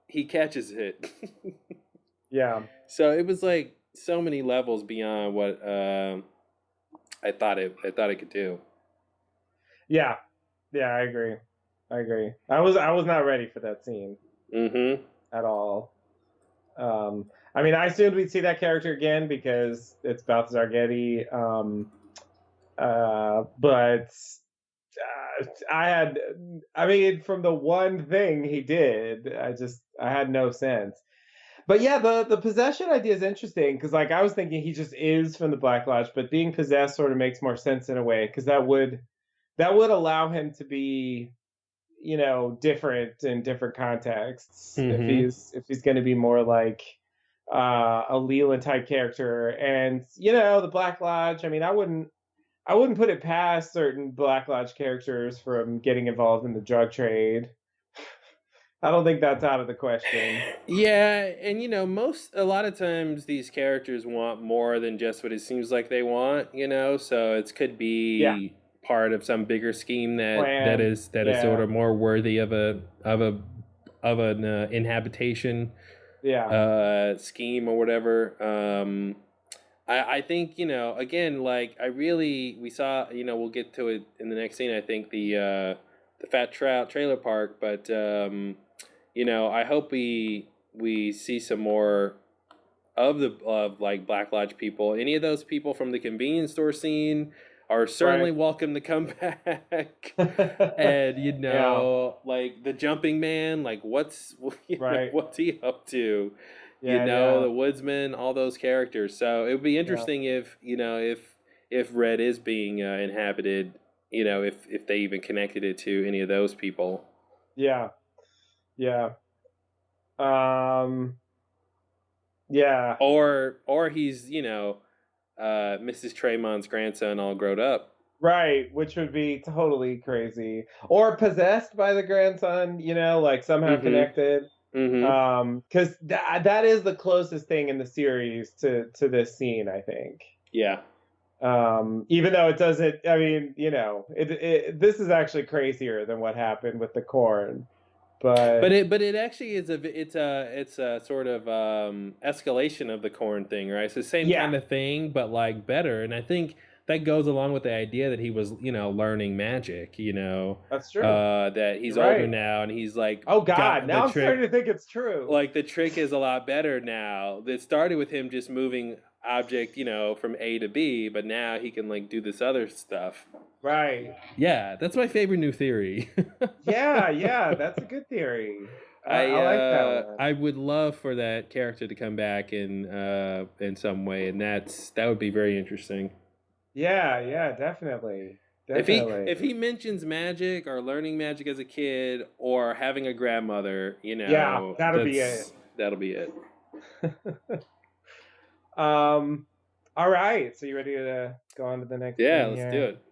he catches it. Yeah, So it was like so many levels beyond what I thought it could do. yeah, yeah. I agree. I agree. I was not ready for that scene Mm-hmm. at all. I mean, I assumed we'd see that character again because it's Balthazar Getty. But I mean, from the one thing he did, I had no sense. But yeah, the possession idea is interesting because, like, I was thinking he just is from the Black Lodge, but being possessed sort of makes more sense in a way because that would allow him to be, different in different contexts if Mm-hmm. he's going to be more like a Leland type character. And the Black Lodge, I mean, I wouldn't put it past certain Black Lodge characters from getting involved in the drug trade. I don't think that's out of the question. Yeah, and a lot of times these characters want more than just what it seems like they want, so it could Yeah, be part of some bigger scheme that Plan. is sort of more worthy of an inhabitation scheme or whatever. I think, again, like we saw, we'll get to it in the next scene. I think the Fat Trout trailer park, but I hope we see some more of like Black Lodge people. Any of those people from the convenience store scene are certainly welcome to come back. And like the Jumping Man, like what's he up to? The Woodsman, all those characters. So it would be interesting if Red is being inhabited, if they even connected it to any of those people. Yeah. Or he's Mrs. Traymon's grandson, all grown up. Right, which would be totally crazy. Or possessed by the grandson, like somehow connected. Because that is the closest thing in the series to this scene, I think. Yeah. Even though it doesn't, I mean, this is actually crazier than what happened with the corn. But it actually is it's a sort of escalation of the corn thing, right? It's the same kind of thing, but like better. And I think that goes along with the idea that he was, learning magic. That's true. That he's older now, and he's like, oh God, now I'm starting to think it's true. Like the trick is a lot better now. It started with him just moving object, from A to B, but now he can like do this other stuff. Right. Yeah, that's my favorite new theory. yeah, that's a good theory. I like that one. I would love for that character to come back in some way, and that would be very interesting. Yeah, definitely. If he mentions magic or learning magic as a kid or having a grandmother, that'll be it. That'll be it. All right. So you ready to go on to the next? Yeah, let's do it.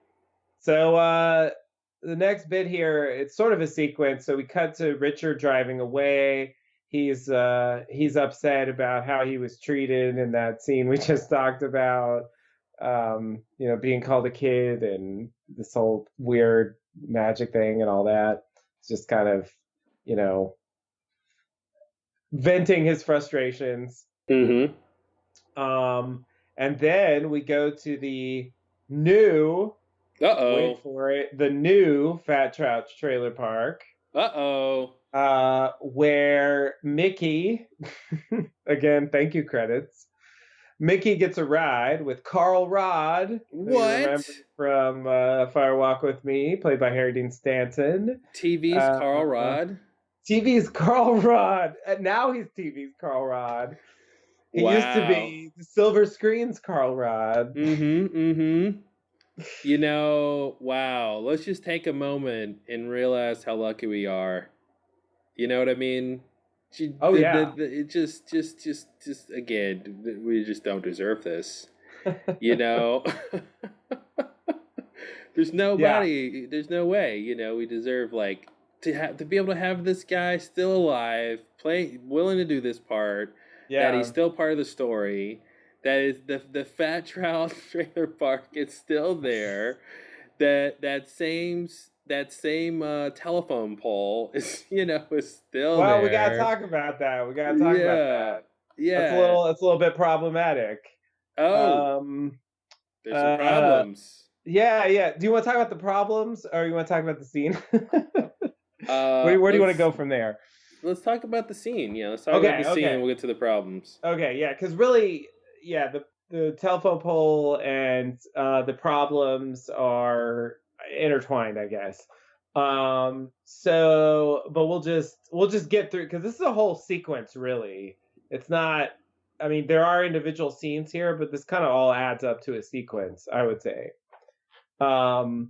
So the next bit here, it's sort of a sequence. So we cut to Richard driving away. He's upset about how he was treated in that scene we just talked about. Being called a kid and this whole weird magic thing and all that. It's just kind of, venting his frustrations. Mm-hmm. And then we go to the new, wait for it, the new Fat Trout trailer park. Where Mickey, again, thank you credits. Mickey gets a ride with Carl Rod. What? From Fire Walk with Me, played by Harry Dean Stanton. TV's Carl Rod. TV's Carl Rod. And now he's TV's Carl Rod. He used to be the silver screen's Carl Rod. Wow. Let's just take a moment and realize how lucky we are. You know what I mean? It just again, we just don't deserve this. There's nobody. There's no way. We deserve to be able to have this guy still alive, willing to do this part. Yeah. That he's still part of the story. That is the Fat Trout trailer park is still there. That same telephone pole is is still there. Well, we gotta talk about that. Yeah, it's a little bit problematic. There's some problems. Yeah. Do you want to talk about the problems, or you want to talk about the scene? Where do you want to go from there? Let's talk about the scene. Yeah, let's talk about the scene, and we'll get to the problems. Okay, yeah, because really, the telephone pole and the problems are intertwined, I guess. But we'll just get through, because this is a whole sequence, really. It's not, I mean, there are individual scenes here, but this kind of all adds up to a sequence, I would say. So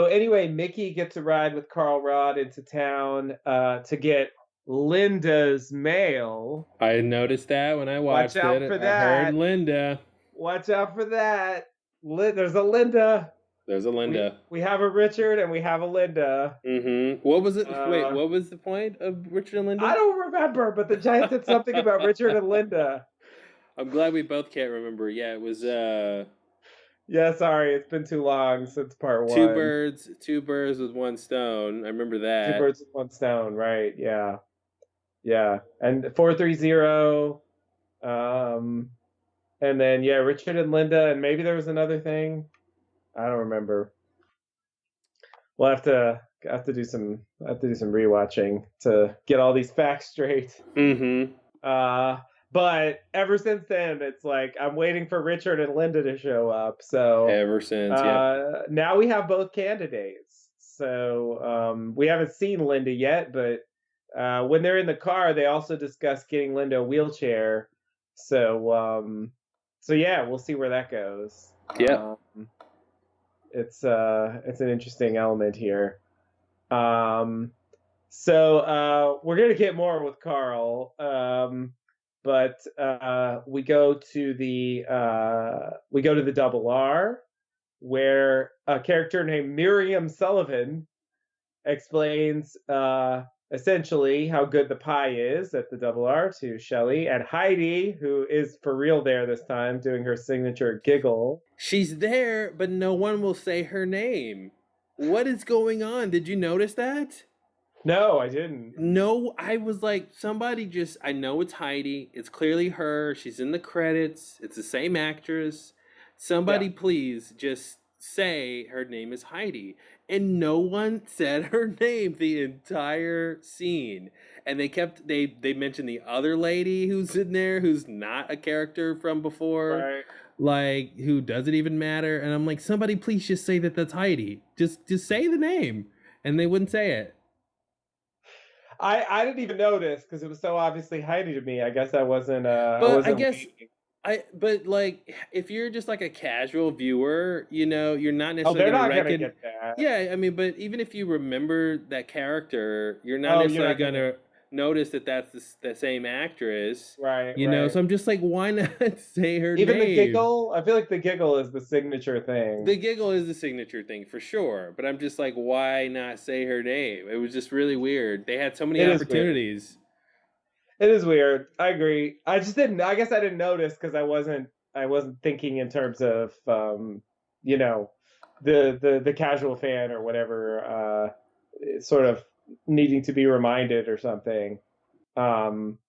anyway, Mickey gets a ride with Carl Rod into town to get Linda's mail. I noticed that when I watched it. Watch out for that. I heard Linda. Watch out for that. There's a Linda. There's a Linda. We have a Richard and we have a Linda. Mm-hmm. What was it? Wait, what was the point of Richard and Linda? I don't remember, but the Giant said something about Richard and Linda. I'm glad we both can't remember. Yeah, it was Yeah, sorry, it's been too long since part Two one. birds, two birds with one stone. I remember Two that. birds with one stone, right? Yeah, yeah. And 430. Um, and then yeah, Richard and Linda, and maybe there was another thing. I don't remember. We'll have to do some rewatching to get all these facts straight. Mm-hmm. Uh, but ever since then, it's like I'm waiting for Richard and Linda to show up. So Ever since, yep. now we have both candidates. So we haven't seen Linda yet, but when they're in the car, they also discuss getting Linda a wheelchair. So so yeah, we'll see where that goes. Yep. It's an interesting element here. Um, so we're gonna get more with Carl, but we go to the Double R, where a character named Miriam Sullivan explains essentially how good the pie is at the Double R to Shelley, and Heidi, who is for real there this time, doing her signature giggle. She's there, but no one will say her name. What is going on? Did you notice that? No, I didn't. No, I was like, somebody just, I know it's Heidi. It's clearly her. She's in the credits. It's the same actress. Yeah. Somebody please just say her name is Heidi. And no one said her name the entire scene. And they mentioned the other lady who's in there who's not a character from before, Right. like who doesn't even matter. And I'm like, somebody please just say that that's Heidi. Just say the name. And they wouldn't say it. I didn't even notice because it was so obviously Heidi to me. I guess I But I wasn't guess waiting. but like if you're just like a casual viewer, you're not Oh, necessarily they're gonna not gonna reckon. get that. Yeah, I mean, but even if you remember that character, you're not Oh, you're necessarily not gonna. gonna notice that that's the same actress. Right, So right. I'm just like, why not say her Even the name? giggle. I feel like the giggle is the signature thing. The giggle is the signature thing for sure, but I'm just like, why not say her name? It was just really weird. They had so many It is weird. opportunities. It is weird. I agree. I just didn't. I guess I didn't notice because I wasn't thinking in terms of you know, the casual fan or whatever. Sort of needing to be reminded or something. Um,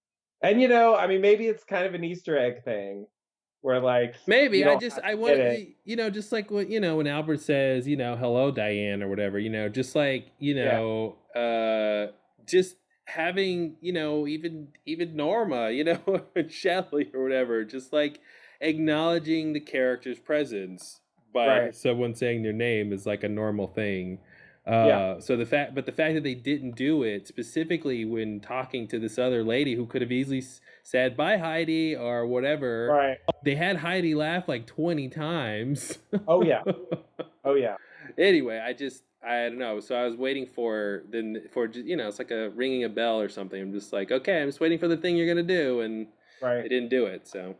and I mean, maybe it's kind of an Easter egg thing where like you Maybe don't have I to get want it. just like what when Albert says hello Diane or whatever just like Yeah, just having even Norma Shelley or whatever just like acknowledging the character's presence by right. someone saying their name is like a normal thing. Yeah, So the fact that they didn't do it specifically when talking to this other lady who could have easily said bye Heidi or whatever, right. they had Heidi laugh like 20 times. Oh yeah, oh yeah. Anyway, I don't know. So I was waiting for it's like a ringing a bell or something. I'm just like, okay, I'm just waiting for the thing you're gonna do, and Right. they didn't do it. So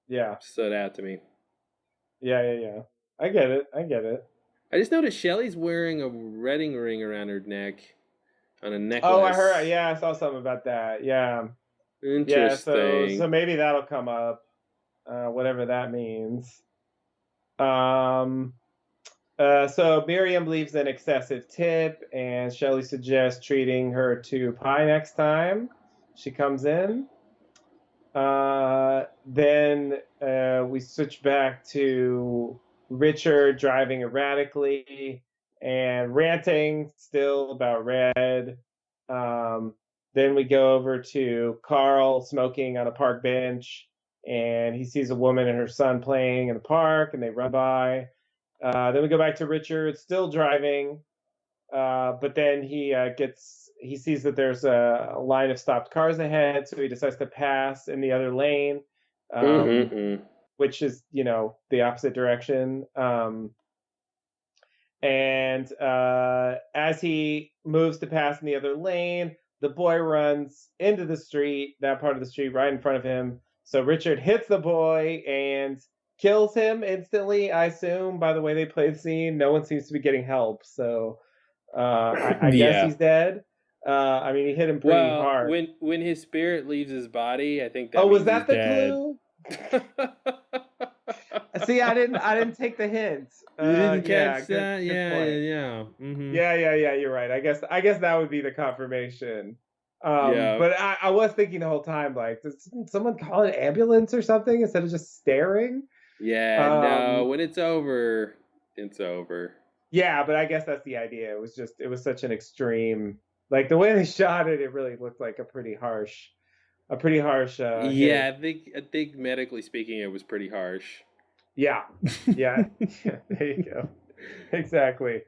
Yeah, it stood out to me. yeah, yeah, yeah. I get it. I get it. I just noticed Shelly's wearing a wedding ring around her neck on a Oh, I heard. necklace. Yeah, I saw something about that. Yeah, yeah. So Interesting. maybe that'll come up, whatever that means. Um. So Miriam leaves an excessive tip, and Shelley suggests treating her to pie next time she comes in. Then we switch back to Richard driving erratically and ranting still about Red. Um, then we go over to Carl smoking on a park bench, and he sees a woman and her son playing in the park, and they run by. Then we go back to Richard, still driving, but then he sees that there's a line of stopped cars ahead, so he decides to pass in the other lane, um, Mm-hmm. which is the opposite direction. And as he moves to pass in the other lane, the boy runs into the street, that part of the street right in front of him. So Richard hits the boy and kills him instantly, I assume, by the way they play the scene. No one seems to be getting help. So I guess Yeah. he's dead. I mean, he hit him pretty Well, hard. when his spirit leaves his body, I think Oh, that was means he's that the dead. clue? See, I didn't take the hint. You didn't Yeah, catch that? good Yeah, point. yeah, yeah. Yeah, you're right. I guess that would be the confirmation. Yeah. But I was thinking the whole time, like, does someone call an ambulance or something instead of just staring? Yeah, no, Um, when it's over, it's over. yeah, but I guess that's the idea. It was such an extreme, like the way they shot it, it really looked like a pretty harsh Yeah, hit. I think medically speaking it was pretty harsh. Yeah, yeah, yeah. There you go. Exactly.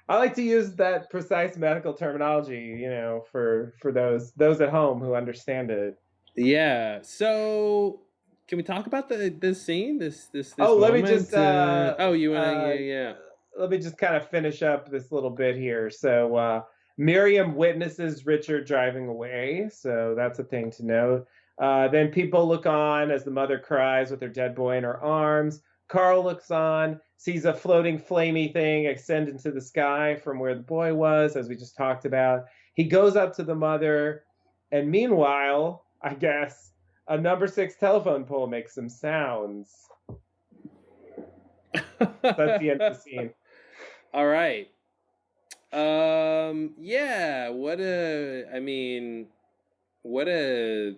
I like to use that precise medical terminology, for those at home who understand it. Yeah. So, can we talk about the this scene, this Oh, let me just moment? Oh, you wanna? Yeah, yeah. let me just kind of finish up this little bit here. So Miriam witnesses Richard driving away, so that's a thing to note. Then people look on as the mother cries with her dead boy in her arms. Carl looks on, sees a floating flamey thing extend into the sky from where the boy was, as we just talked about. He goes up to the mother, and meanwhile, I guess, a number six telephone pole makes some sounds. That's the end of the scene. All right. Yeah, what a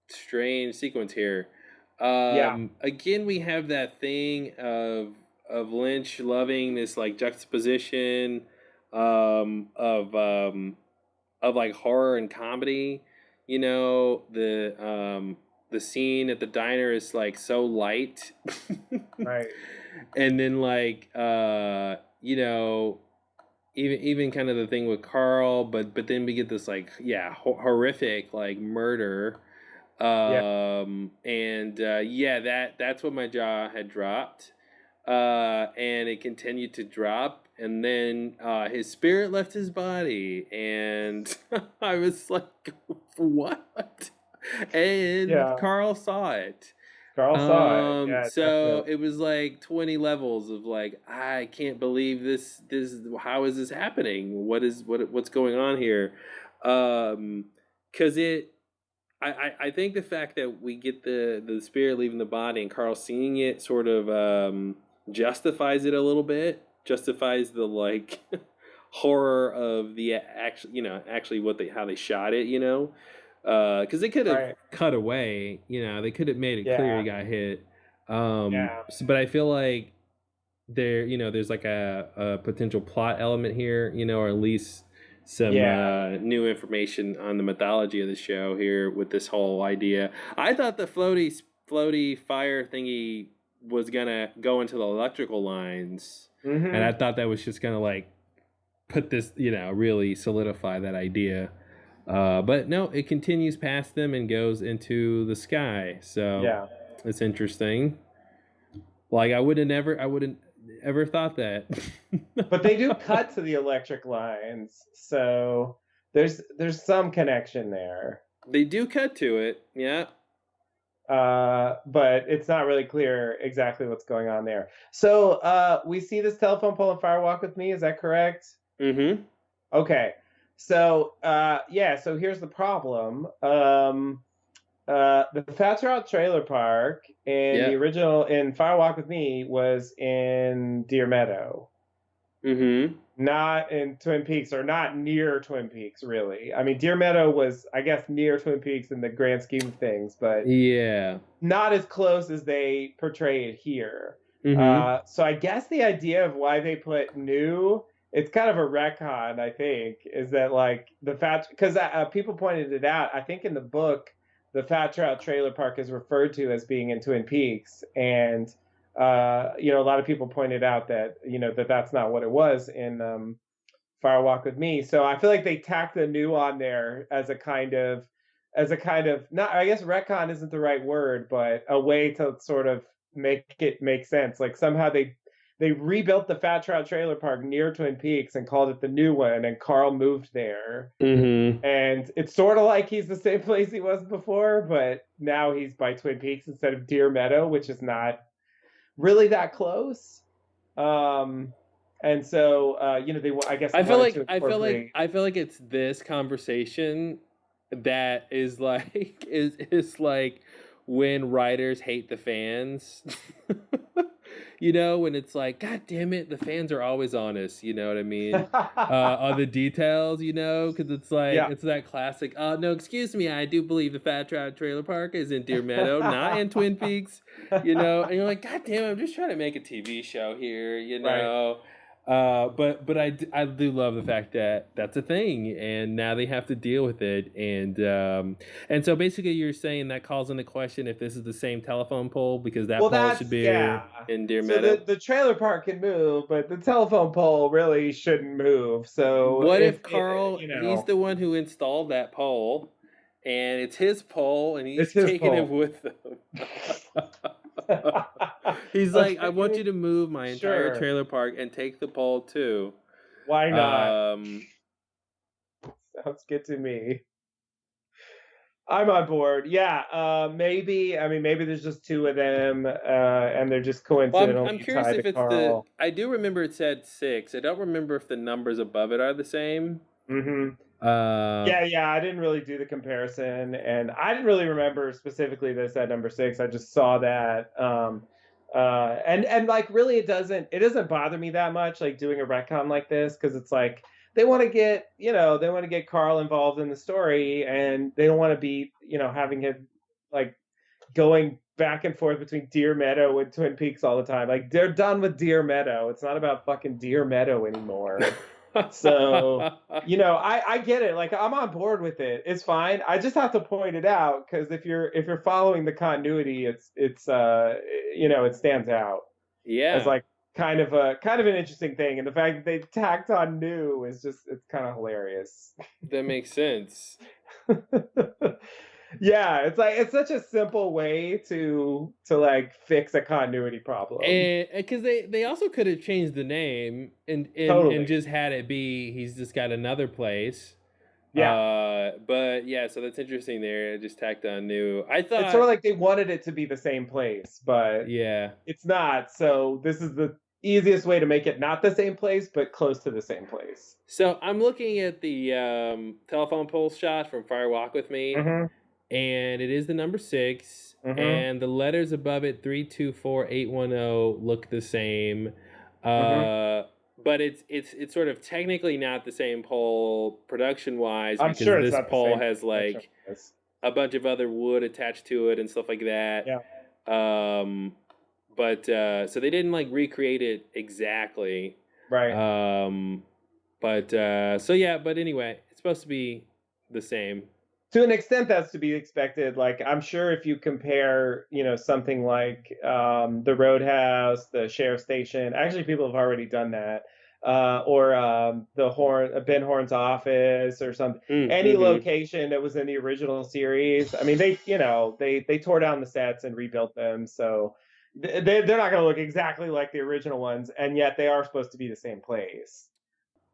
strange sequence here. Yeah, Again, we have that thing of Lynch loving this like juxtaposition um, of um, of like horror and comedy. The scene at the diner is like so light, right. and then like even kind of the thing with Carl, but then we get this like horrific like murder, Yeah, and yeah, that's when my jaw had dropped, and it continued to drop, and then his spirit left his body, and I was like, what? And yeah. Carl saw it. Carl saw it. Yeah, So definitely. it was like 20 levels of like, I can't believe this how is this happening? What's going on here? Cause I think the fact that we get the spirit leaving the body and Carl seeing it sort of justifies it a little bit, justifies the like horror of the actually how they shot it, because they could have Right. cut away, they could have made it clear he Yeah, got hit. yeah, But I feel like there's like a potential plot element here, or at least some yeah. new information on the mythology of the show here with this whole idea. I thought the floaty fire thingy was gonna go into the electrical lines, and I Mm-hmm. thought that was just gonna like put this, really solidify that idea. But no, it continues past them and goes into the sky. So Yeah. it's interesting. Like I wouldn't ever thought that. But they do cut to the electric lines, so there's some connection there. They do cut to it. Yeah. But it's not really clear exactly what's going on there. So we see this telephone pole in Fire Walk with Me, is that correct? Mm-hmm. Okay. So yeah, so here's the problem. The Fats Route Trailer Park in Yeah. the original in Fire Walk with Me was in Deer Meadow, Mm-hmm. not in Twin Peaks, or not near Twin Peaks, really. I mean, Deer Meadow was, I guess, near Twin Peaks in the grand scheme of things, but Yeah. not as close as they portray it here. Mm-hmm. So I guess the idea of why they put new, it's kind of a retcon, I think, is that like the fat, because people pointed it out. I think in the book, the Fat Trout Trailer Park is referred to as being in Twin Peaks, and a lot of people pointed out that that's not what it was in Fire Walk with Me. So I feel like they tacked the new on there as a kind of, not, I guess retcon isn't the right word, but a way to sort of make it make sense. Like somehow they rebuilt the Fat Trout Trailer Park near Twin Peaks and called it the new one, and Carl moved there. Mm-hmm. And it's sort of like he's the same place he was before, but now he's by Twin Peaks instead of Deer Meadow, which is not really that close. Um, and so they, I guess, I feel wanted like to incorporate. I feel like it's this conversation that is like is like when writers hate the fans. You know, when it's like, God damn it, the fans are always honest. You know what I mean? On the details, you know, because it's like, Yeah. it's that classic, no, excuse me, I do believe the Fat Trout Trailer Park is in Deer Meadow, not in Twin Peaks, you know? And you're like, God damn it, I'm just trying to make a TV show here, you Right. know? But I do love the fact that that's a thing, and now they have to deal with it, and so basically you're saying that calls into question if this is the same telephone pole, because that Well, pole should that's be yeah. in Deer So Meadow. the trailer park can move, but the telephone pole really shouldn't move. So What if if Carl, you he's know, the one who installed that pole, and it's his pole, and it's he's his taking it pole. with him? He's like, I want you Okay, to move my entire sure. trailer park and take the pole too. Why not? Um, Sounds good to me. I'm on board. Yeah, maybe. I mean, maybe there's just two of them, and they're just well, I'm coincidentally curious tied to if it's the. Carl. I do remember it said 6. I don't remember if the numbers above it are the same. Hmm. Uh, Yeah. I didn't really do the comparison, and I didn't really remember specifically this at number 6. I just saw that, and like really, it doesn't bother me that much, like doing a retcon like this, because it's like they want to get Carl involved in the story, and they don't want to be having him like going back and forth between Deer Meadow and Twin Peaks all the time. Like they're done with Deer Meadow. It's not about fucking Deer Meadow anymore. So, I get it. Like I'm on board with it. It's fine. I just have to point it out because if you're following the continuity, it stands out as yeah, like kind of an interesting thing. And the fact that they tacked on new is just it's kind of hilarious. that makes sense. Yeah, it's like it's such a simple way to like fix a continuity problem. And because they also could have changed the name and Totally. just had it be he's just got another place. Yeah. But yeah, so that's interesting there. I just tacked on new. I It's sort thought, of like they wanted it to be the same place, but yeah. it's not. So this is the easiest way to make it not the same place, but close to the same place. So I'm looking at the telephone pole shot from Fire Walk with Me, Mm-hmm. and it is the number 6, Mm-hmm. and the letters above it 324810 look the same. Mm-hmm. But it's sort of technically not the same pole production wise, I'm because sure it's this not the pole same has production. like a bunch of other wood attached to it and stuff like that. Yeah. But so they didn't like recreate it exactly. Right. But so yeah, but anyway, it's supposed to be the same. To an extent, that's to be expected. Like I'm sure if you compare, something like the Roadhouse, the Sheriff Station, actually people have already done that, or Ben Horn's office, or some any Mm-hmm. location that was in the original series. I mean, they tore down the sets and rebuilt them, so they're not going to look exactly like the original ones, and yet they are supposed to be the same place.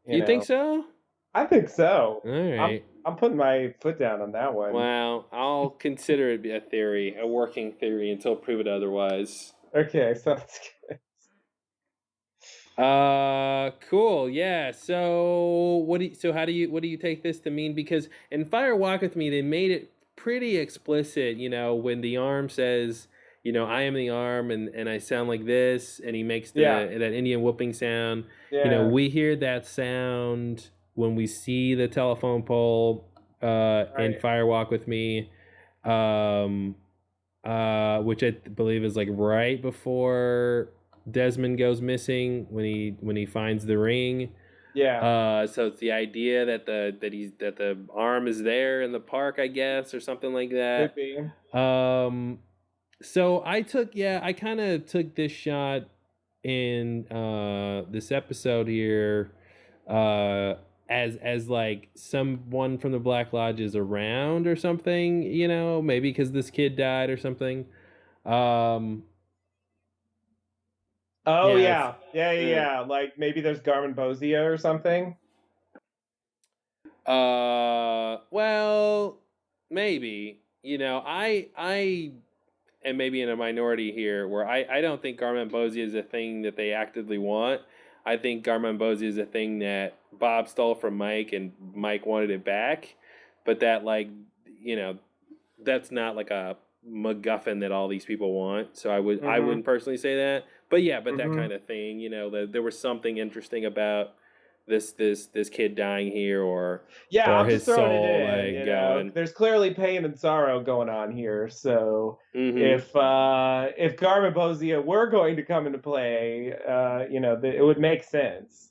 You You think know, so? I think so. All I'm right. I'm putting my foot down on that one. Well, I'll consider it a theory, a working theory, until proven otherwise. Okay, sounds good. Cool. Yeah. So what do you take this to mean? Because in Fire Walk with Me, they made it pretty explicit, when the arm says, I am the arm, and I sound like this, and he makes Yeah, that Indian whooping sound. yeah, We hear that sound when we see the telephone pole in right. Fire Walk with Me. Um which I believe is like right before Desmond goes missing, when he finds the ring. Yeah, So it's the idea that the arm is there in the park, I guess, or something like could that. be. So I kind of took this shot in this episode here, uh, as like someone from the Black Lodge is around or something, maybe because this kid died or something. Um, Oh yeah, yeah. Like maybe there's Garmin Bozia or something. well, maybe, I am maybe in a minority here, where I don't think Garmonbosia is a thing that they actively want. I think Garmonbosia is a thing that Bob stole from Mike, and Mike wanted it back, but that, like, you know that's not like a MacGuffin that all these people want. So I Mm-hmm. wouldn't personally say that, but yeah, but that Mm-hmm. kind of thing, that there was something interesting about this kid dying here, Yeah, or I'm just his throwing it soul in, like going. There's clearly pain and sorrow going on here. So Mm-hmm. if Garmonbozia were going to come into play, it would make sense.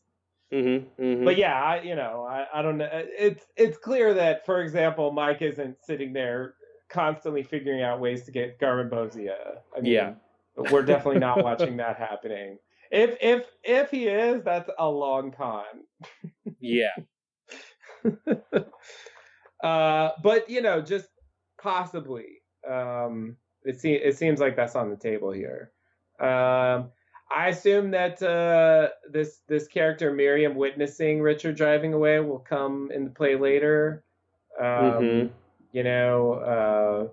Mm-hmm. But Mm-hmm. yeah, I don't know. It's clear that, for example, Mike isn't sitting there constantly figuring out ways to get Garmonbozia. I Yeah. mean, we're definitely not watching that happening. If he is, that's a long con. Yeah. But just possibly. It seems like that's on the table here. I assume that this character Miriam witnessing Richard driving away will come into play later. Mm-hmm. Um,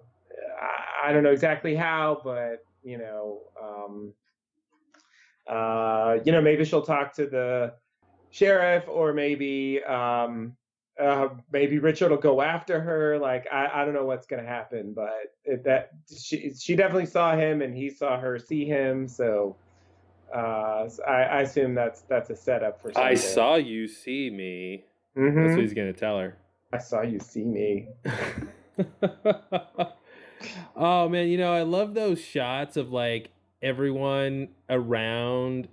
I don't know exactly how, but maybe she'll talk to the sheriff, or maybe Richard will go after her. Like I don't know what's gonna happen, but that she definitely saw him and he saw her see him. So I assume that's a setup for I something. saw you see me. That's what Mm-hmm. he's gonna tell her. I saw you see me. Oh man, I love those shots of like everyone around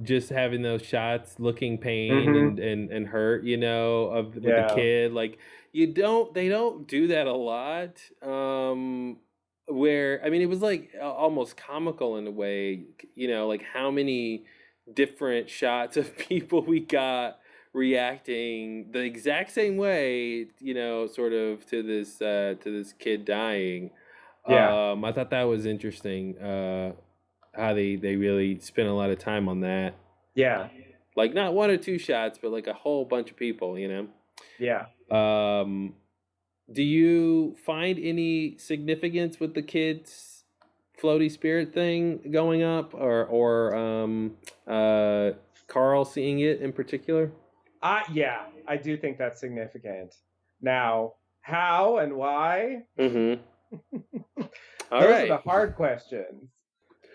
just having those shots looking pain Mm-hmm. and hurt, of with the Yeah. kid. Like they don't do that a lot. Where I mean it was like almost comical in a way, like how many different shots of people we got reacting the exact same way, sort of to this kid dying. Yeah. I thought that was interesting. How they really spent a lot of time on that. Yeah. Like not one or two shots, but like a whole bunch of people. Yeah. Do you find any significance with the kids' floaty spirit thing going up, or Carl seeing it in particular? Yeah, I do think that's significant. Now, how and why? Mm-hmm. All Those are the right. hard questions.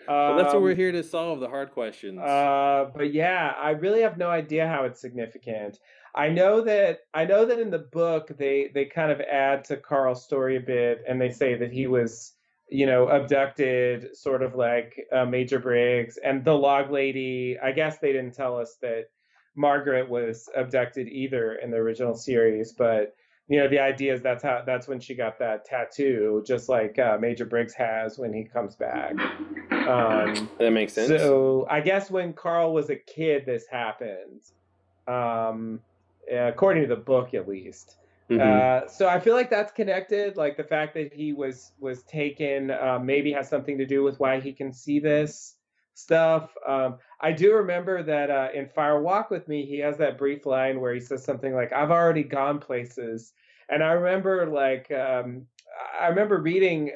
Well, that's what we're Um, here to solve, the hard questions. but yeah, I really have no idea how it's significant. I know that in the book they kind of add to Carl's story a bit, and they say that he was, abducted, sort of like Major Briggs and the Log Lady. I guess they didn't tell us that Margaret was abducted either in the original series, but the idea is that's when she got that tattoo, just like Major Briggs has when he comes back. That makes sense. So I guess when Carl was a kid, this happened, um, according to the book, at least. Mm-hmm. So I feel like that's connected. Like the fact that he was taken, maybe has something to do with why he can see this stuff. I do remember that in Fire Walk with Me, he has that brief line where he says something like, "I've already gone places," and I remember reading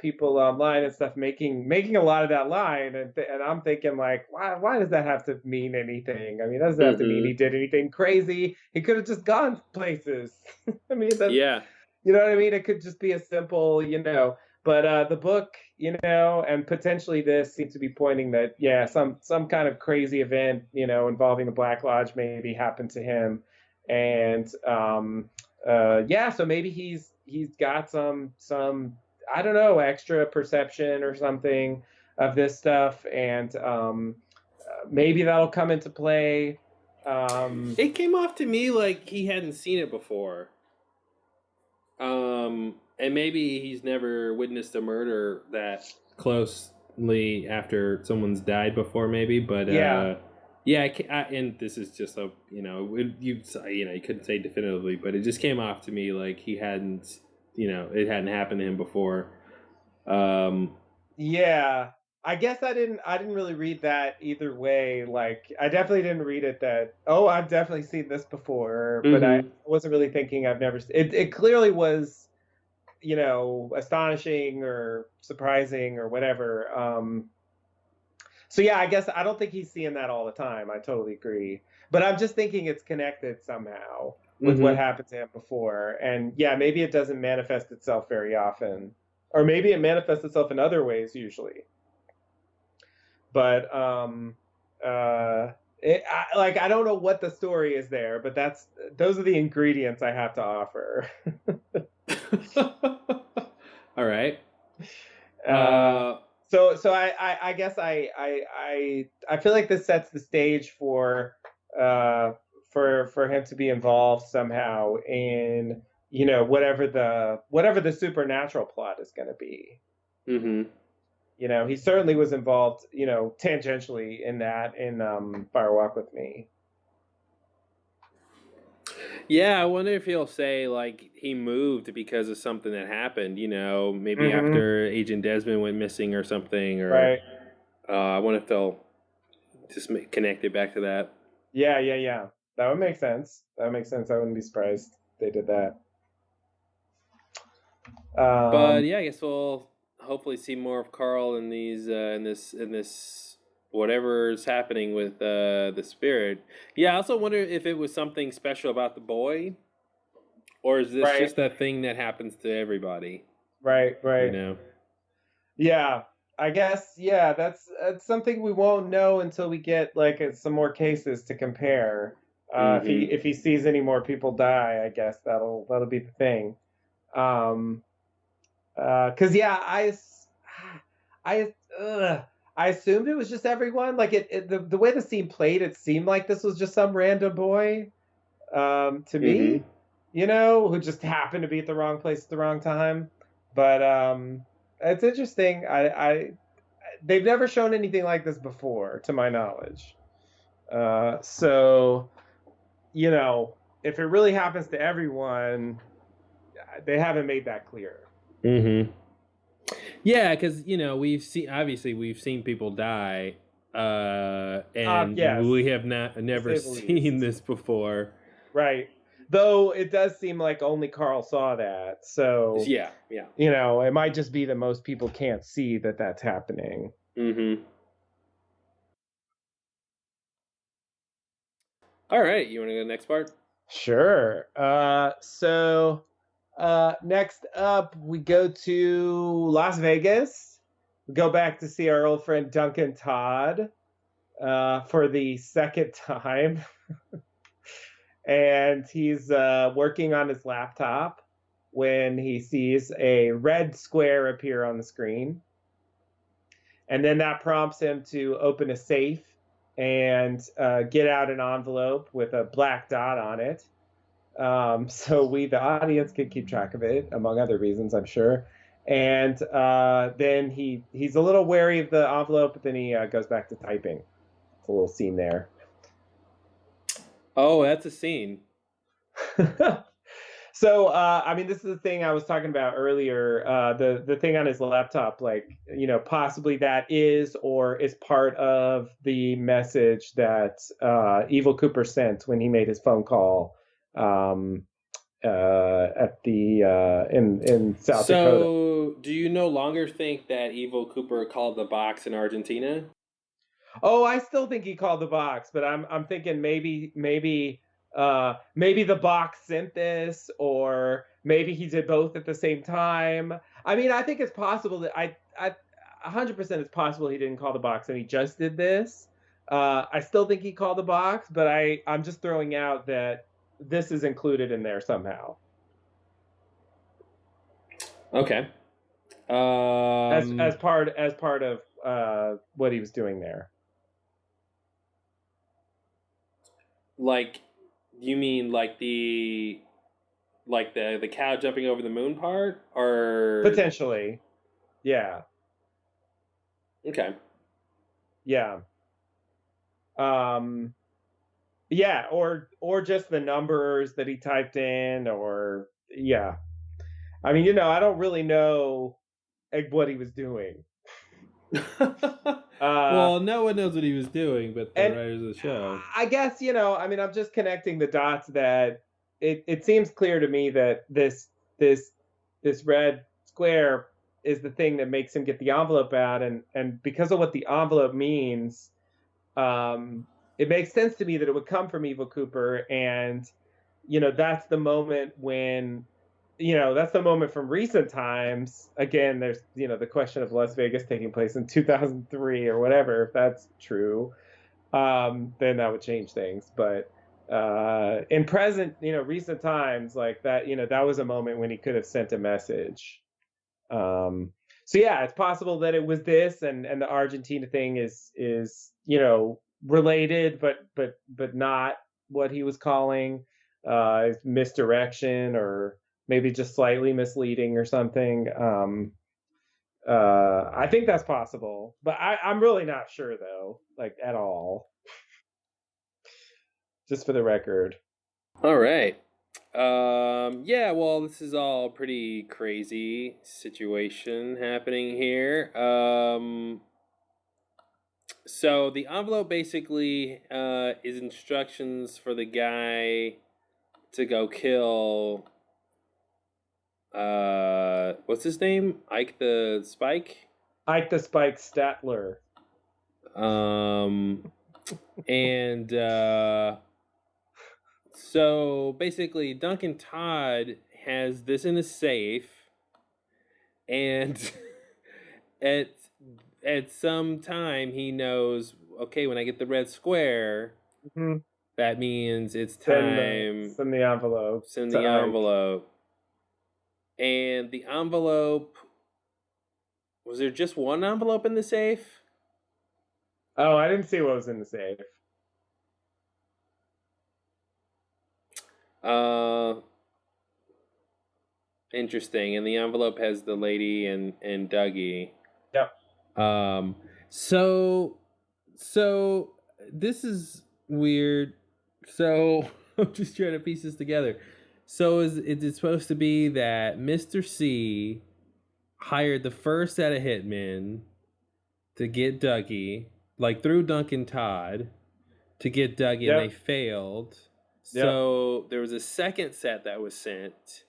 people online and stuff making a lot of that line, and I'm thinking like, why does that have to mean anything? I mean, that doesn't have to mean Mm-hmm. he did anything crazy. He could have just gone places. I mean, that's Yeah. you know what I mean. It could just be a simple, But the book, and potentially this seems to be pointing that yeah, some kind of crazy event, involving the Black Lodge maybe happened to him, and yeah, so maybe he's got some I don't know, extra perception or something of this stuff, and maybe that'll come into play. It came off to me like he hadn't seen it before. And maybe he's never witnessed a murder that closely after someone's died before, maybe. But Yeah, yeah, and this is just a you couldn't say definitively, but it just came off to me like he hadn't, it hadn't happened to him before. Um, yeah. I guess I didn't really read that either way. Like I definitely didn't read it that, oh, I've definitely seen this before, but I mm-hmm. wasn't really thinking I've never it clearly was, astonishing or surprising or whatever. So yeah, I guess I don't think he's seeing that all the time. I totally agree. But I'm just thinking it's connected somehow with what Mm-hmm. happened to him before. And yeah, maybe it doesn't manifest itself very often. or maybe it manifests itself in other ways usually. But I don't know what the story is there, but those are the ingredients I have to offer. All right. Uh, I guess I feel like this sets the stage uh for him to be involved somehow in whatever the supernatural plot is going to be. Mm-hmm. He certainly was involved, tangentially in that in Fire Walk with Me. Yeah, I wonder if he'll say like he moved because of something that happened. Maybe Mm-hmm. after Agent Desmond went missing or something. Or Right. I wonder if they'll just connect it back to that. Yeah, yeah, yeah. That would make sense. That would make sense. I wouldn't be surprised if they did that. But Um, yeah, I guess we'll hopefully see more of Carl in these in this whatever's happening with the spirit. Yeah, I also wonder if it was something special about the boy, or is this right, just that thing that happens to everybody? right, You right. know. Yeah, I guess. Yeah, that's something we won't know until we get like some more cases to compare. Mm-hmm. If he sees any more people die, I guess that'll be the thing. Um, 'Cause yeah, I I assumed it was just everyone. Like the way the scene played, it seemed like this was just some random boy. To Mm-hmm. me, who just happened to be at the wrong place at the wrong time. But it's interesting. They've never shown anything like this before, to my knowledge. So if it really happens to everyone, they haven't made that clear. Mm-hmm. Yeah, because we've seen people die, and we Yes, have not to never say the seen least. this before. Right. Though it does seem like only Carl saw that. So, Yeah, yeah. it might just be that most people can't see that that's happening. Mm-hmm. All right, you want to go to the next part? Sure. Next up, we go to Las Vegas. We go back to see our old friend Duncan Todd for the second time. And he's working on his laptop when he sees a red square appear on the screen. And then that prompts him to open a safe and get out an envelope with a black dot on it. So we, the audience, can keep track of it, among other reasons, I'm sure. And then he's a little wary of the envelope, but then he goes back to typing. It's a little scene there. Oh, that's a scene. So, I mean, this is the thing I was talking about earlier. The thing on his laptop, like, possibly that is or is part of the message that Evil Cooper sent when he made his phone call um, at the in South Dakota. So, do you no longer think that Evil Cooper called the box in Argentina? Oh, I still think he called the box, but I'm thinking maybe the box sent this, or maybe he did both at the same time. I mean, I think it's possible that I 100% it's possible he didn't call the box and he just did this. I still think he called the box, but I'm just throwing out that this is included in there somehow Okay. as part of what he was doing there. Like, you mean like the cow jumping over the moon part, or Potentially, yeah, okay? yeah. Um, yeah, or just the numbers that he typed in, or yeah. I mean, I don't really know what he was doing. Uh, Well, no one knows what he was doing, but the and writers of the show. I guess, I mean, I'm just connecting the dots that it seems clear to me that this this red square is the thing that makes him get the envelope out, and because of what the envelope means, um, it makes sense to me that it would come from Evil Cooper, and that's the moment when that's the moment from recent times. Again, there's, the question of Las Vegas taking place in 2003 or whatever. If that's true, then that would change things. But in present, recent times, like that, that was a moment when he could have sent a message. Um, so yeah, it's possible that it was this, and the Argentina thing is related, but not what he was calling misdirection, or maybe just slightly misleading or something. I think that's possible, but I'm really not sure though, like at all. Just for the record. All right. Yeah, well, this is all pretty crazy situation happening here. So the envelope basically is instructions for the guy to go kill what's his name? Ike the Spike? Ike the Spike Statler. And so basically Duncan Todd has this in a safe, and at some time he knows, okay, when I get the red square, that means it's time. Send the envelope. Send the envelope. And the envelope, was there just one envelope in the safe? Oh, I didn't see what was in the safe. Interesting. And the envelope has the lady and Dougie. Yep. So this is weird. So I'm just trying to piece this together. So is it supposed to be that Mr. C hired the first set of hitmen to get Dougie, like through Duncan Todd, to get Dougie, Yep. and they failed. So there was a second set that was sent,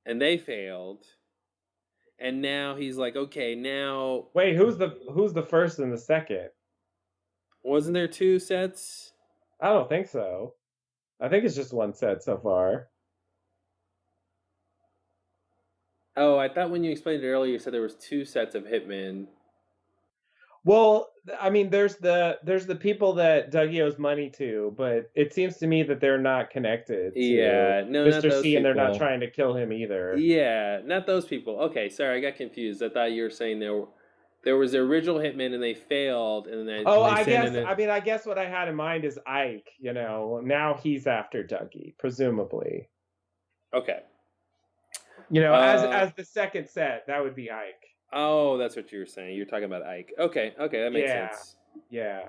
and they failed. And now he's like, okay, now wait, who's the first and the second? Wasn't there two sets? I don't think so. I think it's just one set so far. Oh, I thought when you explained it earlier, you said there was two sets of hitmen. Well, I mean, there's the people that Dougie owes money to, but it seems to me that they're not connected to Mr. C, and they're not trying to kill him either. Yeah, not those people. Okay, sorry, I got confused. I thought you were saying there was the original hitman and they failed, and then I guess what I had in mind is Ike. Now he's after Dougie, presumably. Okay. As the second set, that would be Ike. Oh, that's what you were saying. You're talking about Ike. Okay, that makes sense. Yeah.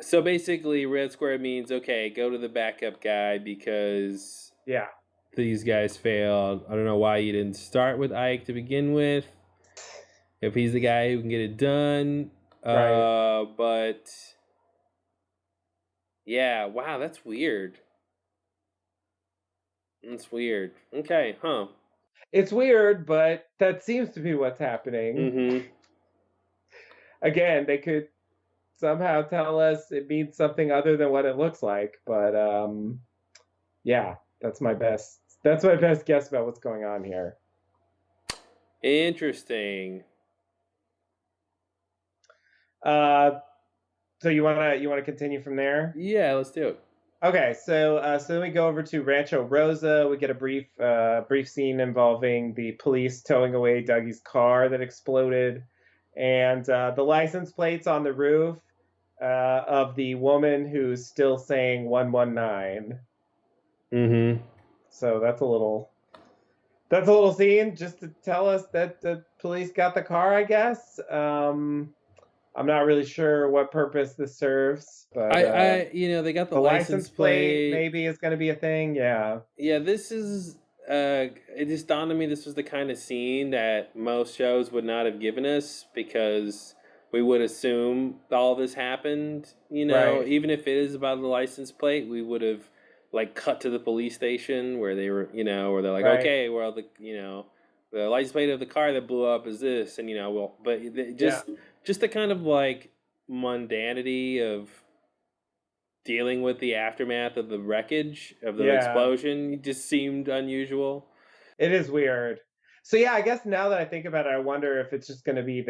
So basically, red square means, okay, go to the backup guy because these guys failed. I don't know why you didn't start with Ike to begin with. If he's the guy who can get it done. Right. But yeah, wow, that's weird. That's weird. Okay, huh. It's weird, but that seems to be what's happening. Mm-hmm. Again, they could somehow tell us it means something other than what it looks like, but yeah, that's my best guess about what's going on here. Interesting. So you wanna continue from there? Yeah, let's do it. Okay, so then we go over to Rancho Rosa. We get a brief scene involving the police towing away Dougie's car that exploded, and the license plates on the roof of the woman who's still saying 119. Mm-hmm. So that's a little scene just to tell us that the police got the car, I guess. I'm not really sure what purpose this serves, but they got the license plate. Maybe is going to be a thing. Yeah. Yeah, this is. It just dawned on me this was the kind of scene that most shows would not have given us because we would assume all this happened. Right. Even if it is about the license plate, we would have cut to the police station where they were, where they're like, right. Okay, well, the license plate of the car that blew up is this, and just the kind of mundanity of dealing with the aftermath of the wreckage of the Yeah, explosion just seemed unusual. it is weird. So yeah, I guess now that I think about it, I wonder if it's just going to be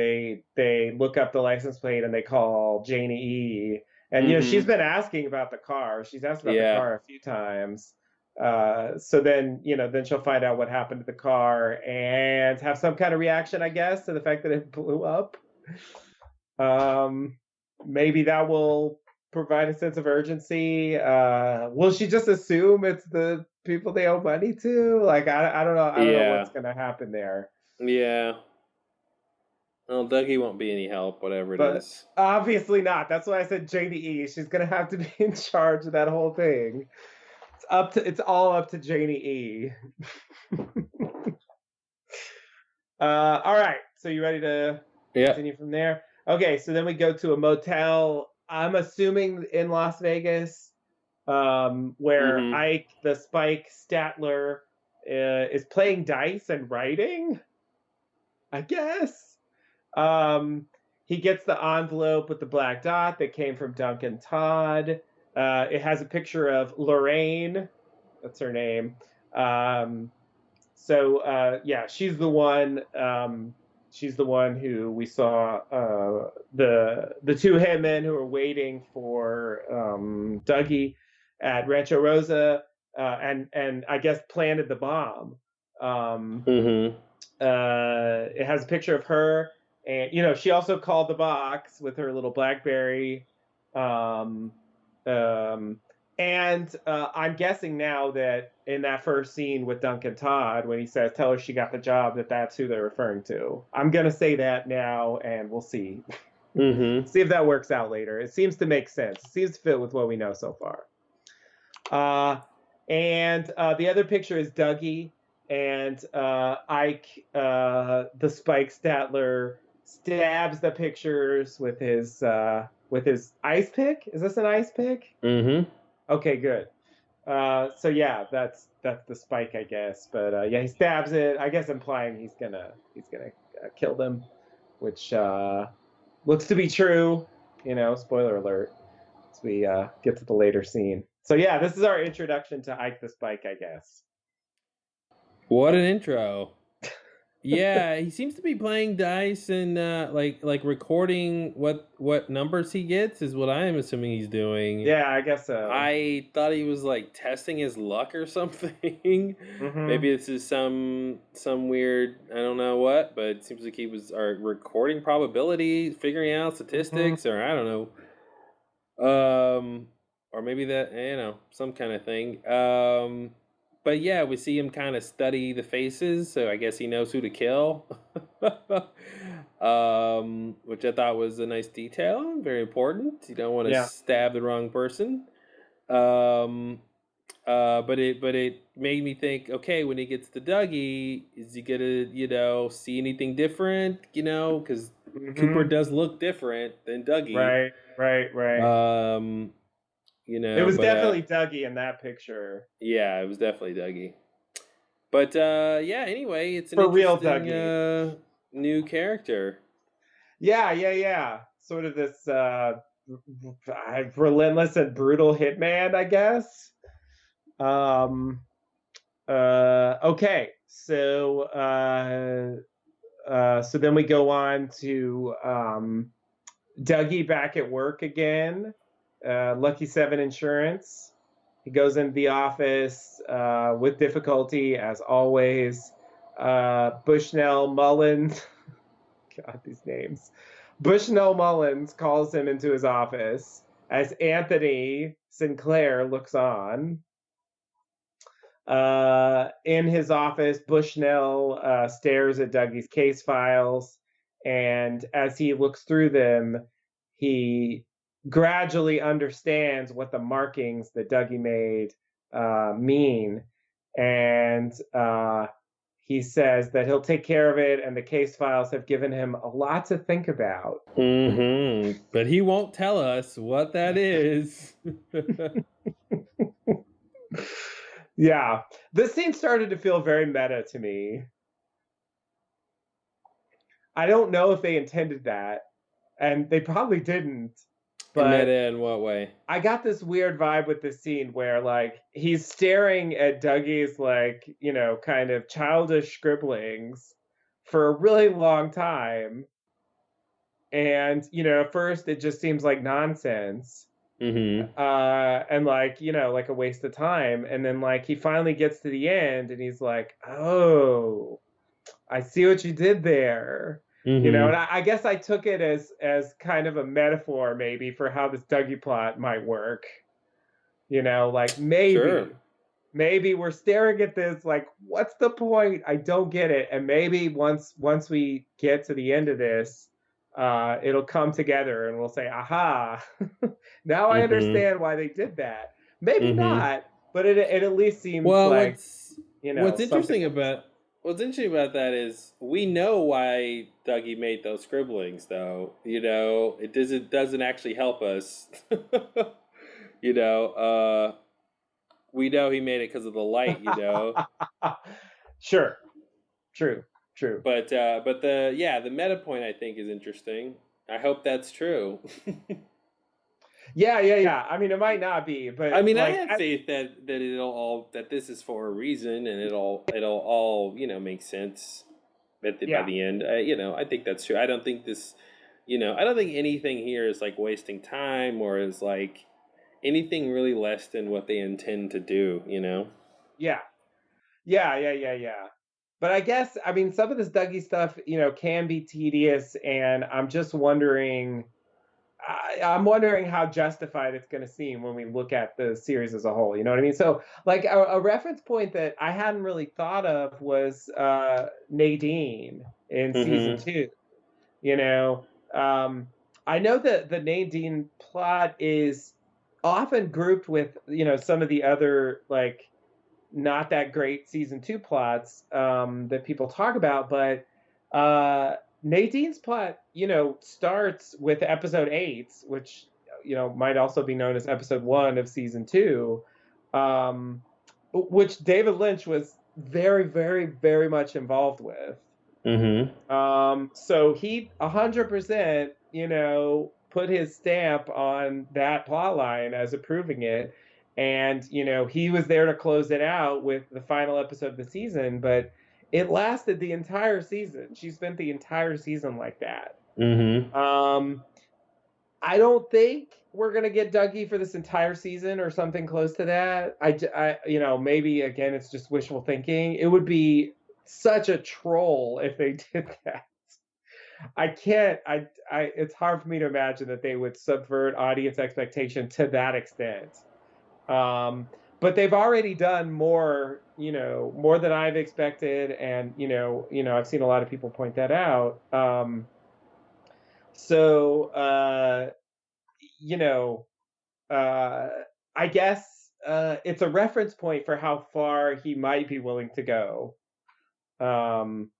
they look up the license plate and they call Janie E. And she's Mm-hmm. been asking about the car. She's asked about the Yeah. car a few times. So then then she'll find out what happened to the car and have some kind of reaction, I guess, to the fact that it blew up. Um, Maybe that will provide a sense of urgency. Will she just assume it's the people they owe money to? Like I don't know. I don't know Yeah. what's gonna happen there. Yeah. Well, Dougie won't be any help, whatever it But is. obviously not. That's why I said JDE. She's gonna have to be in charge of that whole thing. It's all up to Janie E. All right. So you ready to Yeah. continue from there? Okay, so then we go to a motel. I'm assuming in Las Vegas, where Mm-hmm. Ike, the Spike Statler, is playing dice and writing. I guess. Um, he gets the envelope with the black dot that came from Duncan Todd. It has a picture of Lorraine. That's her name. Yeah, she's the one. She's the one who we saw the two hitmen who were waiting for Dougie at Rancho Rosa, and I guess planted the bomb. Mm-hmm. It has a picture of her, and she also called the box with her little BlackBerry. Um, um, and I'm guessing now that in that first scene with Duncan Todd, when he says, "Tell her she got the job," that's who they're referring to. I'm gonna say that now, and we'll see. Mm-hmm. See if that works out later. It seems to make sense. It seems to fit with what we know so far. And the other picture is Dougie and Ike, the Spike Statler, stabs the pictures with his ice pick. Is this an ice pick? Mm-hmm. Okay, good. So yeah, that's the Spike, I guess. But yeah, he stabs it. I guess implying he's gonna kill them, which looks to be true. Spoiler alert as we get to the later scene. So yeah, this is our introduction to Ike the Spike, I guess. What an intro. Yeah, he seems to be playing dice and like recording what numbers he gets is what I am assuming he's doing. Yeah, I guess so. I thought he was like testing his luck or something. Mm-hmm. Maybe this is some weird, I don't know what, but it seems like he was recording probability, figuring out Mm-hmm. statistics, or I don't know. Or maybe that, some kind of thing. But yeah, we see him kind of study the faces, so I guess he knows who to kill. Which I thought was a nice detail, very important. You don't want to Yeah. stab the wrong person. But it made me think. Okay, when he gets to Dougie, is he gonna see anything different? Because Cooper Mm-hmm. does look different than Dougie. Right. Right. Right. Um, It was but definitely Dougie in that picture. yeah, it was definitely Dougie. But yeah, anyway, it's an For real interesting Dougie. new character. Yeah. Yeah. Yeah. Sort of this relentless and brutal hitman, I guess. Okay. So then we go on to Dougie back at work again. Lucky Seven Insurance. He goes into the office with difficulty, as always. Bushnell Mullins. God, these names. Bushnell Mullins calls him into his office as Anthony Sinclair looks on. In his office, Bushnell stares at Dougie's case files, and as he looks through them, he gradually understands what the markings that Dougie made mean, and he says that he'll take care of it, and the case files have given him a lot to think about. Mm-hmm. But he won't tell us what that is. Yeah, this scene started to feel very meta to me. I don't know if they intended that, and they probably didn't. but Meta in what way? I got this weird vibe with this scene where like he's staring at Dougie's like, kind of childish scribblings for a really long time. And, at first it just seems like nonsense. Mm-hmm. And like, like a waste of time. And then like he finally gets to the end and he's like, "Oh, I see what you did there." Mm-hmm. And I guess I took it as kind of a metaphor maybe for how this Dougie plot might work. Like Sure. maybe we're staring at this like, what's the point? I don't get it. And maybe once we get to the end of this, it'll come together and we'll say, aha, now I Mm-hmm. understand why they did that. Maybe Mm-hmm. not, but it at least seems Well, like, what's something interesting that makes sense. about what's interesting about that is we know why Dougie made those scribblings, though. It doesn't actually help us. you know, uh, we know he made it because of the light. Sure, true, true. But the meta point I think is interesting. I hope that's true. Yeah, yeah, yeah. I mean, it might not be, I but mean, I like, have faith that this is for a reason and it'll all make sense by yeah. the end. I think that's true. I don't think I don't think anything here is like wasting time or is like anything really less than what they intend to do. Yeah. Yeah, yeah, yeah, yeah. But I guess, I mean, some of this Dougie stuff, can be tedious, and I'm just wondering. I'm wondering how justified it's going to seem when we look at the series as a whole. You know what I mean? So, like a reference point that I hadn't really thought of was Nadine in season Mm-hmm. 2. You know, um, I know that the Nadine plot is often grouped with some of the other like not that great season 2 plots that people talk about, but Nadine's plot, starts with episode 8, which might also be known as episode 1 of season 2, um, which David Lynch was very, very, very much involved with. Mm-hmm. So he 100%, put his stamp on that plot line as approving it. And, he was there to close it out with the final episode of the season, but it lasted the entire season. She spent the entire season like that. Mm-hmm. Um, I don't think we're gonna get Dougie for this entire season or something close to that. Maybe again it's just wishful thinking. It would be such a troll if they did that. I can't. It's hard for me to imagine that they would subvert audience expectation to that extent. Um, but they've already done more, more than I've expected, and I've seen a lot of people point that out. So you know, uh, I guess it's a reference point for how far he might be willing to go um,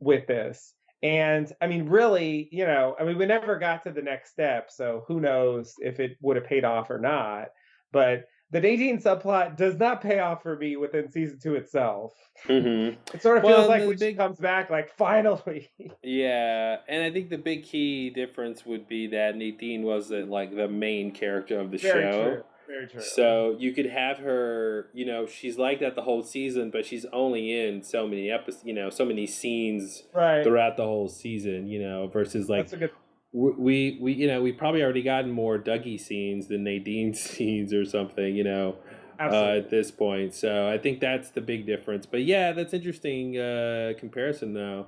with this. And I mean, really, we never got to the next step, so who knows if it would have paid off or not. But the Nadine subplot does not pay off for me within season 2 itself. Mm-hmm. It sort of feels Well, like the when she big comes back, like finally. Yeah, and I think the big key difference would be that Nadine wasn't like the main character of the Very show. true. Very true. So you could have her, she's like that the whole season, but she's only in so many episodes, so many scenes Right. throughout the whole season, versus like That's a good. we probably already gotten more Dougie scenes than Nadine scenes or something, at Absolutely. this point. So I think that's the big difference. But yeah, that's interesting comparison though.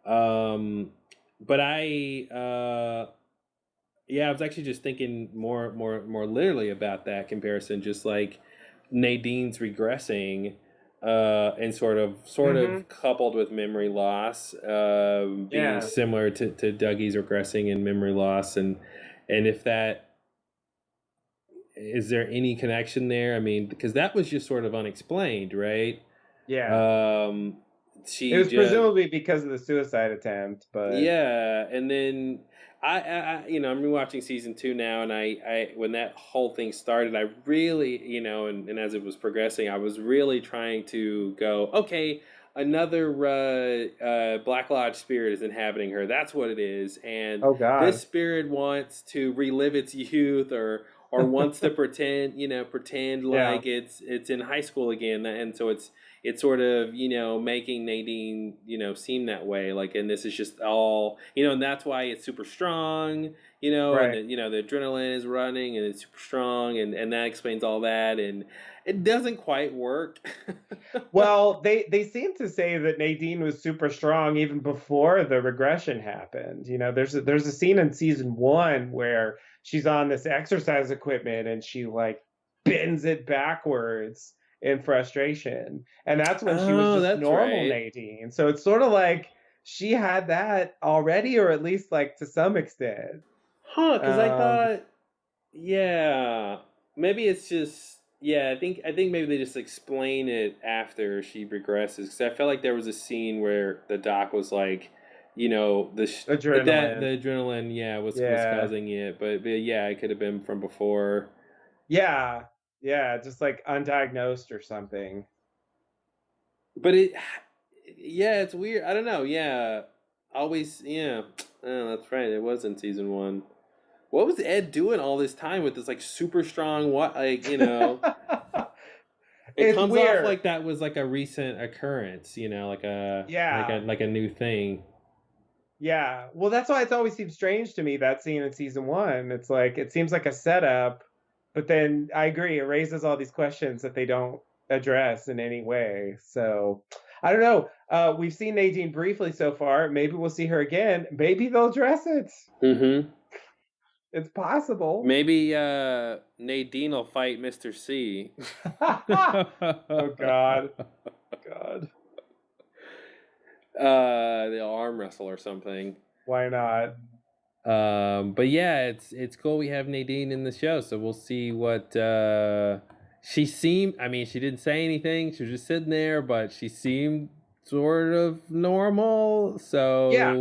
But I was actually just thinking more literally about that comparison, just like Nadine's regressing, and sort Mm-hmm. of coupled with memory loss, being Yeah. similar to Dougie's regressing in memory loss, and if that is there any connection there? I mean, because that was just sort of unexplained, right? Yeah. Um, It she was just presumably because of the suicide attempt, but Yeah, and then I'm rewatching season 2 now, and I when that whole thing started, I really, and as it was progressing, I was really trying to go, okay, another Black Lodge spirit is inhabiting her. That's what it is, and Oh this God. spirit wants to relive its youth, or wants to pretend Yeah. like it's in high school again, and so it's sort of making Nadine seem that way, like, and this is just all and that's why it's super strong, and Right. the adrenaline is running and it's super strong, and that explains all that, and it doesn't quite work. Well, they seem to say that Nadine was super strong even before the regression happened. There's a scene in season 1 where she's on this exercise equipment and she like bends it backwards in frustration. And that's when she was Oh, just that's normal right. Nadine. So it's sort of like she had that already, or at least like to some extent. Huh, because I Um, thought, yeah, maybe it's just, yeah, I think maybe they just explain it after she regresses. Because I felt like there was a scene where the doc was like, that the adrenaline. adrenaline, yeah, was Yeah. causing it, but yeah, it could have been from before. Yeah. Yeah, just like undiagnosed or something. But yeah, it's weird. I don't know. Yeah, always, yeah. Oh, that's right. It was in season 1. What was Ed doing all this time with this like super strong what, like, it It's comes off weird. like that was like a recent occurrence, like a Yeah. new thing. Yeah. Well, that's why it's always seemed strange to me, that scene in season 1. It's like it seems like a setup, but then I agree, it raises all these questions that they don't address in any way. So I don't know. We've seen Nadine briefly so far. Maybe we'll see her again. Maybe they'll address it. Mm-hmm. It's possible. Maybe Nadine will fight Mr. C. Oh God. God. They'll arm wrestle or something. Why not? But yeah, it's cool we have Nadine in the show, so we'll see what she seemed. I mean, she didn't say anything; she was just sitting there, but she seemed sort of normal. Yeah. So Yeah,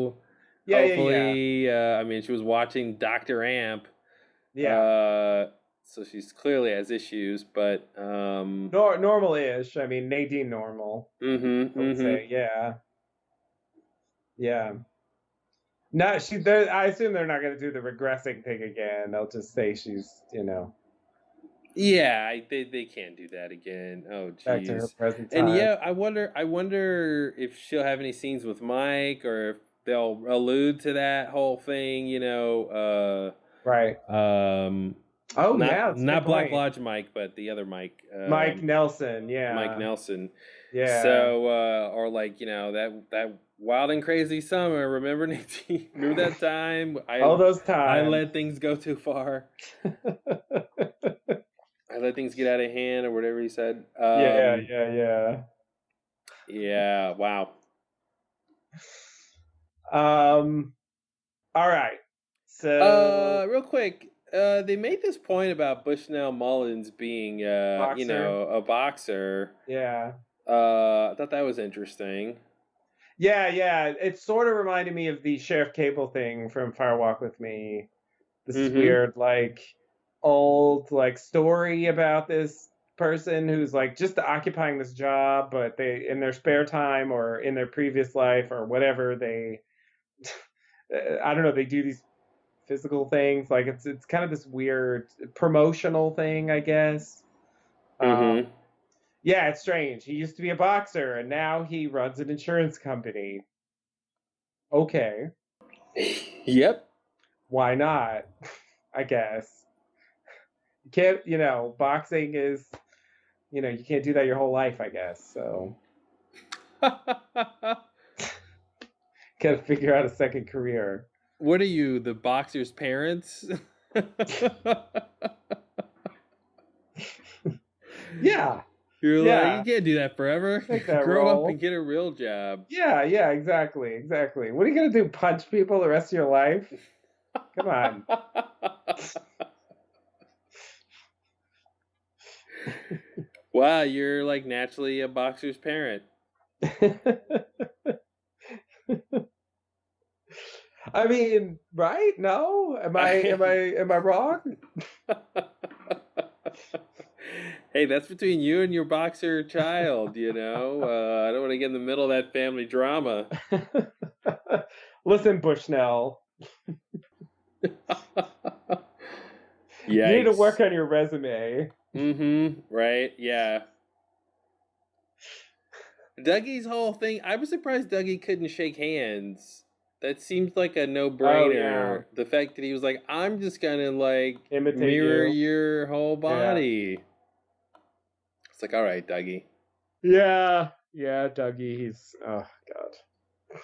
yeah, yeah. hopefully, I mean, she was watching Doctor Amp, Yeah. so she's clearly has issues. But Normal-ish. I mean, Nadine normal, mm-hmm, I would mm-hmm. say. Yeah. Yeah. No, I assume they're not going to do the regressing thing again. They'll just say she's Yeah, they can't do that again. Oh, back to her geez. present And time. yeah, I wonder if she'll have any scenes with Mike, or if they'll allude to that whole thing. Right. Oh, yeah, that's a good Not Black point. Lodge Mike, but the other Mike, Mike Nelson. Mike Yeah. Nelson. Yeah. So, or like that wild and crazy summer. Remember, Nadine? Remember that time? All those I times. let things go too far. I let things get out of hand, or whatever he said. Yeah, yeah, yeah. Yeah. Wow. All right. So, Real quick. They made this point about Bushnell Mullins being, boxer. a boxer. Yeah. I thought that was interesting. Yeah, yeah. It sort of reminded me of the Sheriff Cable thing from Fire Walk with Me. This Mm-hmm. weird, like, old, like, story about this person who's like just occupying this job, but they, in their spare time or in their previous life or whatever, they, I don't know, they do these physical things. Like it's kind of this weird promotional thing, I guess. Mm-hmm. Yeah, it's strange. He used to be a boxer and now he runs an insurance company. Okay, Yep. why not? I guess. You can't, boxing is, you can't do that your whole life, I guess. So, gotta figure out a second career. What are you, the boxer's parents? Yeah, You're like, you yeah, can't do that forever. take that Grow up and role. get a real job. Yeah, yeah, exactly, exactly. What are you gonna do? Punch people the rest of your life? Come on. Wow, you're like naturally a boxer's parent. I mean, right? No? Am I wrong? Hey, that's between you and your boxer child, I don't want to get in the middle of that family drama. Listen, Bushnell. You need to work Yikes. on your resume. Right, yeah. Dougie's whole thing, I was surprised Dougie couldn't shake hands. That seems like a Oh, no-brainer. yeah. The fact that he was like, I'm just gonna, like, Imitate mirror you. your whole Yeah. body. It's like, all right, Dougie. Yeah. Yeah, Dougie, he's, oh, God.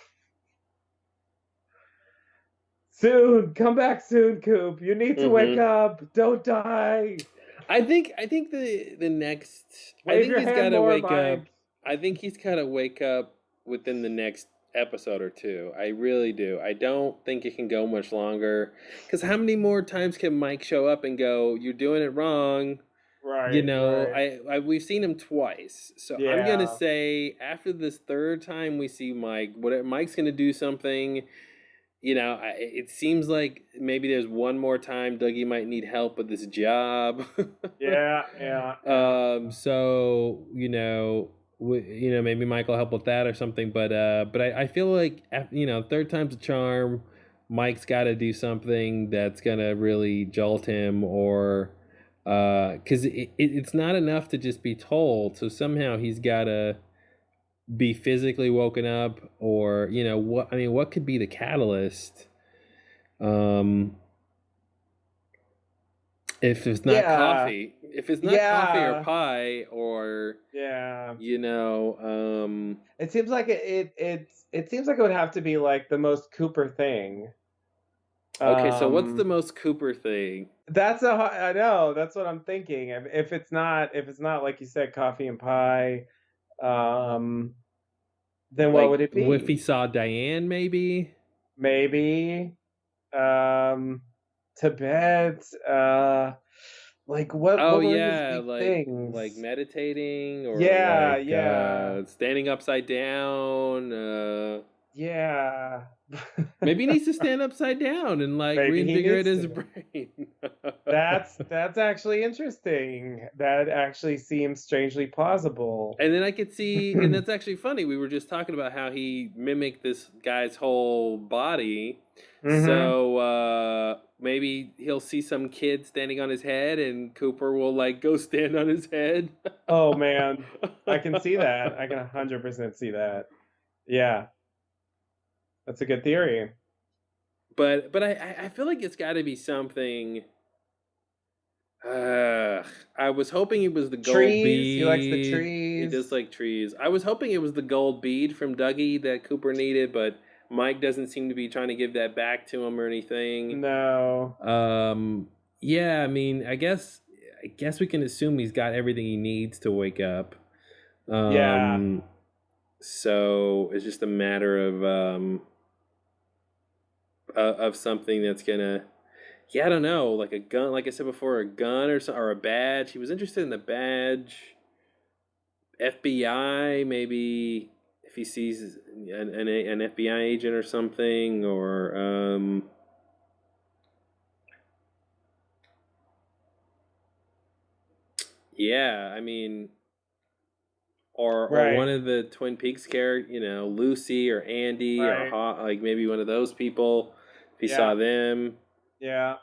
Soon, come back soon, Coop. You need to wake up. Don't die. I think the next I Wave think your he's hand got to more, wake up. Mike. I think he's got to wake up within the next episode or two. I really do. I don't think it can go much longer, cuz how many more times can Mike show up and go, "You're doing it wrong." Right, right. I we've seen him twice. So I'm going to Yeah. say after this third time we see Mike, what Mike's going to do something. It seems like maybe there's one more time Dougie might need help with this job. Yeah, yeah, yeah. So maybe Mike will help with that or something. But I feel like third time's a charm. Mike's got to do something that's gonna really jolt him, or because it's not enough to just be told. So somehow he's got to be physically woken up, or what could be the catalyst, if it's not Yeah. coffee, or Yeah. pie, or Yeah. it seems like it seems like it would have to be like the most Cooper thing. Okay, so what's the most Cooper thing? I know, that's what I'm thinking. If it's not like you said, coffee and pie, then what Like, would it if he be? saw Diane, maybe. Maybe Tibet, like Oh what were his yeah, big like things? meditating, or Yeah, like yeah. standing upside down. Yeah. Maybe he needs to stand upside down and like Maybe he reinvigorate needs his to. brain. That's actually interesting. That actually seems strangely plausible. And then I could see, and that's actually funny. We were just talking about how he mimicked this guy's whole body. So maybe he'll see some kid standing on his head, and Cooper will like go stand on his head. Oh man, I can see that. I can 100% see that. Yeah, that's a good theory. But I feel like it's got to be something. I was hoping it was the gold Trees. He likes the bead. He does trees. like trees. I was hoping it was the gold bead from Dougie that Cooper needed, but Mike doesn't seem to be trying to give that back to him or anything. No. Yeah, I mean, I guess we can assume he's got everything he needs to wake up. Yeah. So it's just a matter of something that's gonna. Yeah, I don't know, like a gun, like I said before, a gun or a badge. He was interested in the badge. FBI, maybe if he sees an FBI agent or something, or yeah, I mean, or Right. one of the Twin Peaks characters, Lucy or Andy, or Right. like maybe one of those people. If he saw them. Yeah.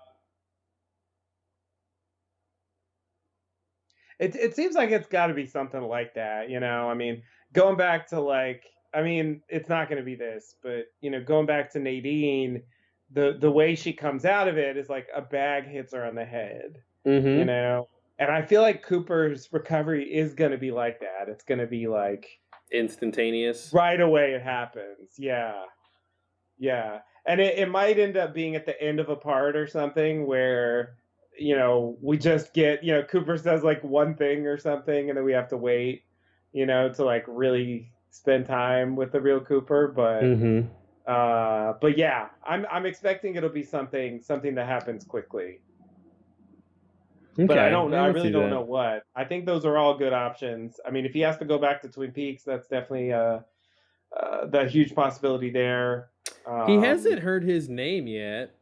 It seems like it's got to be something like that, I mean, going back to it's not going to be this, but going back to Nadine, the way she comes out of it is like a bag hits her on the head, Mm-hmm. And I feel like Cooper's recovery is going to be like that. It's going to be like instantaneous. Right away it happens. Yeah. Yeah. And it might end up being at the end of a part or something where we just get, Cooper says like one thing or something, and then we have to wait, to like really spend time with the real Cooper. But yeah, I'm expecting it'll be something that happens quickly. Okay, but I really don't know what. I think those are all good options. I mean, if he has to go back to Twin Peaks, that's definitely the huge possibility there. He hasn't heard his name yet.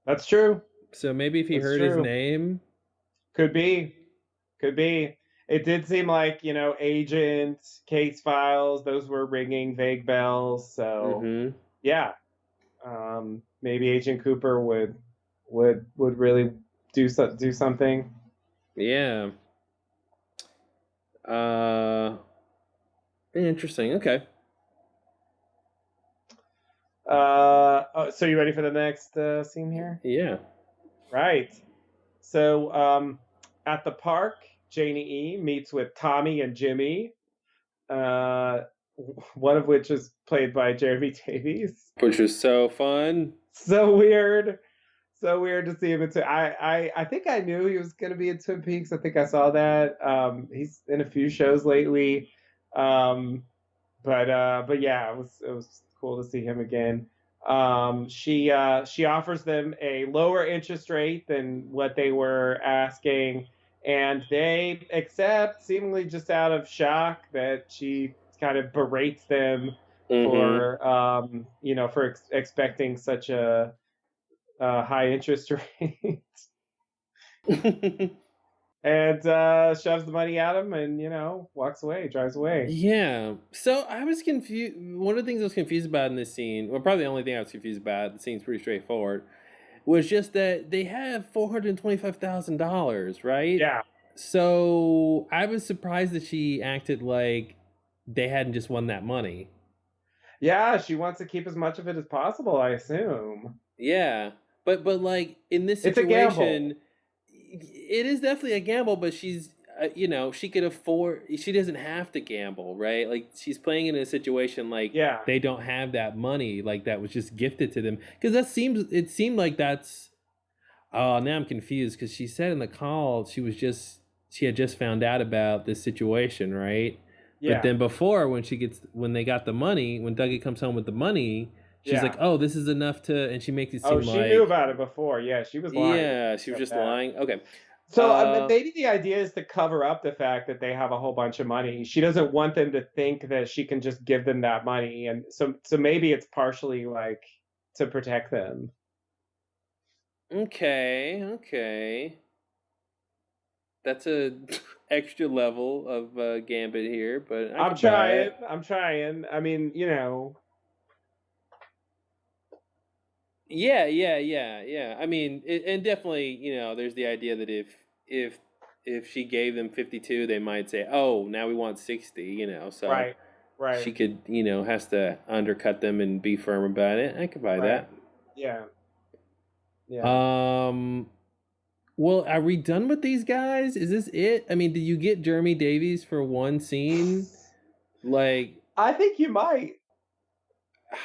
That's true. So maybe if he heard his name. Could be. it did seem like, Agent, case files, those were ringing vague bells. So Mm-hmm. yeah, maybe Agent Cooper would really do something. Yeah. Uh, Interesting. Okay. So you ready for the next scene here? Yeah. Right. So at the park, Janie E meets with Tommy and Jimmy, uh, one of which is played by Jeremy Davies. Which was so fun. So weird. So weird to see him in. I think I knew he was going to be in Twin Peaks. I think I saw that. He's in a few shows lately. Um, but yeah, it was cool to see him again. She offers them a lower interest rate than what they were asking, and they accept, seemingly just out of shock that she kind of berates them Mm-hmm. for for expecting such a high interest rate. And shoves the money at him, and walks away, drives away. Yeah. So I was confused. One of the things I was confused about in this scene, well, probably the only thing I was confused about, the scene's pretty straightforward, was just that they have $425,000, right? Yeah, So I was surprised that she acted like they hadn't just won that money. yeah, she wants to keep as much of it as possible, I assume. Yeah. But like in this It's a gamble. situation, it is definitely a gamble, but she's she could afford, she doesn't have to gamble, right? Like she's playing in a situation like Yeah. they don't have that money, like that was just gifted to them, because it seemed like that's, oh, now I'm confused, because she said in the call she had just found out about this situation, right? But Yeah. then before, when they got the money, when Dougie comes home with the money, she's like, Yeah. "Oh, this is enough to," and she makes it Oh, seem she knew like, about it before. Yeah, she was lying yeah, she was about just that. lying. Okay. So maybe the idea is to cover up the fact that they have a whole bunch of money. She doesn't want them to think that she can just give them that money, and so maybe it's partially like to protect them. Okay, okay. That's a extra level of Gambit here, but I I'm could buy trying. it. I'm trying. I mean, Yeah, yeah, yeah, yeah. I mean, and definitely, there's the idea that if if she gave them 52, they might say, "Oh, now we want 60," so right, right, she could, has to undercut them and be firm about it. I could buy right. that. Yeah, yeah. Um, well, are we done with these guys? Is this it? I mean, did you get Jeremy Davies for one scene? Like, I think you might. I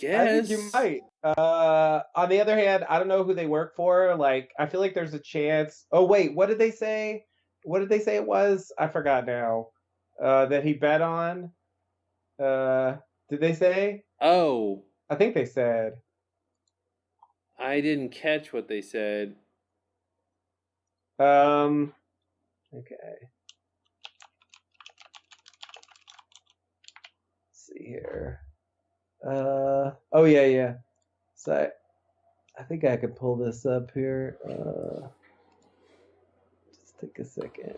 I think you guess. might. On the other hand, I don't know who they work for. Like, I feel like there's a chance. Oh wait, what did they say? What did they say it was? I forgot now. That he bet on. Uh, did they say? Oh, I think they said. I didn't catch what they said. Okay. Let's see here. Oh yeah, yeah. So I think I could pull this up here. Just take a second.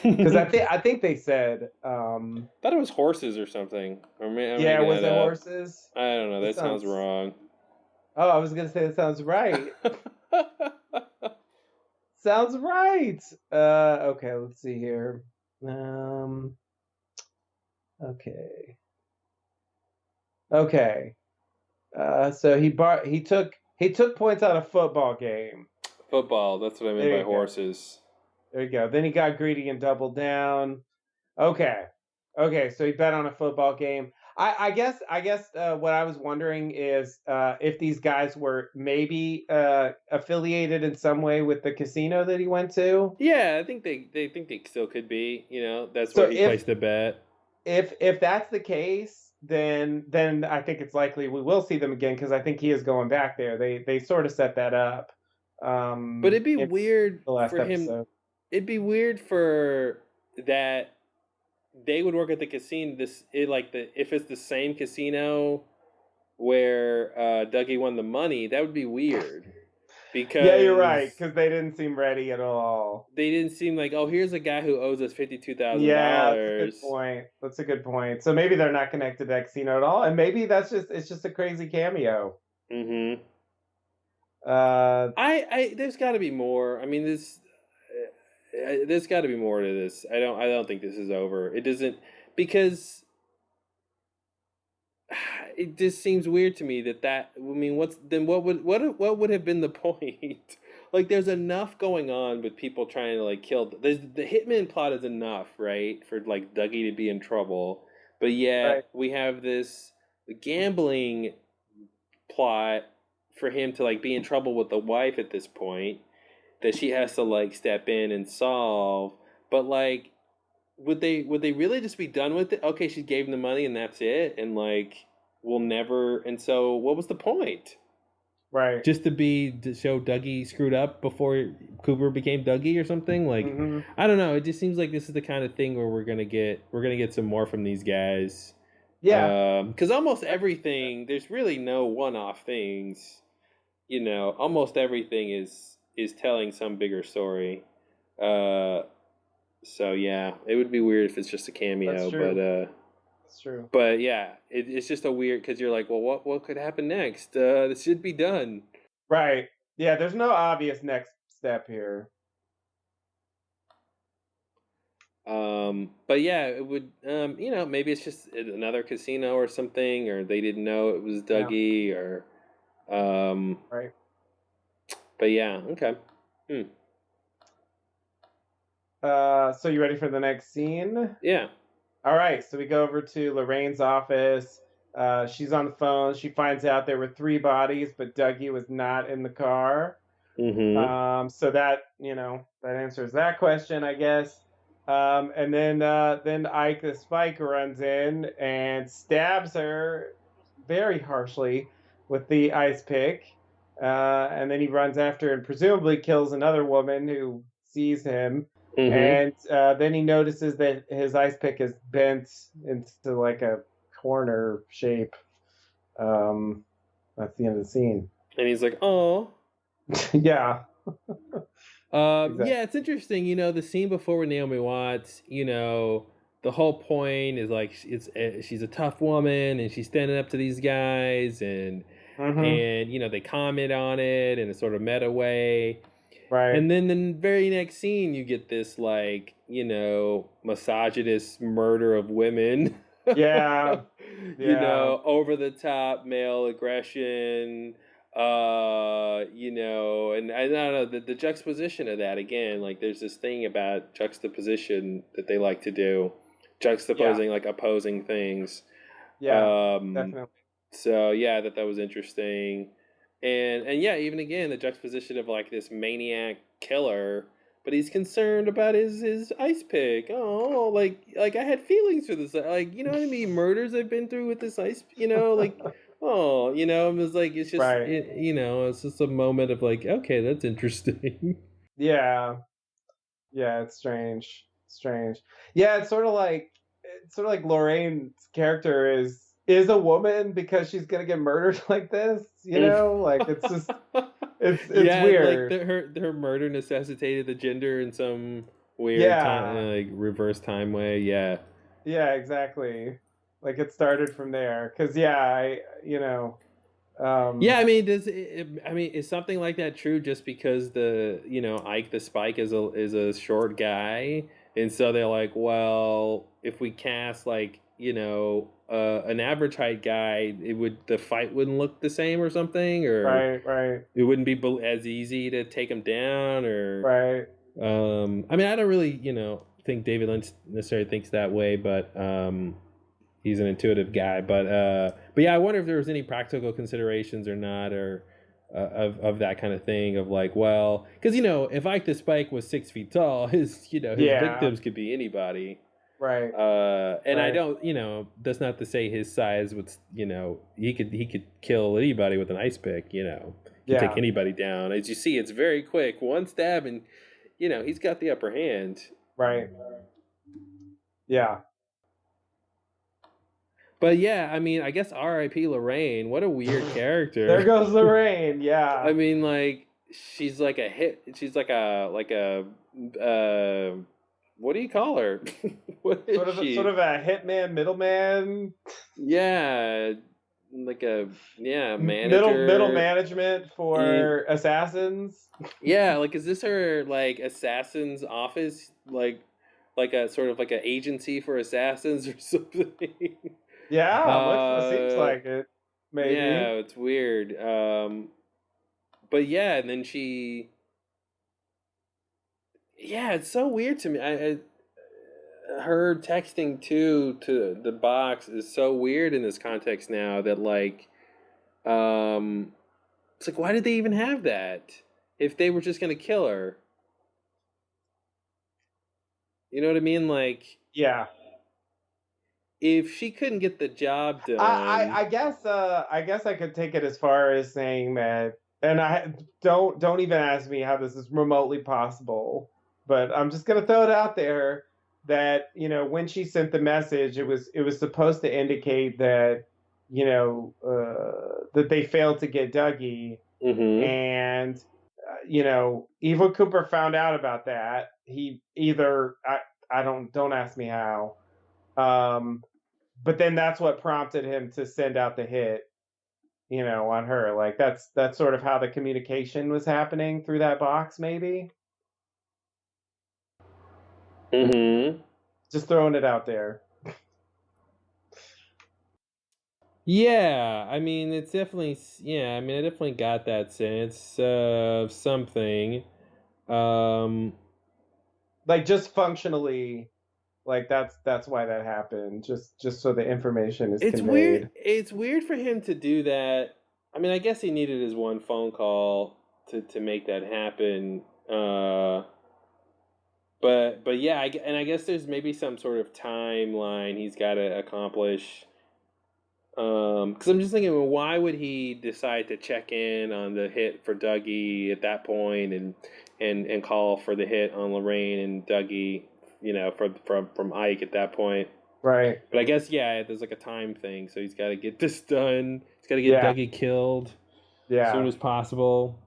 Because I think they said Thought it was horses or something. Or am I yeah, making was that it up? horses? I don't know. That That sounds sounds wrong. Oh, I was gonna say that sounds right. Sounds right. Okay, let's see here. Um okay. Okay. So he took points on a football game. Football. That's what I meant There by you go. horses. There you go. Then he got greedy and doubled down. Okay. Okay, so he bet on a football game. I guess what I was wondering is if these guys were maybe affiliated in some way with the casino that he went to. Yeah, I think they think they still could be. That's where So he if placed the bet. if that's the case, then I think it's likely we will see them again because I think he is going back there. They sort of set that up But it'd be in weird the last for him. episode. It'd be weird for that they would work at the casino. If it's the same casino where Dougie won the money, that would be weird. Yeah, you're right, because because they didn't seem ready at all. they didn't seem like, oh, here's a guy who owes us Yeah, that's a good $52,000. point. That's a good point. So maybe they're not connected to that casino at all, and maybe it's just a crazy cameo. Mm-hmm. Uh, There's got to be more. I mean, there's got to be more to this. I don't think this is over. It doesn't, because it just seems weird to me that I mean, what would have been the point? Like, there's enough going on with people trying to like kill. There's the hitman plot is enough, right, for like Dougie to be in trouble, but right. yet we have this gambling plot for him to like be in trouble with the wife at this point that she has to like step in and solve. But like, would they really just be done with it? Okay, she gave him the money and that's it, and like we'll never. And so, what was the point? Right. Just to show Dougie screwed up before Cooper became Dougie or something? Like, Hmm. I don't know. It just seems like this is the kind of thing where we're gonna get some more from these guys. Yeah. Because almost everything, there's really no one-off things. You know, almost everything is telling some bigger story. Uh, so yeah, it would be weird if it's just a That's cameo, true. That's true. but yeah, it's just a weird because you're like, well, what could happen next? This should be done. Right. Yeah. There's no obvious next step here. But yeah, it would you know, maybe it's just another casino or something, or they didn't know it was Yeah. Dougie, or um, Right. but yeah, okay, hmm. So you ready for the next scene? Yeah, All right, so we go over to Lorraine's office. She's on the phone. She finds out there were three bodies, but Dougie was not in the car. mm-hmm, So that that answers that question, I guess. And then Ike the Spike runs in and stabs her very harshly with the ice pick. And then he runs after and presumably kills another woman who sees him. mm-hmm. And then he notices that his ice pick is bent into like a corner shape. That's the end of the scene. And he's like, oh. Yeah, Yeah, exactly. it's interesting. You know, the scene before with Naomi Watts. You know, the whole point is like she's a tough woman and she's standing up to these guys, Hmm. and you know they comment on it in a sort of meta way. Right. And then the very next scene, you get this like you know misogynist murder of women. Yeah. You Yeah. know, over the top male aggression. You know, and I don't know the juxtaposition of that again. Like, there's this thing about juxtaposition that they like to do, Yeah. juxtaposing like opposing things. Yeah. Um, Definitely. so yeah, that was interesting, and yeah, even again the juxtaposition of like this maniac killer, but he's concerned about his ice pick. Oh, like I had feelings for this. Like, you know how many murders I've been through with this ice. You know, like, oh, you know, it was like it's just Right. you know, it's just a moment of like, okay, that's interesting. Yeah. Yeah. It's strange. Strange. Yeah. It's sort of like Lorraine's character is a woman because she's gonna get murdered like this. Like it's just it's Yeah, like weird. her murder necessitated the gender in some weird time, Yeah. like reverse time way. Yeah. Yeah. Exactly. Like it started from there. Cause yeah, Yeah, um, I mean, I mean, is something like that true just because the you know Ike the Spike is a short guy, and so they're like, well, if we cast like you know an average height guy, it would the fight wouldn't look the same or something, or right. Right. it wouldn't be as easy to take him down, or Right. I mean, I don't really you know think David Lynch necessarily thinks that way, but he's an intuitive guy. But yeah, I wonder if there was any practical considerations or not, or of that kind of thing of like, well, because you know, if Ike the Spike was 6 feet tall, his you know his Yeah. victims could be anybody. Right. And I Right. don't, you know, that's not to say his size would, you know, he could kill anybody with an ice pick. You know, he could take Yeah. anybody down. As you see, it's very quick. One stab, and you know he's got the upper hand. Right. Yeah. But yeah, I mean, I guess R.I.P. Lorraine. What a weird There character. goes the rain. I Yeah. mean, like she's like a hit. She's like a what do you call her? What is Sort she? of a hitman middleman, Yeah, like a yeah middle manager. management Eh, for assassins. Yeah, like is this her like assassin's office? Like a sort of like an agency for assassins or something. Yeah, seems uh, like it. yeah, Maybe. it's weird. But yeah, and then yeah, it's so weird to me. Her texting too to the box is so weird in this context now that like, um, it's like why did they even have that if they were just gonna kill her? You know what I mean? Like Yeah. if she couldn't get the job done. I guess I could take it as far as saying that, and I don't even ask me how this is remotely possible, but I'm just gonna throw it out there that when she sent the message, it was supposed to indicate that that they failed to get Dougie, Mm-hmm. and Evil Cooper found out about that. He either I don't ask me how. Um, but then that's what prompted him to send out the hit, on her. Like that's sort of how the communication was happening through that box, maybe. Mm-hmm. Just throwing it out there. Yeah, I mean, it's definitely, yeah, I mean, I definitely got that sense of something. Um, Like just functionally, like that's why that happened. Just so the information is it's weird. conveyed. It's weird for him to do that. I mean, I guess he needed his one phone call to make that happen. But yeah, and I guess there's maybe some sort of timeline he's got to accomplish. Because I'm just thinking, well, why would he decide to check in on the hit for Dougie at that point, and call for the hit on Lorraine and Dougie, from Ike at that point. Right. But I guess yeah, there's like a time thing, so he's got to get this done. He's got to get Yeah. Dougie killed as soon Yeah. as possible.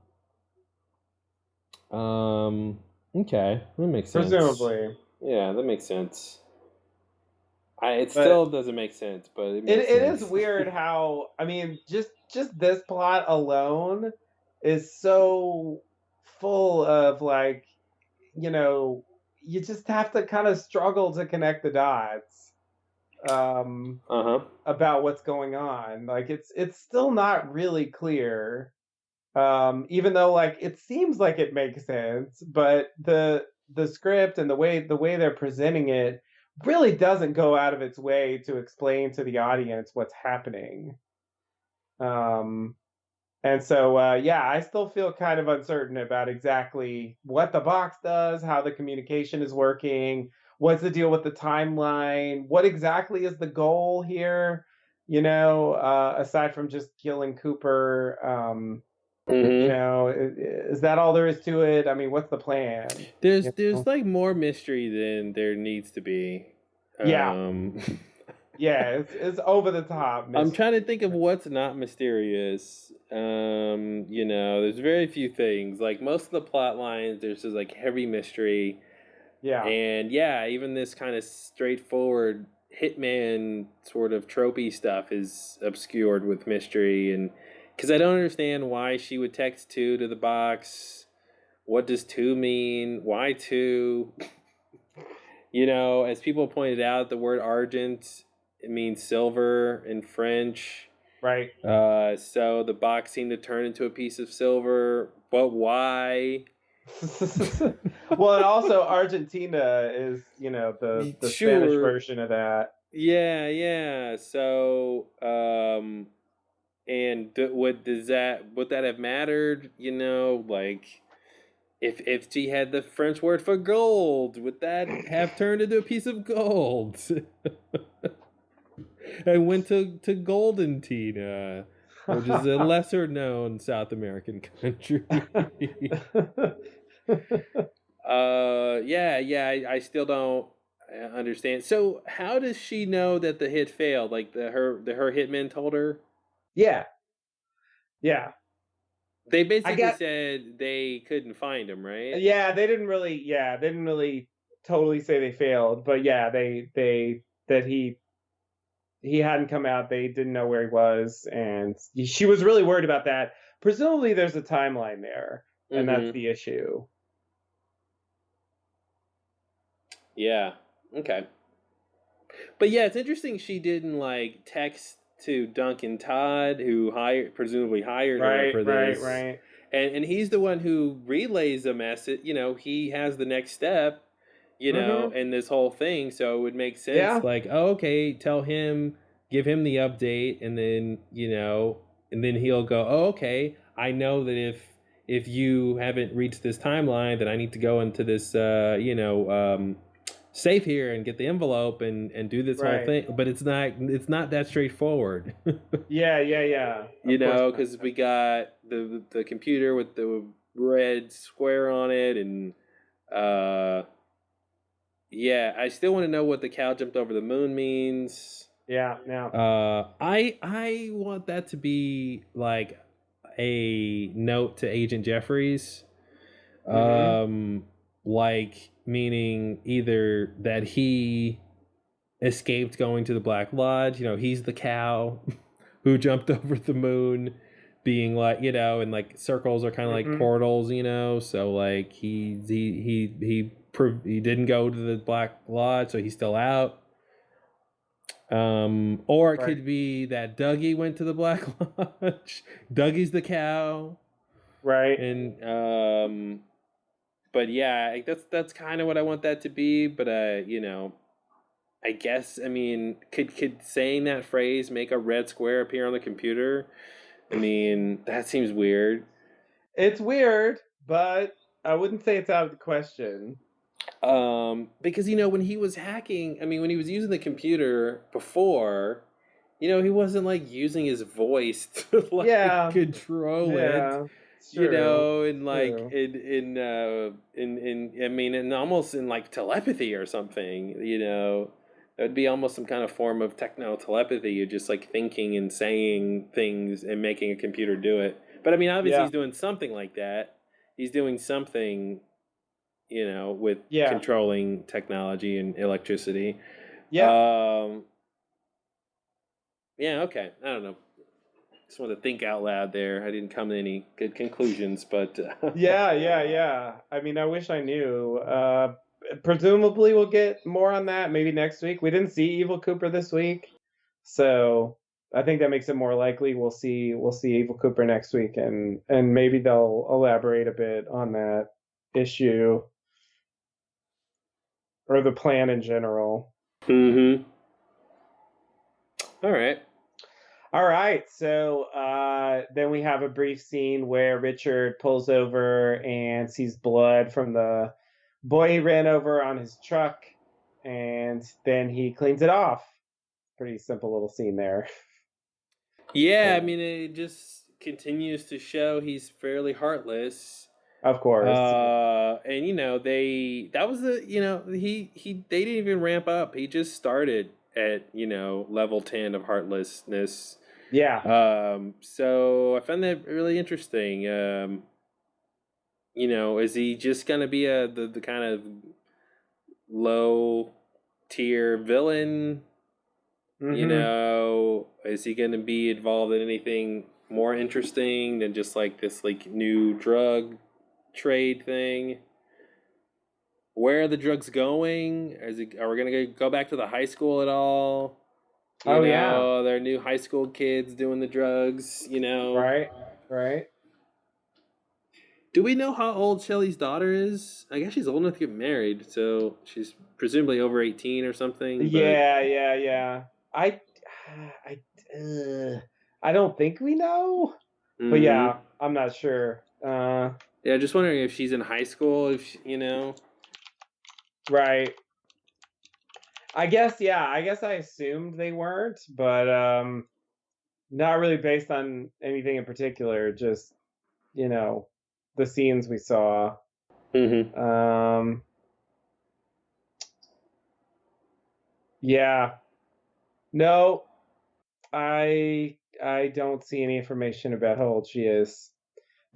Um, okay, that makes sense. Presumably. Yeah, that makes sense. It But still doesn't make sense, but it it, makes it is sense. weird how, I mean, just this plot alone is so full of like, you know, you just have to kind of struggle to connect the dots, um, Uh huh. about what's going on. Like it's still not really clear, even though like it seems like it makes sense, but the script and the way they're presenting it really doesn't go out of its way to explain to the audience what's happening. Um, and so, yeah, I still feel kind of uncertain about exactly what the box does, how the communication is working, what's the deal with the timeline, what exactly is the goal here, aside from just killing Cooper. Mm-hmm. Is that all there is to it? I mean, what's the plan? There's like more mystery than there needs to be. Yeah, Um, yeah, it's over the top I'm mystery. trying to think of what's not mysterious. There's very few things. Like most of the plot lines, there's just like heavy mystery, Yeah. and yeah, even this kind of straightforward hitman sort of tropey stuff is obscured with mystery, and because I don't understand why she would text two to the box. What does two mean? Why two? As people pointed out, the word argent, it means silver in French. Right. So the box seemed to turn into a piece of silver, but why? Well, and also Argentina is, the Spanish Sure. version of that. Yeah, yeah. So, and would that have mattered? Like if she had the French word for gold, would that have turned into a piece of gold? I went to Golden Tina, which is a lesser known South American country. Yeah, I still don't understand. So, how does she know that the hit failed? Like her hitman told her. Yeah. Yeah. They I basically got said they couldn't find him, right? yeah, they didn't really totally say they failed, but yeah, they that he hadn't come out, they didn't know where he was, and she was really worried about that. Presumably there's a timeline there, and that's Mm-hmm. the issue. Yeah. Okay. But yeah, it's interesting she didn't like text to Duncan Todd, who presumably hired her Right, for right, this, right. and he's the one who relays the message. You know, he has the next step. You know, Mm-hmm. in this whole thing, so it would make sense. Yeah, Like, oh, okay, tell him, give him the update, and then and then he'll go, oh, okay, I know that if you haven't reached this timeline, then I need to go into this, safe here and get the envelope and do this whole right. thing. But it's not that straightforward. Yeah, yeah, yeah. Of course not. Because we got the computer with the red square on it, and uh yeah, I still want to know what the cow jumped over the moon means. Yeah, yeah. I want that to be like a note to Agent Jeffries. Mm-hmm. Um, like meaning either that he escaped going to the Black Lodge. He's the cow who jumped over the moon, being like, and like circles are kind of like Mm-hmm. portals. So like he didn't go to the Black Lodge, so he's still out. Or it Right. could be that Dougie went to the Black Lodge. Dougie's the cow, Right. and but yeah, that's kind of what I want that to be. But I guess, I mean, could saying that phrase make a red square appear on the computer? I mean, that seems weird. It's weird, but I wouldn't say it's out of the question. Because when he was hacking, I mean, when he was using the computer before, he wasn't like using his voice to like Yeah, control it. yeah. It's true. And like True. I mean, and almost in like telepathy or something. That would be almost some kind of form of techno telepathy. You're just like thinking and saying things and making a computer do it. But I mean, obviously, Yeah. he's doing something like that. He's doing something, with Yeah. controlling technology and electricity. Yep. Um, yeah, okay. I don't know. Just wanted to think out loud there. I didn't come to any good conclusions, but Yeah, yeah, yeah. I mean, I wish I knew. Presumably we'll get more on that maybe next week. We didn't see Evil Cooper this week, so I think that makes it more likely we'll see Evil Cooper next week, and maybe they'll elaborate a bit on that issue or the plan in general. mm-hmm. All right. All right, so then we have a brief scene where Richard pulls over and sees blood from the boy he ran over on his truck, and then he cleans it off. Pretty simple little scene there. Yeah, I mean, it just continues to show he's fairly heartless. Of course. And that was they didn't even ramp up. He just started at level 10 of heartlessness. Yeah. So I found that really interesting. Is he just gonna be the kind of low tier villain? Is he gonna be involved in anything more interesting than just like this like new drug trade thing? Where are the drugs going? Are we gonna go back to the high school at all? Oh yeah. There are new high school kids doing the drugs. Right. Right. Do we know how old Shelly's daughter is? I guess she's old enough to get married, so she's presumably over 18 or something. But Yeah, yeah, yeah. I I I don't think we know. But mm-hmm. yeah, I'm not sure. Yeah, just wondering if she's in high school. Right. I guess yeah, I guess I assumed they weren't, but not really based on anything in particular, just you know, the scenes we saw. Mm-hmm. Um yeah. No, I don't see any information about how old she is.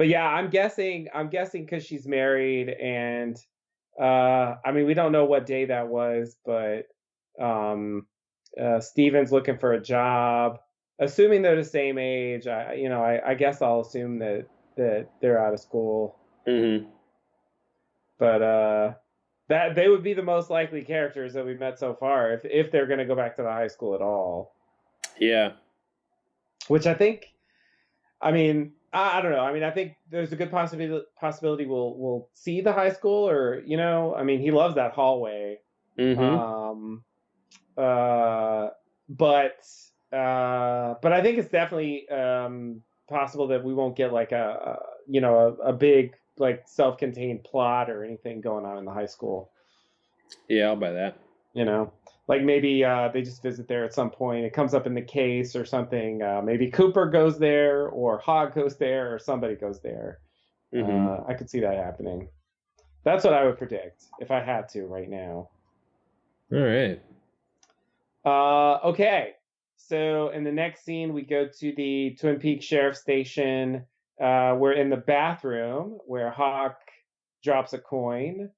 But yeah, I'm guessing because she's married, and I mean, we don't know what day that was, but um, Steven's looking for a job. Assuming they're the same age, I guess I'll assume that they're out of school. Mm-hmm. But that they would be the most likely characters that we've met so far, if they're going to go back to the high school at all. Yeah. Which I think, I mean, I don't know. I mean, I think there's a good possibility we'll see the high school, or I mean, he loves that hallway. Mm-hmm. Uh, but I think it's definitely possible that we won't get like a big like self-contained plot or anything going on in the high school. Yeah, I'll buy that. Like maybe they just visit there at some point. It comes up in the case or something. Maybe Cooper goes there, or Hogg goes there, or somebody goes there. Mm-hmm. I could see that happening. That's what I would predict if I had to right now. All right. Okay. So in the next scene, we go to the Twin Peaks Sheriff Station. We're in the bathroom where Hawk drops a coin,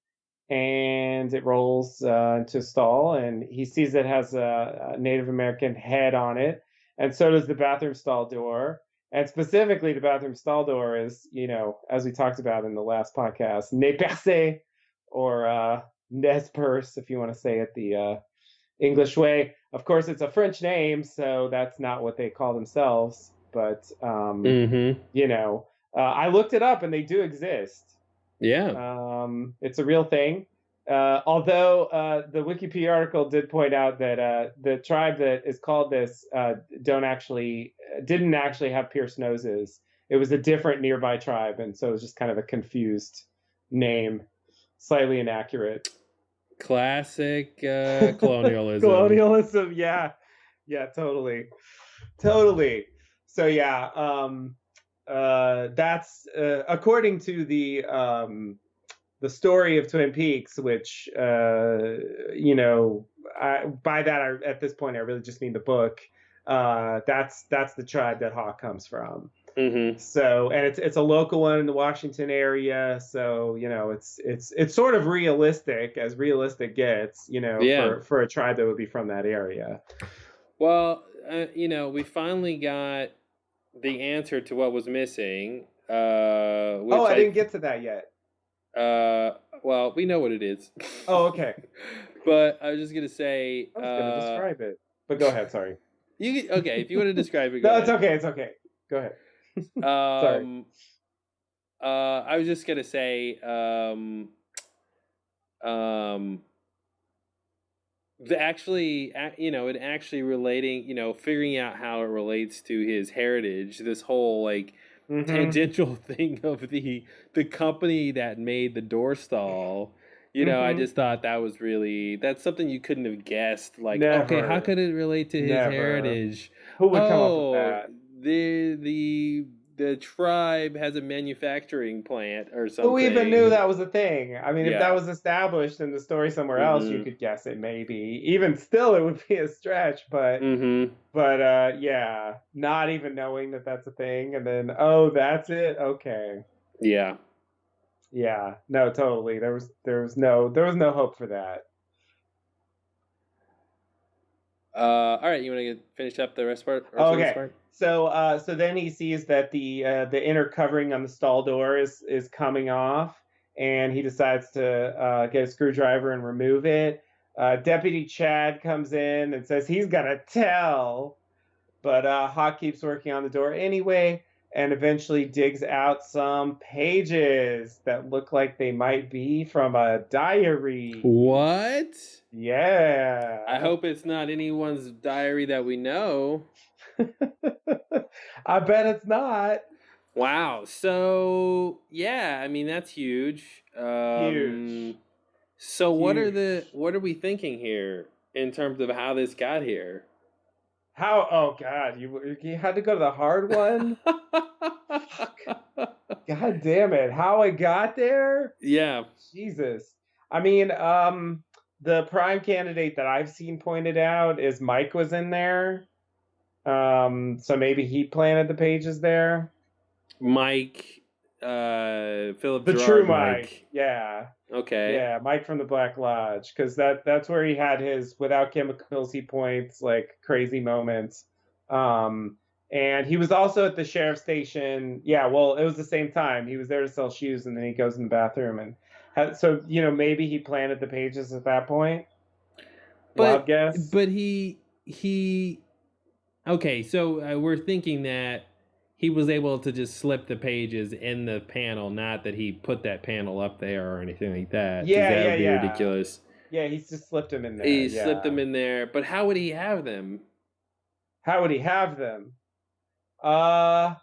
and it rolls into a stall, and he sees it has a Native American head on it, and so does the bathroom stall door. And specifically, the bathroom stall door is, as we talked about in the last podcast, nez percé, or nez perce, if you want to say it the English way. Of course, it's a French name, so that's not what they call themselves. But Mm-hmm. I looked it up, and they do exist. Yeah. It's a real thing. Although the Wikipedia article did point out that the tribe that is called this didn't actually have pierced noses. It was a different nearby tribe, and so it was just kind of a confused name, slightly inaccurate. Classic colonialism. Colonialism, yeah, totally. So yeah, that's according to the story of Twin Peaks, which by that at this point I really just mean the book. That's the tribe that Hawk comes from. Mm-hmm. So, and it's a local one in the Washington area. So it's sort of realistic as realistic gets. For a tribe that would be from that area. Well, we finally got the answer to what was missing. I didn't get to that yet. Well, we know what it is. Oh, okay. But I was just gonna say. I was gonna describe it, but go ahead. Sorry. Okay? If you want to describe it, go no, ahead. It's okay. Go ahead. Sorry. I was just gonna say. It actually relating, figuring out how it relates to his heritage. This whole like tangential thing of the company that made the door stall. I just thought that's something you couldn't have guessed. Like, Never. Okay, how could it relate to his heritage? Who would come up with that? The tribe has a manufacturing plant or something. Who even knew that was a thing? I mean, if that was established in the story somewhere else, you could guess it maybe. Even still, it would be a stretch, but yeah, not even knowing that that's a thing, and then that's it. Okay. Yeah. Yeah. No, totally. There was no hope for that. All right, you want to finish up the rest part? Okay. So then he sees that the inner covering on the stall door is coming off, and he decides to get a screwdriver and remove it. Deputy Chad comes in and says he's gonna tell, but Hawk keeps working on the door anyway, and eventually digs out some pages that look like they might be from a diary. What? Yeah. I hope it's not anyone's diary that we know. I bet it's not. Wow. So yeah, I mean that's huge. Huge. So what are we thinking here in terms of how this got here? How? Oh God, you had to go to the hard one. God damn it! How I got there? Yeah. Jesus. I mean, the prime candidate that I've seen pointed out is Mike was in there. So maybe he planted the pages there. Mike, Philip The Gerard true Mike. Mike. Yeah. Okay. Yeah, Mike from the Black Lodge, because that's where he had his without chemicals he points like crazy moments. And he was also at the sheriff's station. Yeah, well, it was the same time. He was there to sell shoes, and then he goes in the bathroom and so maybe he planted the pages at that point. Wild guess. But he okay. So we're thinking that he was able to just slip the pages in the panel, not that he put that panel up there or anything like that. Yeah, that yeah, would be yeah. ridiculous. Yeah, he's just slipped them in there. He slipped them in there, but how would he have them? How would he have them? How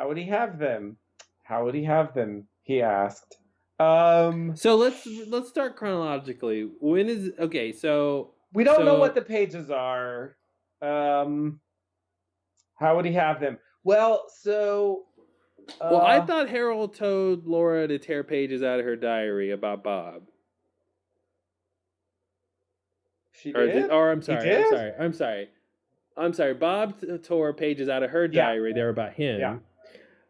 would he have them? How would he have them? He asked. So let's start chronologically. When is okay? So we don't know what the pages are. How would he have them? Well, so. Well, I thought Harold told Laura to tear pages out of her diary about Bob. She did? Or I'm sorry. Bob tore pages out of her diary. They were about him.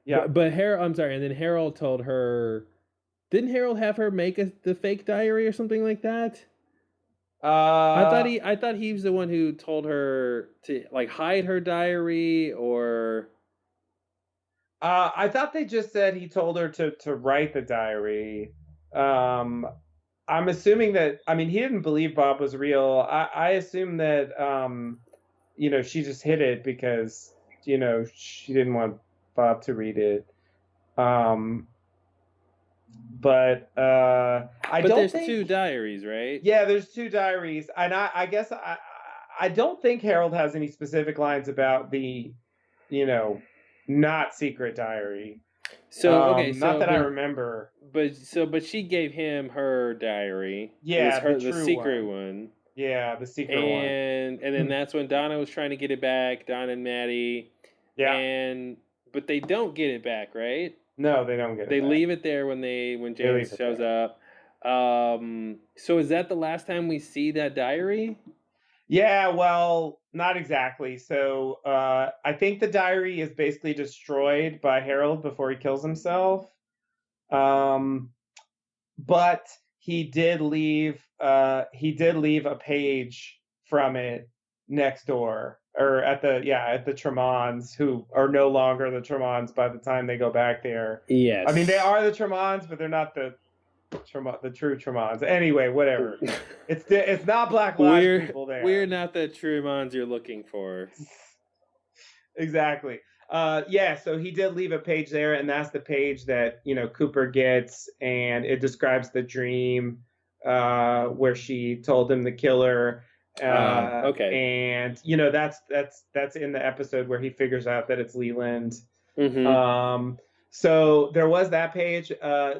Yeah. But Harold, I'm sorry, and then Harold told her. Didn't Harold have her make the fake diary or something like that? I thought he was the one who told her to like hide her diary or. I thought they just said he told her to write the diary. I'm assuming that. I mean, he didn't believe Bob was real. I assume that she just hid it because she didn't want Bob to read it. But there's two diaries, right? Yeah, there's two diaries, and I guess I don't think Harold has any specific lines about the, not secret diary. So not that I remember. But she gave him her diary. Yeah, the secret one. Yeah, the secret one. And then that's when Donna was trying to get it back. Donna and Maddie. Yeah. But they don't get it back, right? No, they don't get it. They leave it there when James shows up. So is that the last time we see that diary? Yeah, well, not exactly. So I think the diary is basically destroyed by Harold before he kills himself. But he did leave a page from it next door, or at the Tremonds, who are no longer the Tremonds by the time they go back there. Yes. I mean, they are the Tremonds, but they're not the true Tremonds. Anyway, whatever. It's not Black Lodge people there. We're not the Tremonds you're looking for. Exactly. So he did leave a page there, and that's the page that Cooper gets, and it describes the dream where she told him to kill her. Okay. And that's in the episode where he figures out that it's Leland. Mm-hmm. So there was that page.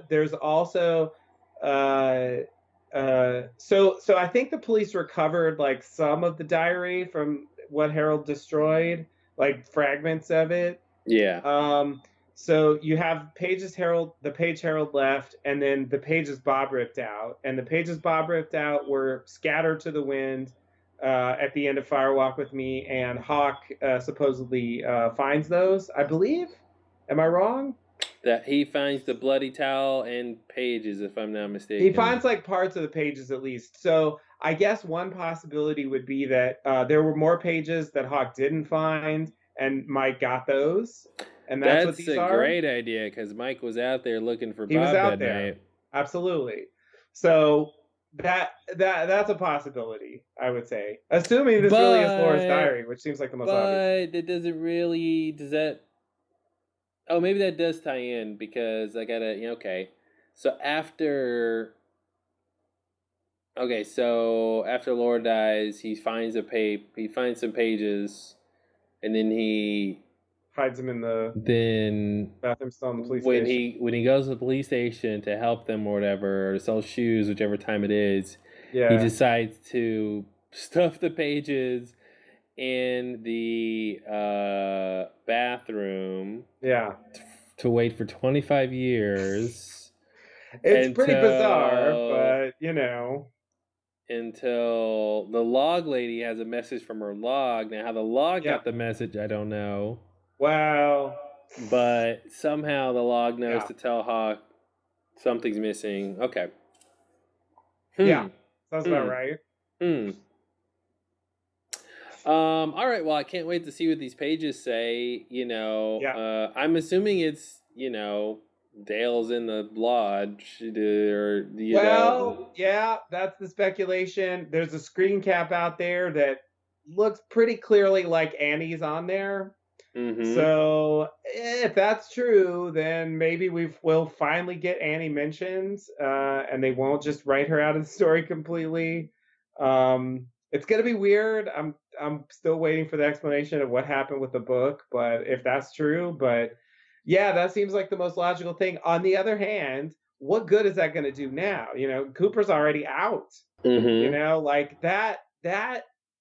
There's also so I think the police recovered like some of the diary from what Harold destroyed, like fragments of it. Yeah. So you have the page Harold left, and then the pages Bob ripped out. And the pages Bob ripped out were scattered to the wind at the end of Fire Walk with Me, and Hawk supposedly finds those, I believe. Am I wrong? That he finds the bloody towel and pages, if I'm not mistaken. He finds like parts of the pages at least. So I guess one possibility would be that there were more pages that Hawk didn't find, and Mike got those. And that's what these are. That's a great idea, because Mike was out there looking for Bob that night. Absolutely. So that's a possibility, I would say. Assuming this really is Laura's diary, which seems like the most obvious. But it doesn't really... Does that... Oh, maybe that does tie in, because I gotta... okay. So after Laura dies, he finds some pages, and then he... hides them in the bathroom stall in the police station. When he goes to the police station to help them or whatever, or to sell shoes, whichever time it is, he decides to stuff the pages in the bathroom. Yeah. To wait for 25 years. It's pretty bizarre, but until the log lady has a message from her log. Now, how the log got the message, I don't know. Well, but somehow the log knows Yeah. to tell Hawk something's missing. Okay. Yeah. Sounds about right. All right. Well, I can't wait to see what these pages say. Yeah. I'm assuming it's Dale's in the lodge, or Well, yeah, that's the speculation. There's a screen cap out there that looks pretty clearly like Annie's on there. So if that's true, then maybe we'll finally get Annie mentioned, and they won't just write her out of the story completely. It's gonna be weird. I'm still waiting for the explanation of what happened with the book, but if that's true, but yeah, that seems like the most logical thing. On the other hand, what good is that going to do now? Cooper's already out. Like that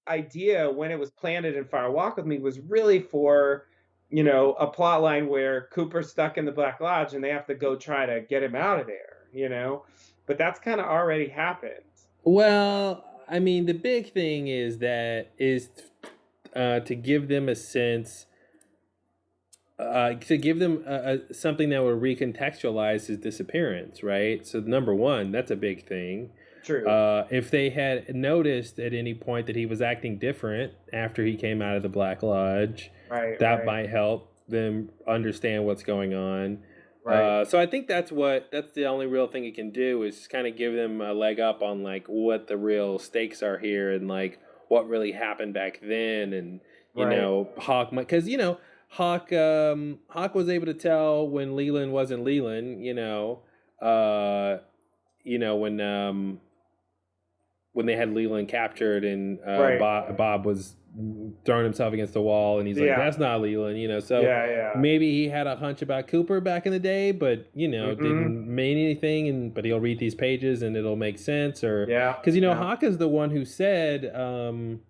idea when it was planted in Fire Walk with Me was really for a plot line where Cooper's stuck in the Black Lodge and they have to go try to get him out of there. But that's kind of already happened. Well, I mean, the big thing is to give them a sense, to give them something that will recontextualize his disappearance, right? So number one, that's a big thing. True. If they had noticed at any point that he was acting different after he came out of the Black Lodge, that might help them understand what's going on. Right. So I think that's the only real thing it can do is kind of give them a leg up on like what the real stakes are here and like what really happened back then, and Hawk might, because Hawk was able to tell when Leland wasn't Leland, when they had Leland captured and Bob was throwing himself against the wall and he's like, that's not Leland, so maybe he had a hunch about Cooper back in the day, but didn't mean anything, but he'll read these pages and it'll make sense, or because Hawk is the one who said in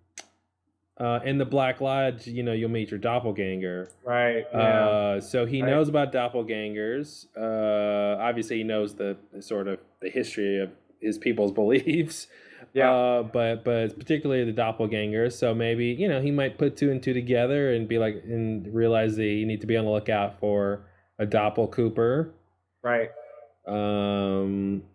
the Black Lodge, you'll meet your doppelganger. Right. Yeah. So he knows about doppelgangers. Obviously, he knows the sort of the history of his people's beliefs. Yeah. But particularly the doppelgangers. So maybe he might put two and two together and be like, and realize that you need to be on the lookout for a doppel Cooper. Right.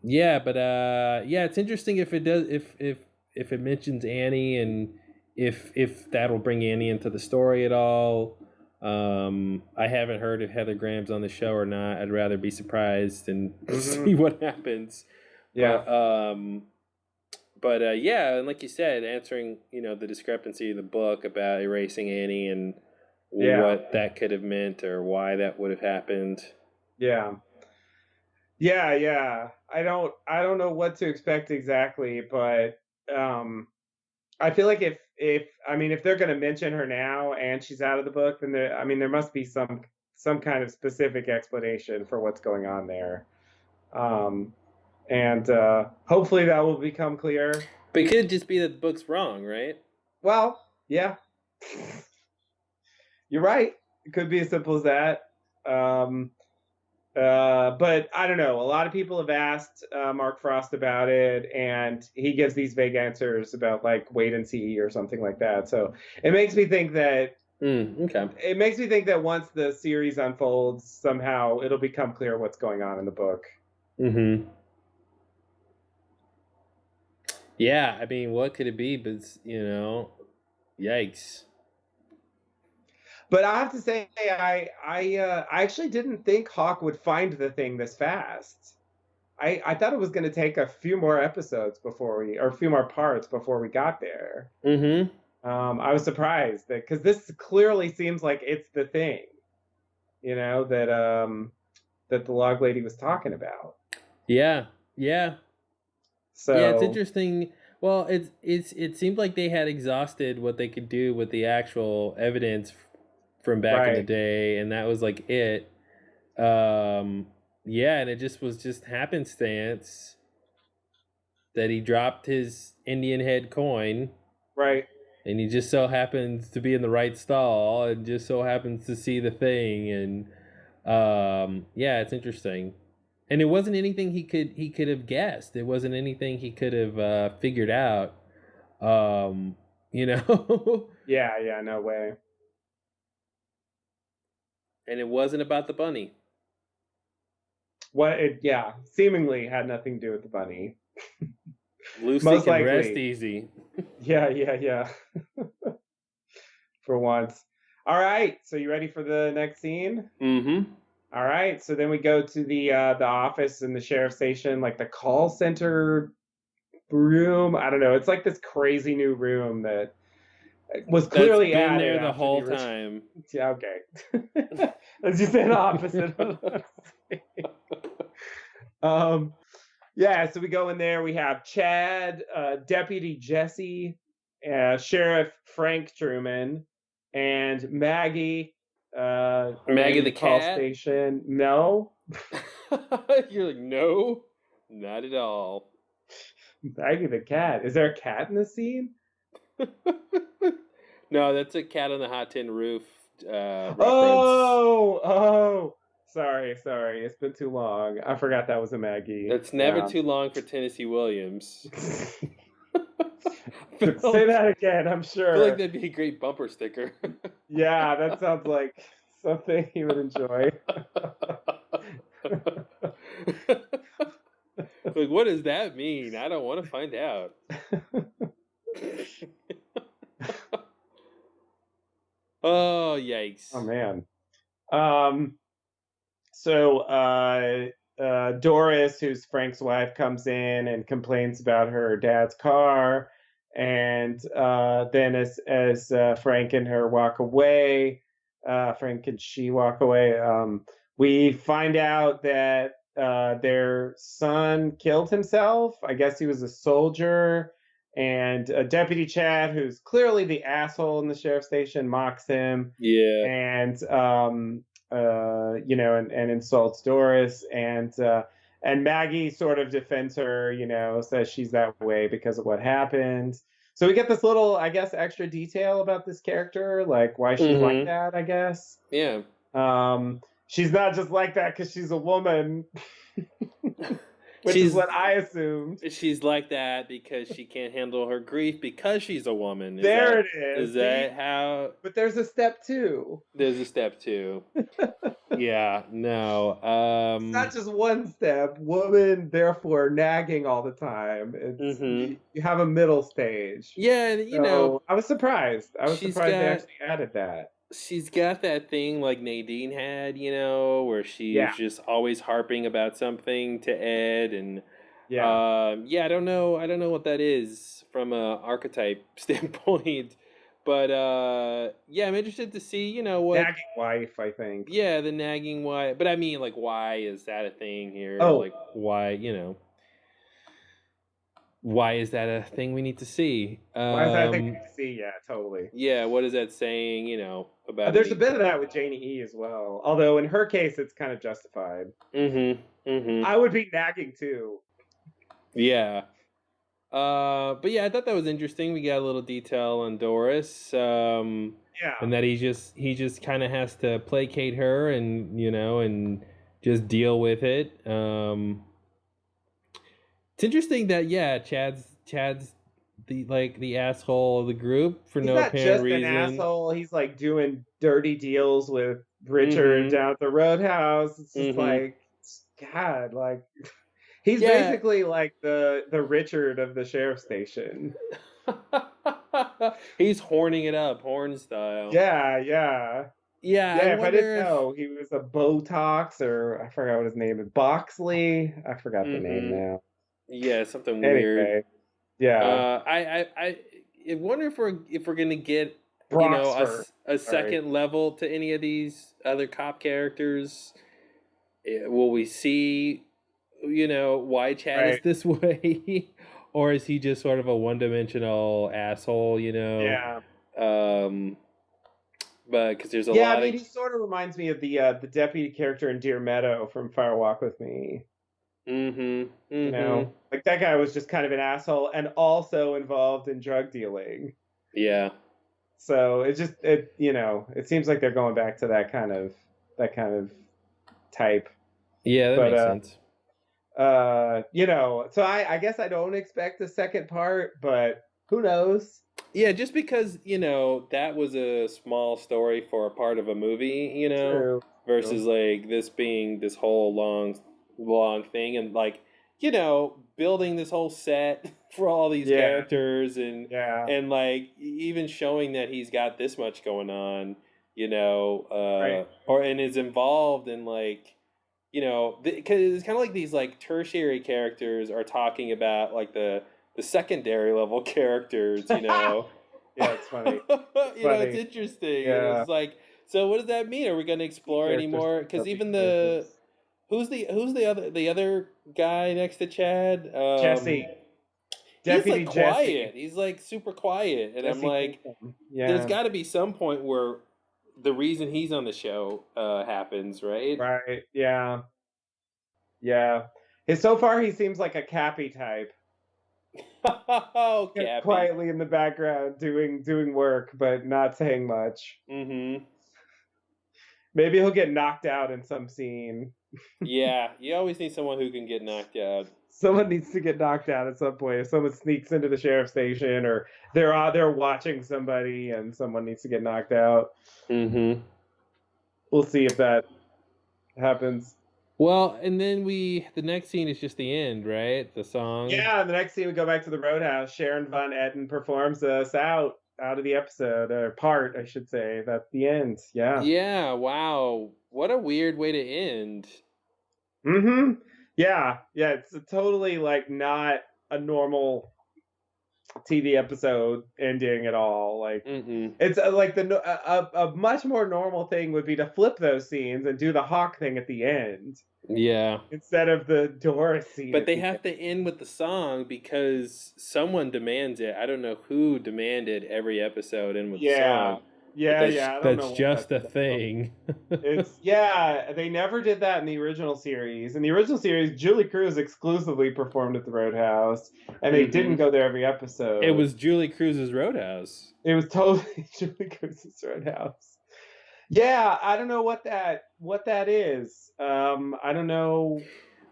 Yeah, but it's interesting if it does if it mentions Annie and if that'll bring Annie into the story at all. I haven't heard if Heather Graham's on the show or not. I'd rather be surprised and see what happens. Yeah. But and like you said, answering the discrepancy in the book about erasing Annie and what that could have meant or why that would have happened. Yeah. I don't know what to expect exactly, but I feel like if they're going to mention her now and she's out of the book, then there must be some kind of specific explanation for what's going on there. And hopefully that will become clear. But it could just be that the book's wrong, right? Well, yeah. You're right. It could be as simple as that. But I don't know. A lot of people have asked Mark Frost about it, and he gives these vague answers about like wait and see or something like that. So it makes me think that It makes me think that once the series unfolds, somehow it'll become clear what's going on in the book. Mm-hmm. Yeah, I mean, what could it be? But yikes. But I have to say, I actually didn't think Hawk would find the thing this fast. I thought it was going to take a few more episodes or a few more parts before we got there. Mm-hmm. I was surprised because this clearly seems like it's the thing, that the log lady was talking about. Yeah. So yeah, it's interesting. Well, it seemed like they had exhausted what they could do with the actual evidence from back in the day, and that was like it. And it was just happenstance that he dropped his Indian head coin. Right. And he just so happens to be in the right stall and just so happens to see the thing, and it's interesting. And it wasn't anything he could have guessed. It wasn't anything he could have figured out. Yeah, no way. And it wasn't about the bunny. Yeah, seemingly had nothing to do with the bunny. Lucy Most can rest likely. easy. Yeah. For once. All right, so you ready for the next scene? Mm-hmm. All right, so then we go to the office in the sheriff's station, like the call center room. I don't know. It's like this crazy new room that was That's clearly been added there the after the whole original. time. Yeah, okay. Let's just say the opposite. Yeah, so we go in there. We have Chad, Deputy Jesse, Sheriff Frank Truman, and Maggie Maggie in the the call cat? station. No, You're like, no, not at all. Maggie the cat. Is there a cat in the scene? No, that's a Cat on the Hot Tin Roof reference. Oh. Sorry. It's been too long. I forgot that was a Maggie. It's never too long for Tennessee Williams. Say that again, I'm sure. I feel like that'd be a great bumper sticker. Yeah, that sounds like something he would enjoy. Like, what does that mean? I don't want to find out. Oh, yikes. Oh man. So Doris, who's Frank's wife, comes in and complains about her dad's car, and then as Frank and her walk away, Frank and she walk away. We find out that their son killed himself. I guess he was a soldier. And Deputy Chad, who's clearly the asshole in the sheriff's station, mocks him. Yeah. And and insults Doris, and Maggie sort of defends her, says she's that way because of what happened. So we get this little, I guess, extra detail about this character, like why she's like that, I guess. Yeah. She's not just like that because she's a woman. Which is what I assumed. She's like that because she can't handle her grief because she's a woman. It is. Is that how? But there's a step 2. There's a step 2. Yeah, no. It's not just one step. Woman, therefore, nagging all the time. It's, you have a middle stage. Yeah, I was surprised. They actually added that. She's got that thing like Nadine had, where she's just always harping about something to Ed, and I don't know what that is from a archetype standpoint, but I'm interested to see, what nagging wife, I think. Yeah, the nagging wife, but I mean, like, why is that a thing here? Oh, like, why, why is that a thing we need to see? Why is that a thing we need to see? Yeah, totally. Yeah, what is that saying, about... There's a bit of that with Janie E as well. Although in her case, it's kind of justified. I would be nagging too. Yeah. But yeah, I thought that was interesting. We got a little detail on Doris. And that he just kind of has to placate her and, and just deal with it. It's interesting that Chad's the asshole of the group for no apparent reason. He's not just an asshole. He's like doing dirty deals with Richard down at the Roadhouse. It's just like, God, like he's basically like the Richard of the sheriff's station. He's horning it up, horn style. Yeah. If I didn't know, he was a Botox, or I forgot what his name is. Boxley. I forgot the name now. Yeah, something weird. Yeah. I wonder if we're gonna get Broxford. a second level to any of these other cop characters. Will we see why Chad is this way, or is he just sort of a one-dimensional asshole? Yeah. But because there's a lot. I mean, he sort of reminds me of the deputy character in Deer Meadow from Fire Walk with Me. Like that guy was just kind of an asshole and also involved in drug dealing. Yeah. So it seems like they're going back to that kind of type. Yeah, that makes sense. So I guess I don't expect a second part, but who knows? Yeah, just because, that was a small story for a part of a movie, True. versus like this being this whole long thing, and like, building this whole set for all these Yeah, characters, and yeah, like even showing that he's got this much going on, right. or and is involved in like, because it's kind of like these like tertiary characters are talking about like the secondary level characters, Yeah, it's funny. It's it's funny. interesting, and Yeah, it's like, so what does that mean? Are we going to explore characters anymore? that Because don't make even choices. who's the other guy next to Chad? Jesse, He's Deputy like Jesse, quiet. He's like super quiet, and I'm Jesse like, Pinkham. there's Yeah, got to be some point where the reason he's on the show happens, right? right. Yeah, yeah. So far, he seems like a Cappy type, Oh, Cappy. quietly in the background doing work, but not saying much. Mm-hmm. Maybe he'll get knocked out in some scene. Yeah, you always need someone who can get knocked out. Someone needs to get knocked out at some point. If someone sneaks into the sheriff's station, or they're watching somebody and someone needs to get knocked out. Mm-hmm. We'll see if that happens. Well, and then the next scene is just the end, right? The song. Yeah, the next scene we go back to the Roadhouse. Sharon Von Etten performs us out of the episode, or part, I should say. That's the end. Yeah. Yeah, wow. What a weird way to end. Mm-hmm. Yeah, yeah. It's totally like not a normal TV episode ending at all. Like Mm-mm. it's like a much more normal thing would be to flip those scenes and do the Hawk thing at the end Yeah. instead of the Doris scene But at they the have end. to end with the song because someone demands it. I don't know who demanded every episode end with the Yeah, song, but yeah, that's yeah. I don't know that's what just that's a about. thing. It's yeah, they never did that in the original series. In the original series, Julie Cruz exclusively performed at the Roadhouse, and they didn't Mm-hmm. go there every It episode. was Julie Cruz's Roadhouse. It was totally Julie Cruz's Roadhouse. Yeah, I don't know what that is. I don't know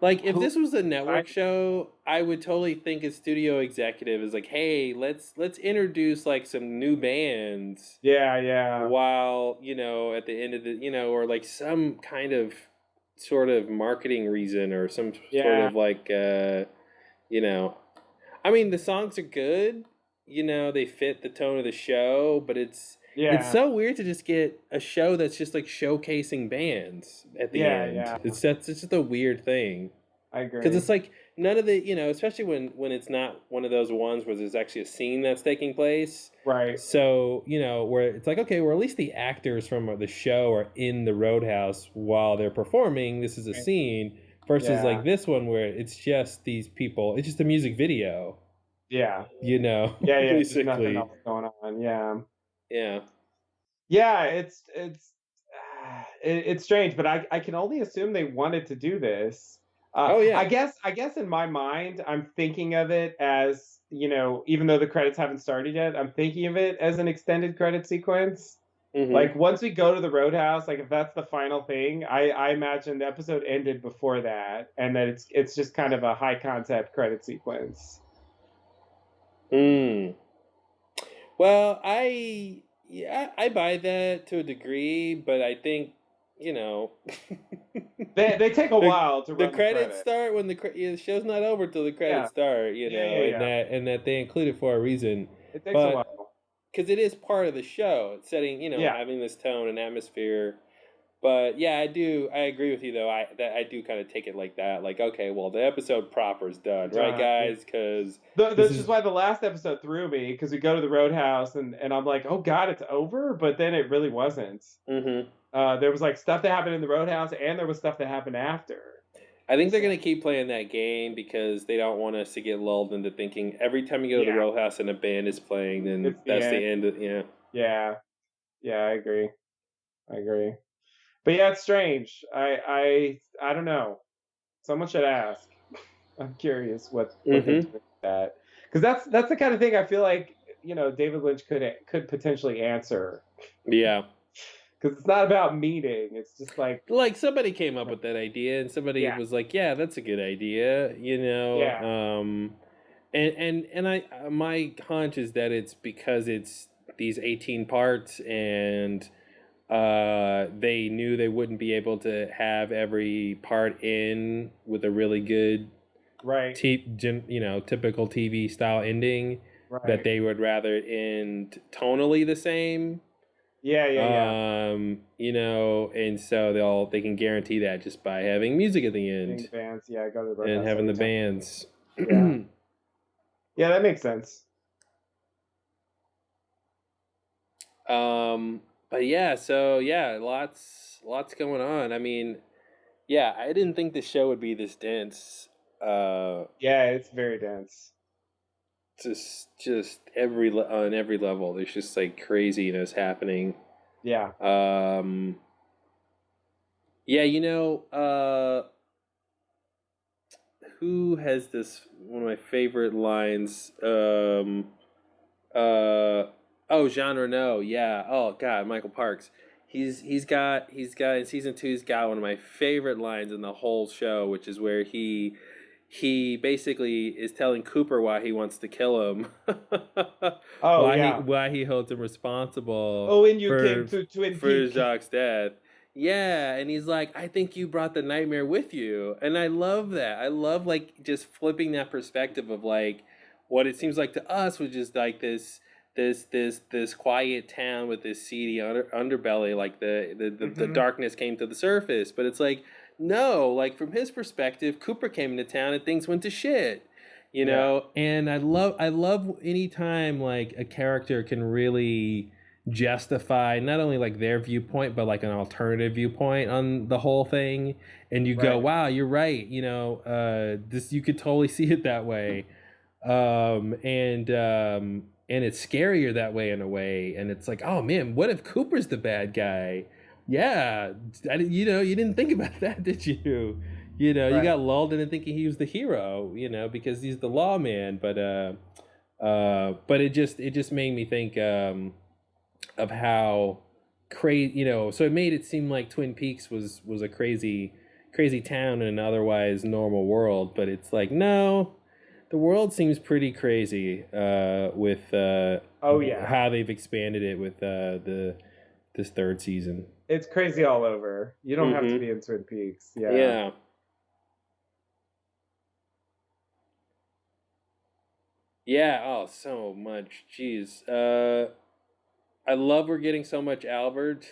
Like, if who. this was a I, network show, I would totally think a studio executive is like, "Hey, let's introduce like some new bands yeah, yeah, while, at the end of the, or like some kind of sort of marketing reason, or some sort yeah, of like you know, I mean, the songs are good, they fit the tone of the show, but it's yeah, so weird to just get a show that's just like showcasing bands at the yeah, end. yeah. It's just a weird thing. I Because agree. it's like none of the, especially when it's not one of those ones where there's actually a scene that's taking place. Right. So, where it's like, okay, well, at least the actors from the show are in the Roadhouse while they're performing. This is a Right. scene versus Yeah, like this one where it's just these people. It's just a music video, yeah, yeah, yeah. There's nothing basically. else going on. Yeah, Yeah. yeah. It's strange, but I can only assume they wanted to do this. Oh, I yeah. guess in my mind, I'm thinking of it as, even though the credits haven't started yet, I'm thinking of it as an extended credit sequence. Mm-hmm. Like once we go to the Roadhouse, like if that's the final thing, I imagine the episode ended before that, and that it's just kind of a high concept credit sequence. Mm. Well, I buy that to a degree, but I think, you know, They take a the while to the run the credits credits. start when the show's not over till the Yeah, credits start, yeah, yeah, and yeah. that they include it for a reason. It takes a But while. because it is part of the show, it's setting, Yeah, having this tone and atmosphere. But yeah, I agree with you though. I do kind of take it like that. Like, okay, well, the episode proper is done, right, done. Yeah. guys? Because this That's just is. why the last episode threw me because we go to the Roadhouse and I'm like, oh God, it's over. But then it really wasn't. Mm-hmm. There was like stuff that happened in the Roadhouse and there was stuff that happened after. I think they're So going to keep playing that game because they don't want us to get lulled into thinking every time you go to the yeah, Roadhouse and a band is playing, then it's the that's end. the end. Yeah. Yeah, yeah, I agree. I agree. But yeah, it's strange. I don't know. Someone should ask. I'm curious what they're Mm-hmm. doing with that because that's the kind of thing I feel like David Lynch could potentially answer Yeah. because it's not about meeting. It's just like Like somebody came up with that idea, and somebody yeah, was like, "Yeah, that's a good idea," yeah, and I my hunch is that it's because it's these 18 parts, and They knew they wouldn't be able to have every part in with a really good, Right. typical TV style ending. That Right. they would rather end tonally the same. Yeah. And so they can guarantee that just by having music at the Being end bands, yeah, go to the and Roadhouse having every the time. bands. Yeah. Yeah, that makes sense. But yeah, so yeah, lots going on. I mean, yeah, I didn't think the show would be this dense. Yeah, it's very dense. Just on every level, there's just like craziness happening. Yeah. Yeah, who has this one of my favorite lines? Oh, Jean Reno, yeah. Oh God, Michael Parks. He's got in season 2. He's got one of my favorite lines in the whole show, which is where he basically is telling Cooper why he wants to kill him, Oh yeah. why he holds him responsible Oh, and you came for to Twin for Peak. Jacques' death. Yeah, and he's like, I think you brought the nightmare with you, and I love that. I love like just flipping that perspective of like what it seems like to us was just like this quiet town with this seedy underbelly, like the Mm-hmm. darkness came to the surface, but it's like no, like from his perspective, Cooper came into town and things went to shit, Yeah. and I love any time like a character can really justify not only like their viewpoint but like an alternative viewpoint on the whole thing, and you go, Right. wow, you're right, this, you could totally see it that way. And it's scarier that way in a way, and it's like, oh man, what if Cooper's the bad guy? Yeah, you didn't think about that, did you? You Right. got lulled into thinking he was the hero, because he's the lawman. But it just made me think of how crazy, so it made it seem like Twin Peaks was a crazy town in an otherwise normal world, but it's like, no, the world seems pretty crazy with Oh yeah. how they've expanded it with this third season. It's crazy all over. You don't have to Mm-hmm. be in Twin Peaks. Yeah. Yeah. Yeah. Oh, so much. Jeez. I love we're getting so much Albert.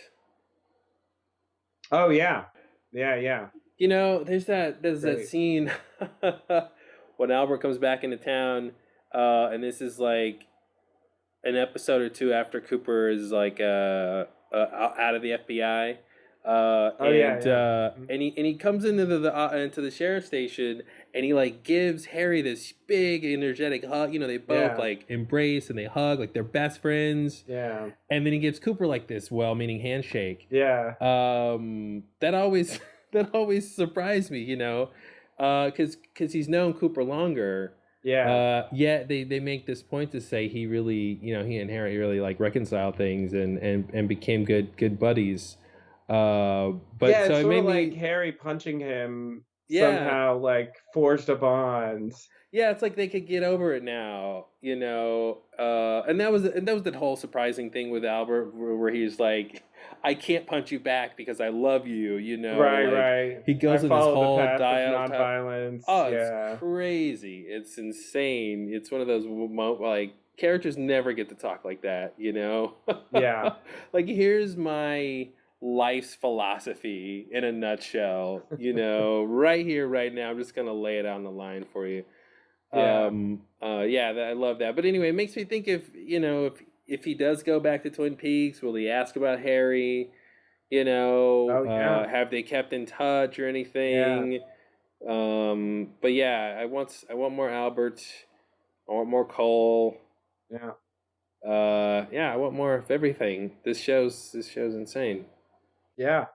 Oh yeah. Yeah. There's that Great. scene when Albert comes back into town, and this is like an episode or two after Cooper is like out of the FBI, Oh yeah. Mhm. and he comes into the sheriff's station, and he like gives Harry this big energetic hug. They both Yeah. like embrace and they hug like they're best friends, Yeah. and then he gives Cooper like this well-meaning handshake. Yeah. That always that always surprised me, because he's known Cooper longer. Yeah. Yet they make this point to say he really, he and Harry really like reconciled things and became good buddies. But Yeah, so it's it sort made of like me, Harry punching him yeah, somehow like forged a bond. yeah, it's like they could get over it now, and that was the whole surprising thing with Albert, where he's like, I can't punch you back because I love you, like Right. he I goes in this follow the whole path of dial. nonviolence. Oh, it's Yeah. crazy. It's insane. It's one of those like characters never get to talk like that, Yeah. Like, here's my life's philosophy in a nutshell, right here, right now. I'm just gonna lay it on the line for you. Yeah. Yeah, I love that. But anyway, it makes me think if he does go back to Twin Peaks, will he ask about Harry? Oh yeah. Have they kept in touch or Yeah. anything? But yeah, I want more Albert. I want more Cole. Yeah. Yeah, I want more of everything. This show's insane. Yeah.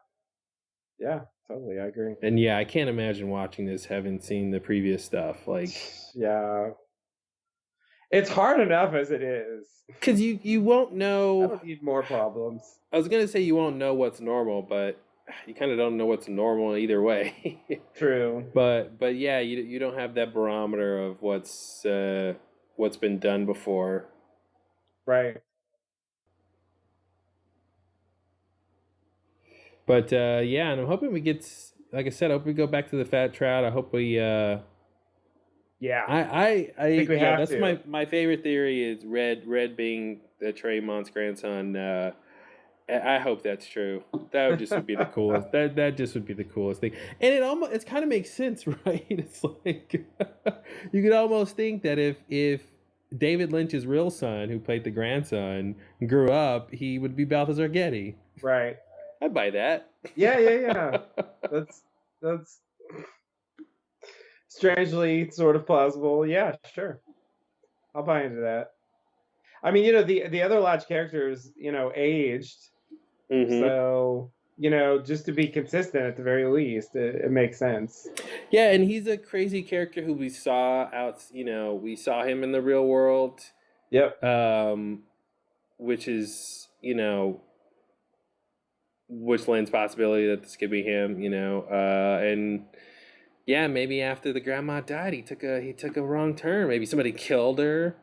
Yeah. Totally. I agree. And yeah, I can't imagine watching this having seen the previous stuff. Like, Yeah. It's hard enough as it is. because you won't I know. don't need more problems. I was gonna say you won't know what's normal, but you kind of don't know what's normal either way. True. But yeah, you don't have that barometer of what's been done before. Right. But yeah, and I'm hoping we get, like I said, I hope we go back to the fat trout. I hope we. Yeah, I think we yeah, have that's to. my favorite theory is Red being the Traymon's grandson. I hope that's true. That would be the coolest. That just would be the coolest thing. And it kind of makes sense, right? It's like you could almost think that if David Lynch's real son, who played the grandson, grew up, he would be Balthazar Getty. Right. I'd buy that. Yeah. That's strangely sort of plausible. Yeah, sure. I'll buy into that. I mean, the other Lodge characters, aged. Mm-hmm. So, just to be consistent at the very least, it makes sense. Yeah, and he's a crazy character who we saw out. We saw him in the real world, Yep. which is which lends possibility that this could be him. And yeah, maybe after the grandma died, he took a wrong turn. Maybe somebody killed her.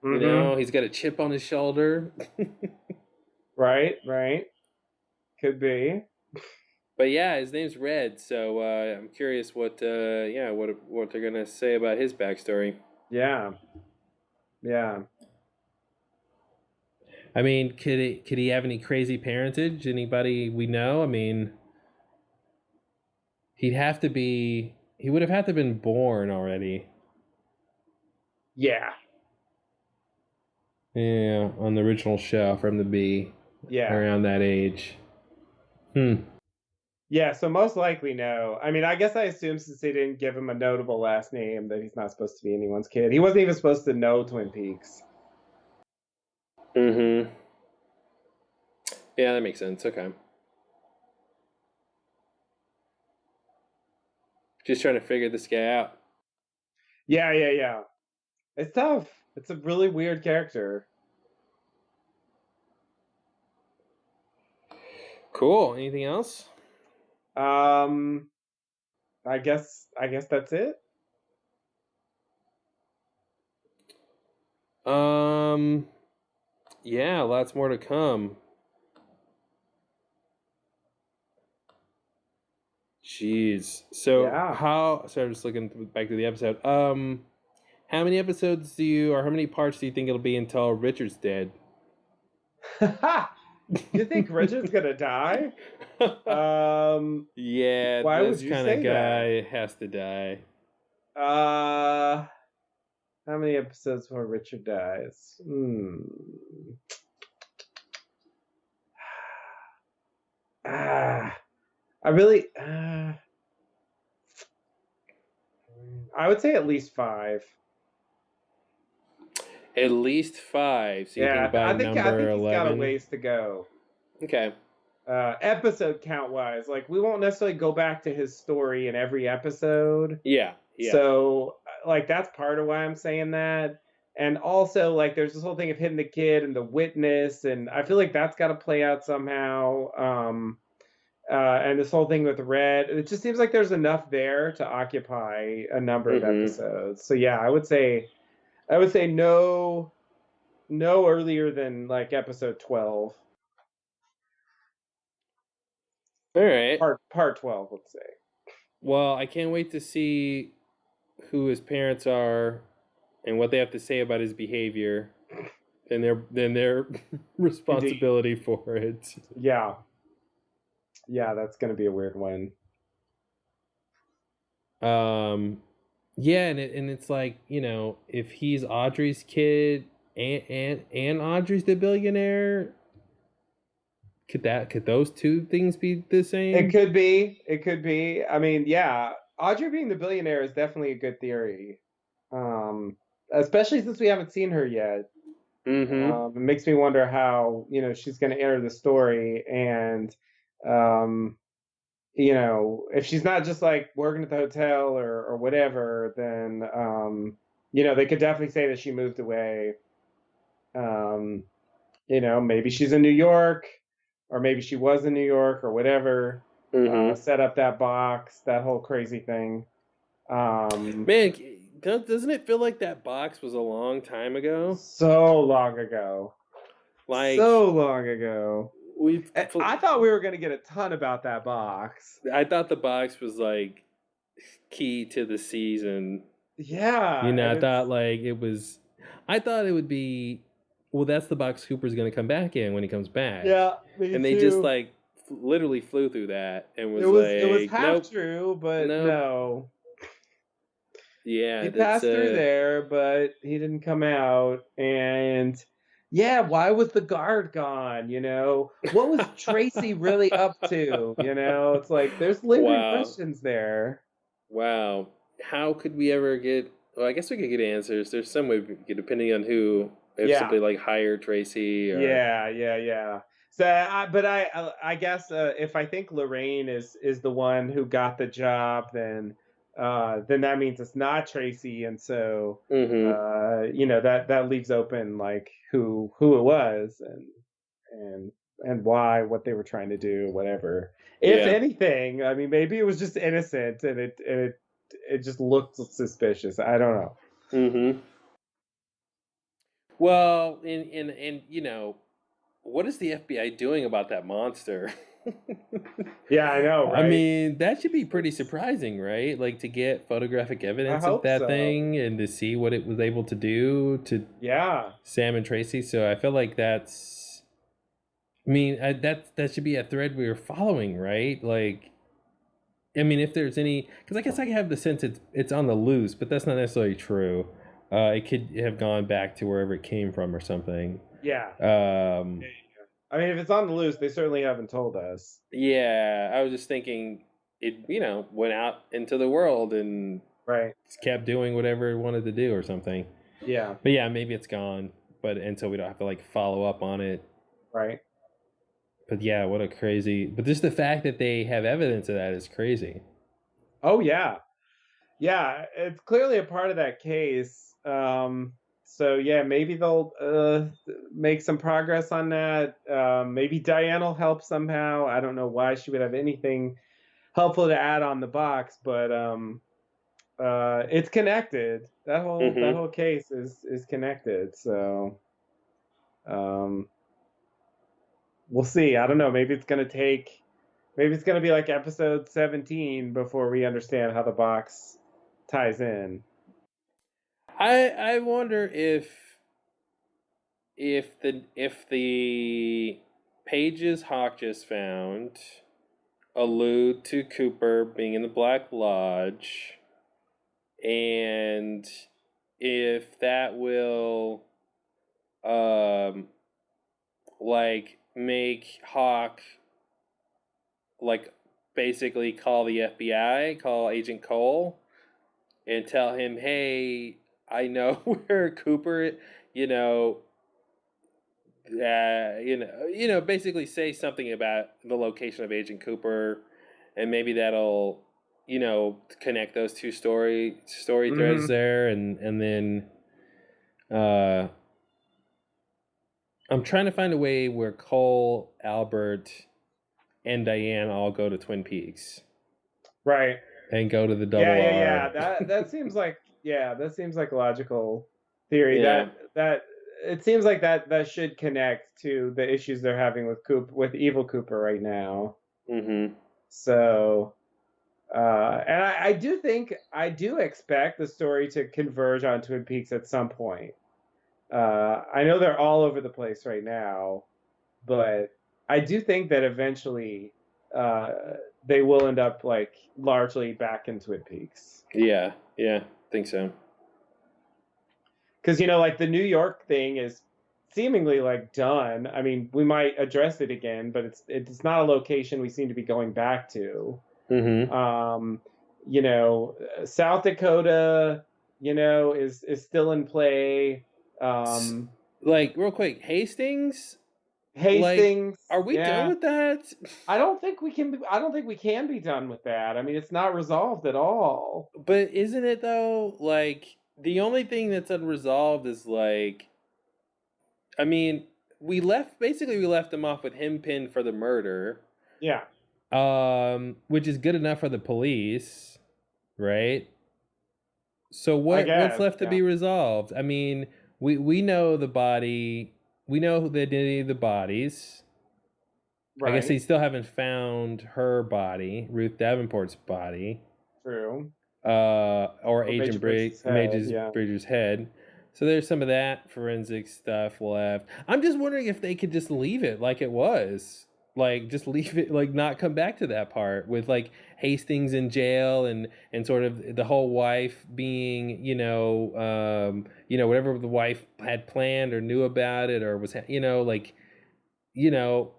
Mm-hmm. He's got a chip on his shoulder. Right. Could be. But yeah, his name's Red, so I'm curious what they're gonna say about his backstory. Yeah. Yeah. I mean, could he have any crazy parentage? Anybody we know? I mean, he would have had to have been born already. Yeah. Yeah, on the original show for him to be Yeah. around that age. Yeah, so most likely no. I mean, I guess I assume since they didn't give him a notable last name that he's not supposed to be anyone's kid. He wasn't even supposed to know Twin Peaks. Mm-hmm. Yeah, that makes sense. Okay. Just trying to figure this guy out. Yeah. It's tough. It's a really weird character. Cool. Anything else? I guess that's it. Yeah, lots more to come. Jeez. So Yeah. so I'm just looking back to the episode. How many episodes or how many parts do you think it'll be until Richard's dead? You think Richard's gonna die? Yeah, Why would this you kind of say that? guy has to die. How many episodes before Richard dies? I really, I would say at least 5. At least 5. So you Yeah, think by I number think he's got a 11? ways to go. Okay. Episode count wise, like we won't necessarily go back to his story in every episode. Yeah. So, like that's part of why I'm saying that. And also, like, there's this whole thing of hitting the kid and the witness, and I feel like that's got to play out somehow. And this whole thing with Red, it just seems like there's enough there to occupy a number of episodes. So yeah, I would say no earlier than like episode 12. All right. Part 12, let's say. Well, I can't wait to see who his parents are and what they have to say about his behavior and their responsibility for it. Yeah. Yeah, that's going to be a weird one. Yeah, and it's like, if he's Audrey's kid and Audrey's the billionaire, could those two things be the same? It could be. I mean, yeah, Audrey being the billionaire is definitely a good theory. Especially since we haven't seen her yet. Mm-hmm. It makes me wonder how, she's going to enter the story and if she's not just like working at the hotel or whatever, then they could definitely say that she moved away. Maybe she's in New York, or maybe she was in New York or whatever. Set up that box, that whole crazy thing. Man, doesn't it feel like that box was a long time ago? So long ago. Like so long ago. I thought we were going to get a ton about that box. I thought the box was like key to the season. Yeah. You know, I thought like it was. I thought it would be. Well, that's the box Cooper's going to come back in when he comes back. Yeah, me and too. they just like literally flew through that and was it was half nope, true, but nope. no. Yeah, he passed through there, but he didn't come out. And yeah, why was the guard gone? You know, what was Tracy really up to? You know, it's like there's lingering questions there. Wow, how could we ever get? Well, I guess we could get answers. There's some way we could get, depending on who. If somebody like hired Tracy. Or... Yeah. So, I guess if I think Lorraine is the one who got the job, then that means it's not Tracy, and so you know, that leaves open like who it was and why, what they were trying to do, whatever. If anything, I mean, maybe it was just innocent and it just looked suspicious. I don't know. Mm-hmm. Well, and you know, what is the FBI doing about that monster? Yeah, I know, right? I mean, that should be pretty surprising, right? Like to get photographic evidence of that thing and to see what it was able to do to Sam and Tracy. So I feel like that's. I mean, that should be a thread we were following, right? Like, I mean, if there's any, because I guess I have the sense it's on the loose, but that's not necessarily true. It could have gone back to wherever it came from or something. Yeah. I mean, if it's on the loose, they certainly haven't told us. Yeah, I was just thinking it, you know, went out into the world and kept doing whatever it wanted to do or something. Yeah. But yeah, maybe it's gone, but until we don't have to like follow up on it. Right. But yeah, what a crazy. But just the fact that they have evidence of that is crazy. Oh yeah. Yeah, it's clearly a part of that case. So yeah, maybe they'll make some progress on that. Maybe Diane will help somehow. I don't know why she would have anything helpful to add on the box, but it's connected. That whole case is connected. So we'll see. I don't know. Maybe it's gonna be like episode 17 before we understand how the box ties in. I wonder if the pages Hawk just found allude to Cooper being in the Black Lodge, and if that will like make Hawk like basically call the FBI, call Agent Cole, and tell him, hey, I know where Cooper, you know, basically say something about the location of Agent Cooper, and maybe that'll, you know, connect those two story threads there, and then, I'm trying to find a way where Cole, Albert, and Diane all go to Twin Peaks, right, and go to the double R. Yeah. That seems like a logical theory. Yeah. That it seems like that should connect to the issues they're having with Evil Cooper right now. Mm-hmm. So, and I do expect the story to converge on Twin Peaks at some point. I know they're all over the place right now, but I do think that eventually they will end up like largely back in Twin Peaks. Yeah, think so. Because, you know, like the New York thing is seemingly like done. I mean, we might address it again, but it's not a location we seem to be going back to. Mm-hmm. You know, South Dakota, you know, is still in play. Like real quick, Hastings. Like, are we done with that? I don't think we can be done with that. I mean, it's not resolved at all. But isn't it though? Like the only thing that's unresolved is like, I mean, we left him off with him pinned for the murder. Yeah. Which is good enough for the police, right? So what's left to be resolved? I mean, we know the body. We know the identity of the bodies. I guess they Right. still haven't found her body, Ruth Davenport's body, True. or Or Major Agent Briggs' head. Mage's Yeah. Bridger's head. So there's some of that forensic stuff left. I'm just wondering if they could just leave it like it was, like just leave it, like not come back to that part with like Hastings in jail and sort of the whole wife being, whatever the wife had planned or knew about it or was, like, you know,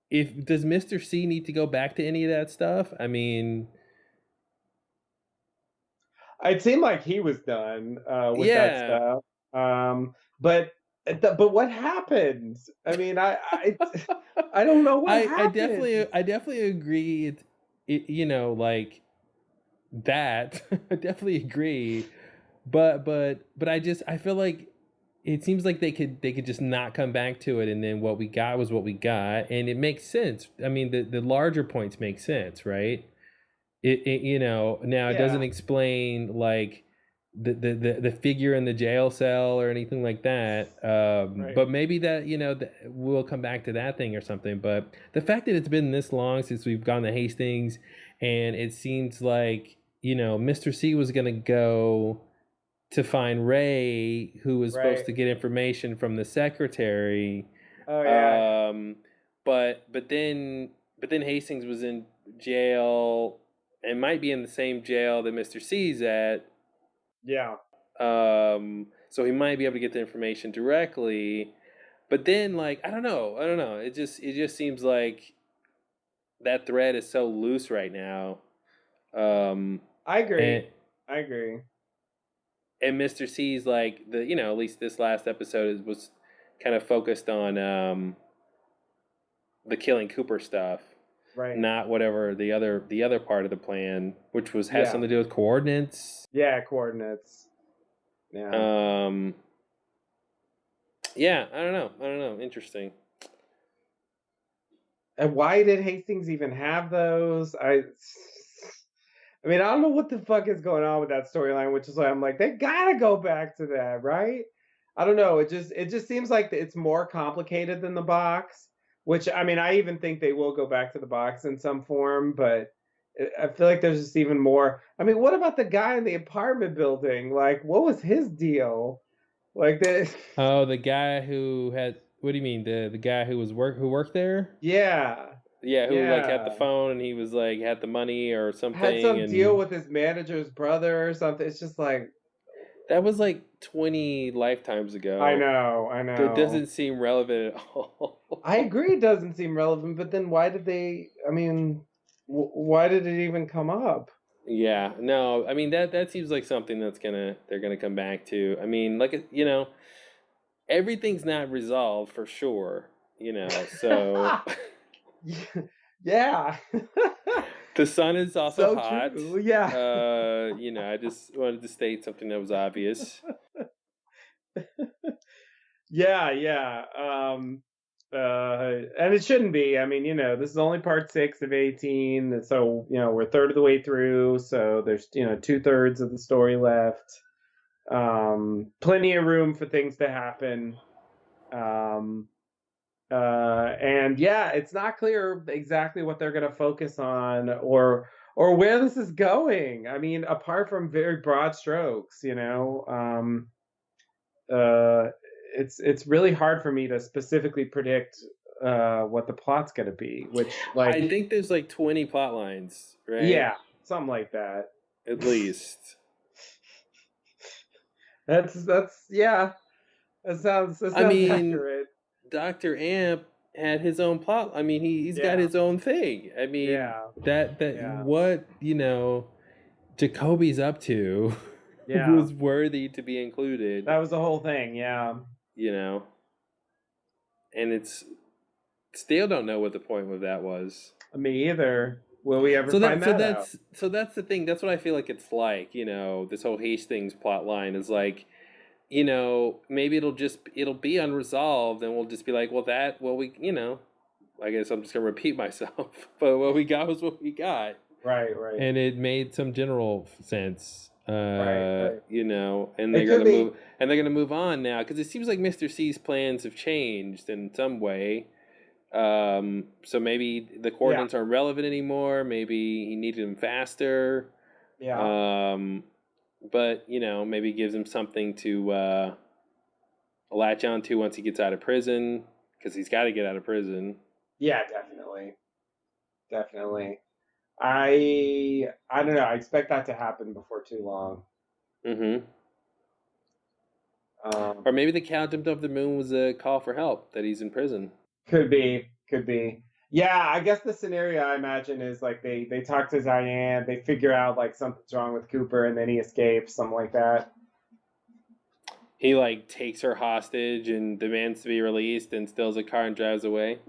if does Mr. C need to go back to any of that stuff? I mean, It seemed like he was done with that yeah, stuff. But but what happened? I mean, I don't know what happened. I definitely agree. Like that. I definitely agree. But I feel like it seems like they could just not come back to it, and then what we got was what we got, and it makes sense. I mean, the larger points make sense, right? Now it doesn't Yeah. explain like the figure in the jail cell or anything like that, Right. but maybe that we'll come back to that thing or something. But the fact that it's been this long since we've gone to Hastings, and it seems like Mr. C was going to go to find Ray, who was supposed Right. to get information from the secretary, Oh yeah. um, but then Hastings was in jail and might be in the same jail that Mr. C's at. Yeah. So he might be able to get the information directly. But then, like, I don't know. It just seems like that thread is so loose right now. Um, I and agree. I agree. and Mr. C's like at least this last episode was kind of focused on the killing Cooper stuff, Right. not whatever the other part of the plan, which has Yeah. something to do with coordinates. Yeah. Coordinates. Yeah. Um, yeah, I don't know. Interesting. And why did Hastings even have those? I mean, I don't know what the fuck is going on with that storyline, which is why I'm like, they gotta go back to that, right? I don't know. It just seems like it's more complicated than the box, which I mean, I even think they will go back to the box in some form, but I feel like there's just even more. I mean, what about the guy in the apartment building? Like, what was his deal? Like the Oh, the guy who had what do you mean the guy who worked there? yeah. Yeah, who like had the Yeah. phone and he was like had the money or Had something, some deal and with his manager's brother or something. It's just like that was like 20 lifetimes I ago. know, I That know. doesn't seem relevant at I all. agree it doesn't seem relevant, but then why did they, I mean, why did it even come up? Yeah, no, I mean that seems like something they're gonna come back to. I mean, like everything's not resolved for sure, so Yeah. the sun is also So hot. true. Yeah. I just wanted to state something that was obvious. Yeah, yeah. And it shouldn't be. I mean, this is only part 6 of 18, so we're a third of the way through, so there's 2/3 of the story left. Plenty of room for things to happen. Um, and yeah, it's not clear exactly what they're going to focus on or where this is going. I mean, apart from very broad strokes, uh, it's really hard for me to specifically predict what the plot's going to be. Which, I like, think there's like 20 plot lines, right? yeah, something like that. At least. That's yeah. That I sounds mean, accurate. Dr. Amp had his own plot. I mean, he's got Yeah, his own thing. I mean, yeah, that yeah, what, Jacoby's up to yeah. was worthy to be included, That was the whole thing. Yeah. you know. And it's still don't know what the point of that was. Me either. Will we ever So find that so that out? that's so that's the thing. That's what I feel like it's like, this whole Hastings plot line is like, maybe it'll be unresolved and we'll just be like, I guess I'm just gonna repeat myself. But what we got was what we got. Right, right, And it made some general sense. right. And It could be. they're gonna move on now because it seems like Mr. C's plans have changed in some way. So maybe the Yeah. coordinates aren't relevant anymore. Maybe he needed them faster. Yeah. But maybe gives him something to latch on to once he gets out of prison, because he's got to get out of prison. Yeah, definitely. I don't know. I expect that to happen before too long. Mm-hmm. Um, Or maybe the Count of the Moon was a call for help, that he's in prison. could be, could be. Yeah, I guess the scenario I imagine is like they talk to Diane, they figure out like something's wrong with Cooper, and then he escapes, something like that. He like takes her hostage and demands to be released, and steals a car and drives away.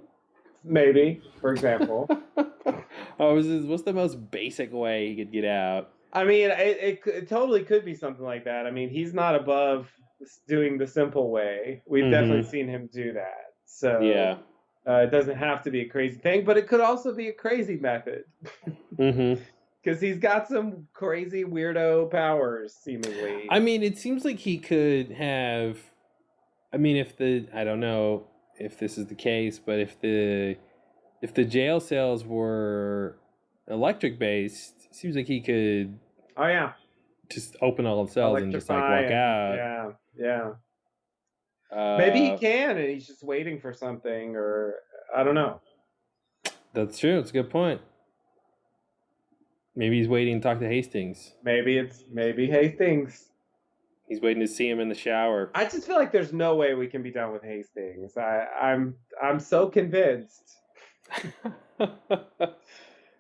Maybe, for example. What's the most basic way he could get out? I mean, it totally could be something like that. I mean, he's not above doing the simple way. We've definitely Mm-hmm. seen him do that. So Yeah. it doesn't have to be a crazy thing, but it could also be a crazy method. Mm-hmm. Because he's got some crazy weirdo powers, seemingly. I mean, it seems like he could have. I mean, I don't know if this is the case, but if the jail cells were electric based, it seems like he could Oh yeah, just open all the cells and just like electrify walk and out. yeah. Maybe he Uh, can, and he's just waiting for something, or I don't know. that's true. It's a good point. Maybe he's waiting to talk to Hastings. Maybe Hastings. He's waiting to see him in the shower. I just feel like there's no way we can be done with Hastings. I'm so convinced.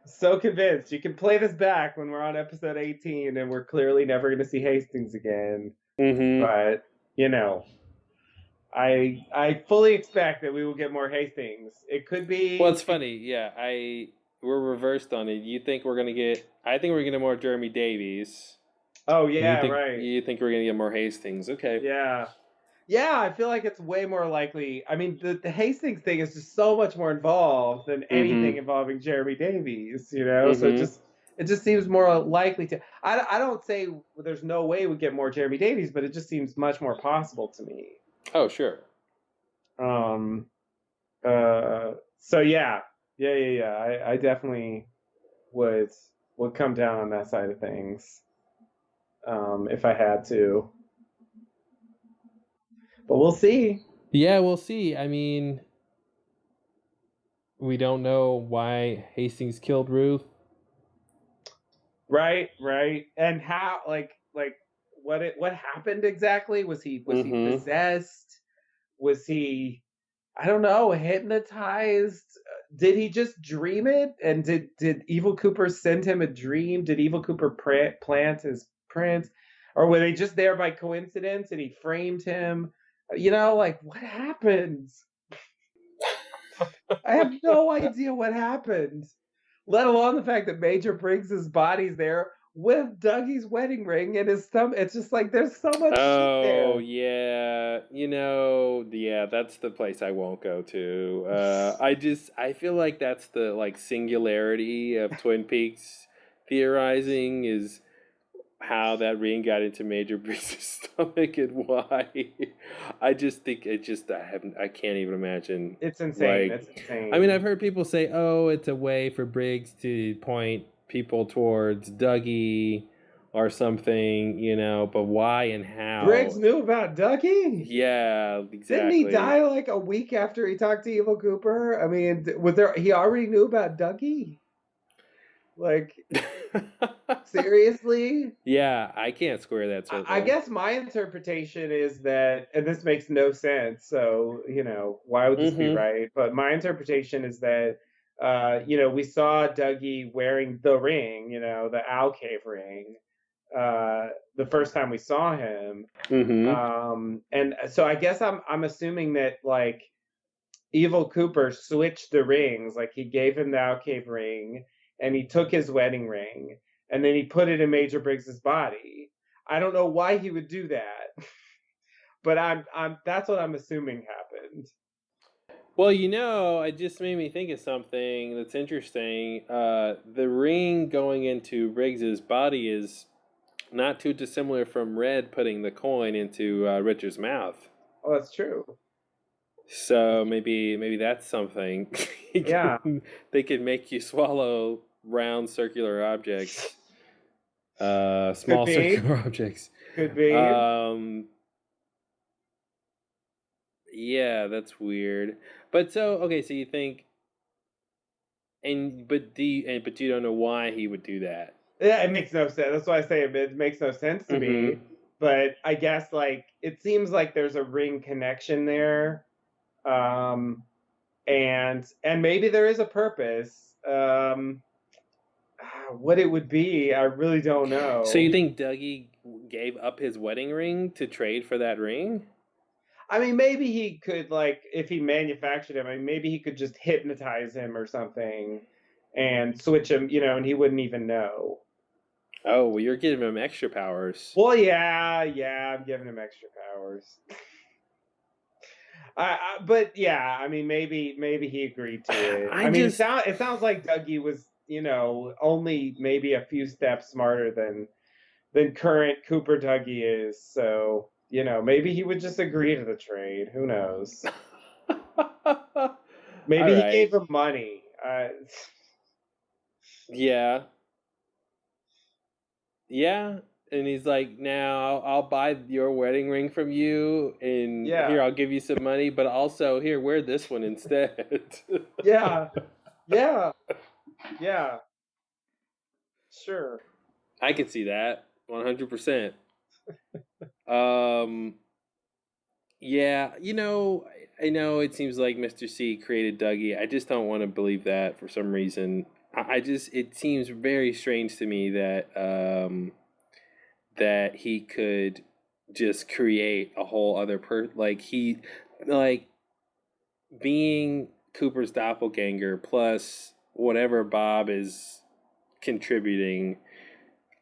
So convinced. You can play this back when we're on episode 18 and we're clearly never going to see Hastings again. Mm-hmm. But, I fully expect that we will get more Hastings. It could be. Well, it's funny. Yeah, we're reversed on it. You think we're gonna get? I think we're gonna get more Jeremy Davies. Oh yeah, You right. think we're gonna get more Hastings? Okay. Yeah. Yeah, I feel like it's way more likely. I mean, the Hastings thing is just so much more involved than anything Mm-hmm. involving Jeremy Davies, So Mm-hmm. it just seems more likely to. I don't say there's no way we get more Jeremy Davies, but it just seems much more possible to me. Oh, sure. Um. So yeah. I definitely would come down on that side of things. If I had to. But we'll see. Yeah, we'll see. I mean, we don't know why Hastings killed Ruth. Right. And how what happened exactly? Was he Mm-hmm. possessed? Was he, I don't know, hypnotized? Did he just dream it? And did Evil Cooper send him a dream? Did Evil Cooper plant his print? Or were they just there by coincidence and he framed him? Like what happened? I have no idea what happened. Let alone the fact that Major Briggs's body's there with Dougie's wedding ring in his thumb. It's just like there's so much shit Oh there. yeah, yeah, that's the place I won't go to. I feel like that's the like singularity of Twin Peaks theorizing, is how that ring got into Major Briggs' stomach and why. I just think I can't even imagine. It's insane. Like, It's insane. I mean, I've heard people say, "Oh, it's a way for Briggs to point people towards Dougie or something," but why and how? Briggs knew about Dougie? Yeah, Didn't he exactly. die like a week after he talked to Evil Cooper? I mean, he already knew about Dougie? Like, seriously? Yeah, I can't square that circle. I guess my interpretation is that, and this makes no sense, so, why would this be right? But my interpretation is that, we saw Dougie wearing the ring, the Owl Cave ring, the first time we saw him. And so I guess I'm assuming that, like, Evil Cooper switched the rings, like he gave him the Owl Cave ring, and he took his wedding ring, and then he put it in Major Briggs's body. I don't know why he would do that, but I'm that's what I'm assuming happened. Well, it just made me think of something that's interesting. The ring going into Briggs's body is not too dissimilar from Red putting the coin into Richard's mouth. Oh, that's true. So maybe that's something. Yeah, They can make you swallow round circular objects, could small be, circular objects. could be. Um, yeah, that's weird. But so okay, so you think, but you don't know why he would do that. Yeah, it makes no sense. That's why I say it makes no sense to Mm-hmm. me. But I guess like it seems like there's a ring connection there, um, and maybe there is a purpose. What it would be, I really don't So you know. think Dougie gave up his wedding ring to trade for that ring? I mean, maybe he could like if he manufactured him. I mean, maybe he could just hypnotize him or something, and switch him, and he wouldn't even know. Oh, well, you're giving him extra powers. Well, yeah, I'm giving him extra powers. But yeah, I mean, maybe he agreed to it. I I mean, just it sounds like Dougie was, only maybe a few steps smarter than current Cooper Dougie is. So, maybe he would just agree to the trade. Who knows? all Maybe he right. gave him money. Yeah. Yeah. And he's like, now I'll buy your wedding ring from you, and here Yeah, I'll give you some money, but also here, wear this one instead. yeah, yeah, yeah. Sure. I can see that 100%. Um, yeah, I know it seems like Mr. C created Dougie. I just don't want to believe that for some reason. I just it seems very strange to me that he could just create a whole other like being Cooper's doppelganger plus whatever Bob is contributing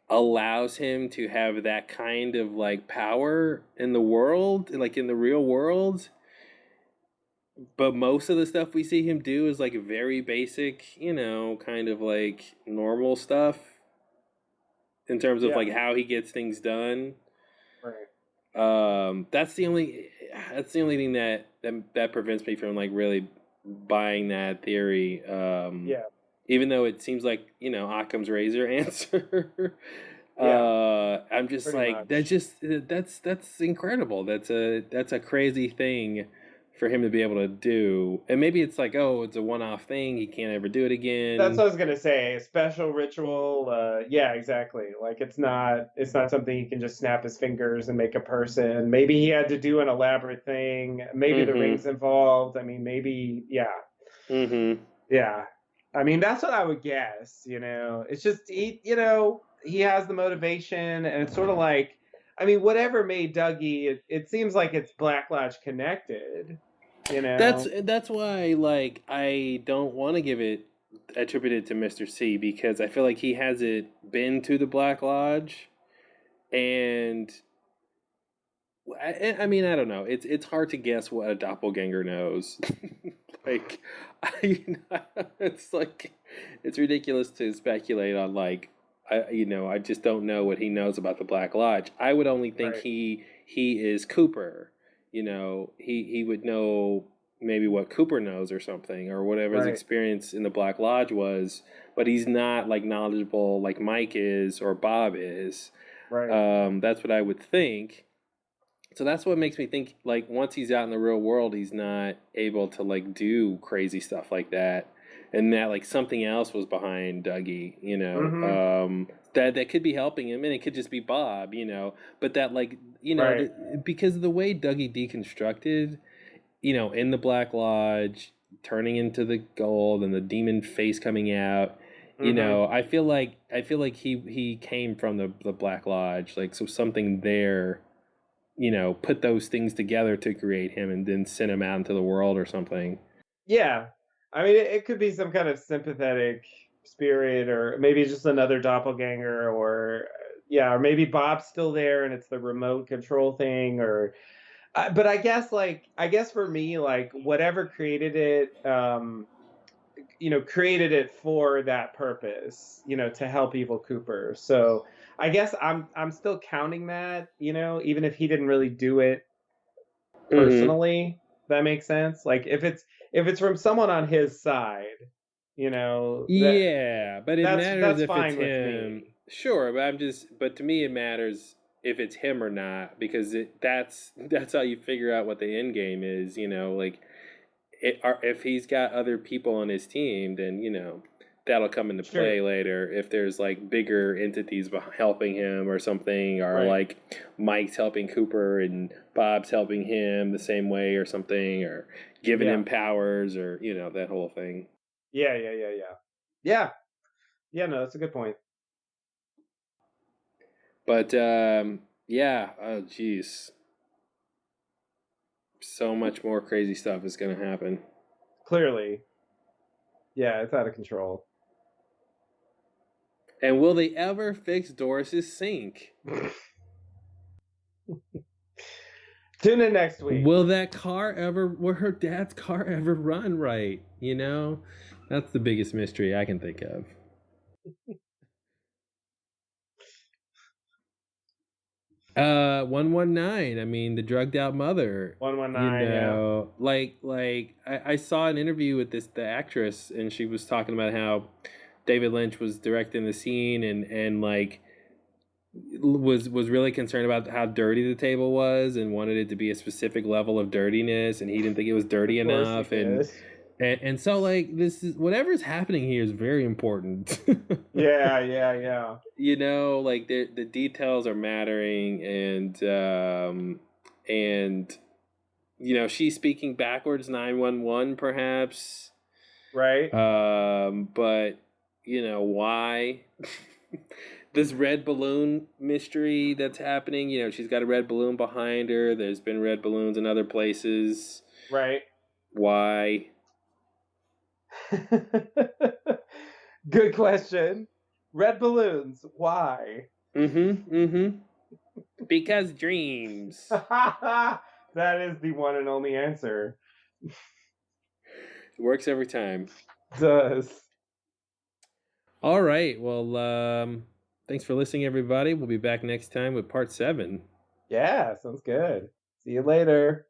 allows him to have that kind of like power in the world, like in the real world. But most of the stuff we see him do is like very basic, kind of like normal stuff in terms of Yeah. like how he gets things done. Right. That's the only thing that prevents me from like really buying that theory. Yeah. Even though it seems like Occam's razor answer. Yeah. I'm just Pretty like much. that's incredible. That's a crazy thing for him to be able to do. And maybe it's like, oh, it's a one-off thing. He can't ever do it That's again. what I was gonna say. A special ritual. Yeah, exactly. Like it's not something you can just snap his fingers and make a person. Maybe he had to do an elaborate thing. Maybe the Mm-hmm. ring's involved. I mean, maybe. Yeah. Mm-hmm. Yeah. I mean, that's what I would guess. It's just he has the motivation, and it's sort of like, I mean, whatever made Dougie. It seems like it's Black Lodge connected. You That's know. that's why like I don't want to give it attributed to Mr. C because I feel like he hasn't been to the Black Lodge, and I mean I don't know. It's hard to guess what a doppelganger knows. like I it's like it's ridiculous to speculate on like I just don't know what he knows about the Black Lodge. I would only think Right. he is Cooper. He would know maybe what Cooper knows or something or whatever his Right. experience in the Black Lodge was, but he's not like knowledgeable like Mike is or Bob is. Right. That's what I would think. So that's what makes me think like once he's out in the real world, he's not able to like do crazy stuff like that, and that like something else was behind Dougie, Mm-hmm. that could be helping him, and it could just be Bob, but that like Right. because of the way Dougie deconstructed, in the Black Lodge, turning into the gold and the demon face coming out. Mm-hmm. I feel like he came from the Black Lodge, like so something there put those things together to create him and then send him out into the world or something. Yeah. I mean, it could be some kind of sympathetic spirit, or maybe just another doppelganger, or yeah, or maybe Bob's still there and it's the remote control thing, or. But I guess for me, like whatever created it, created it for that purpose, to help Evil Cooper. So I guess I'm still counting that, even if he didn't really do it Mm-hmm. personally. That makes sense. Like if it's from someone on his side, you know, Yeah, but it matters that's if it's fine with him. me. Sure, but to me it matters if it's him or not because that's how you figure out what the end game is, like if he's got other people on his team, then, that'll come into Sure. play later if there's like bigger entities helping him or something, or Right. like Mike's helping Cooper and Bob's helping him the same way or something, or giving Yeah. him powers, or, that whole thing. Yeah, yeah, yeah, yeah. Yeah. Yeah, no, that's a good point. But yeah, oh geez, so much more crazy stuff is gonna happen. Clearly. Yeah, it's out of control. And will they ever fix Doris's sink? Tune in next week. Will her dad's car ever run right? That's the biggest mystery I can think of. 119. I mean, the drugged out mother. 119. Yeah. Like I saw an interview with the actress, and she was talking about how David Lynch was directing the scene, and like was really concerned about how dirty the table was, and wanted it to be a specific level of dirtiness, and he didn't think it was dirty enough, and so like this is whatever's happening here is very important. Yeah, yeah, yeah. Like the details are mattering, and she's speaking backwards 911 perhaps. Right. But why? This red balloon mystery that's happening, she's got a red balloon behind her. There's been red balloons in other places. Right. Why? Good question. Red balloons. Why? Because dreams. That is the one and only answer. It works every time. It does. All right. Well, thanks for listening, everybody. We'll be back next time with part 7. Yeah, sounds good. See you later.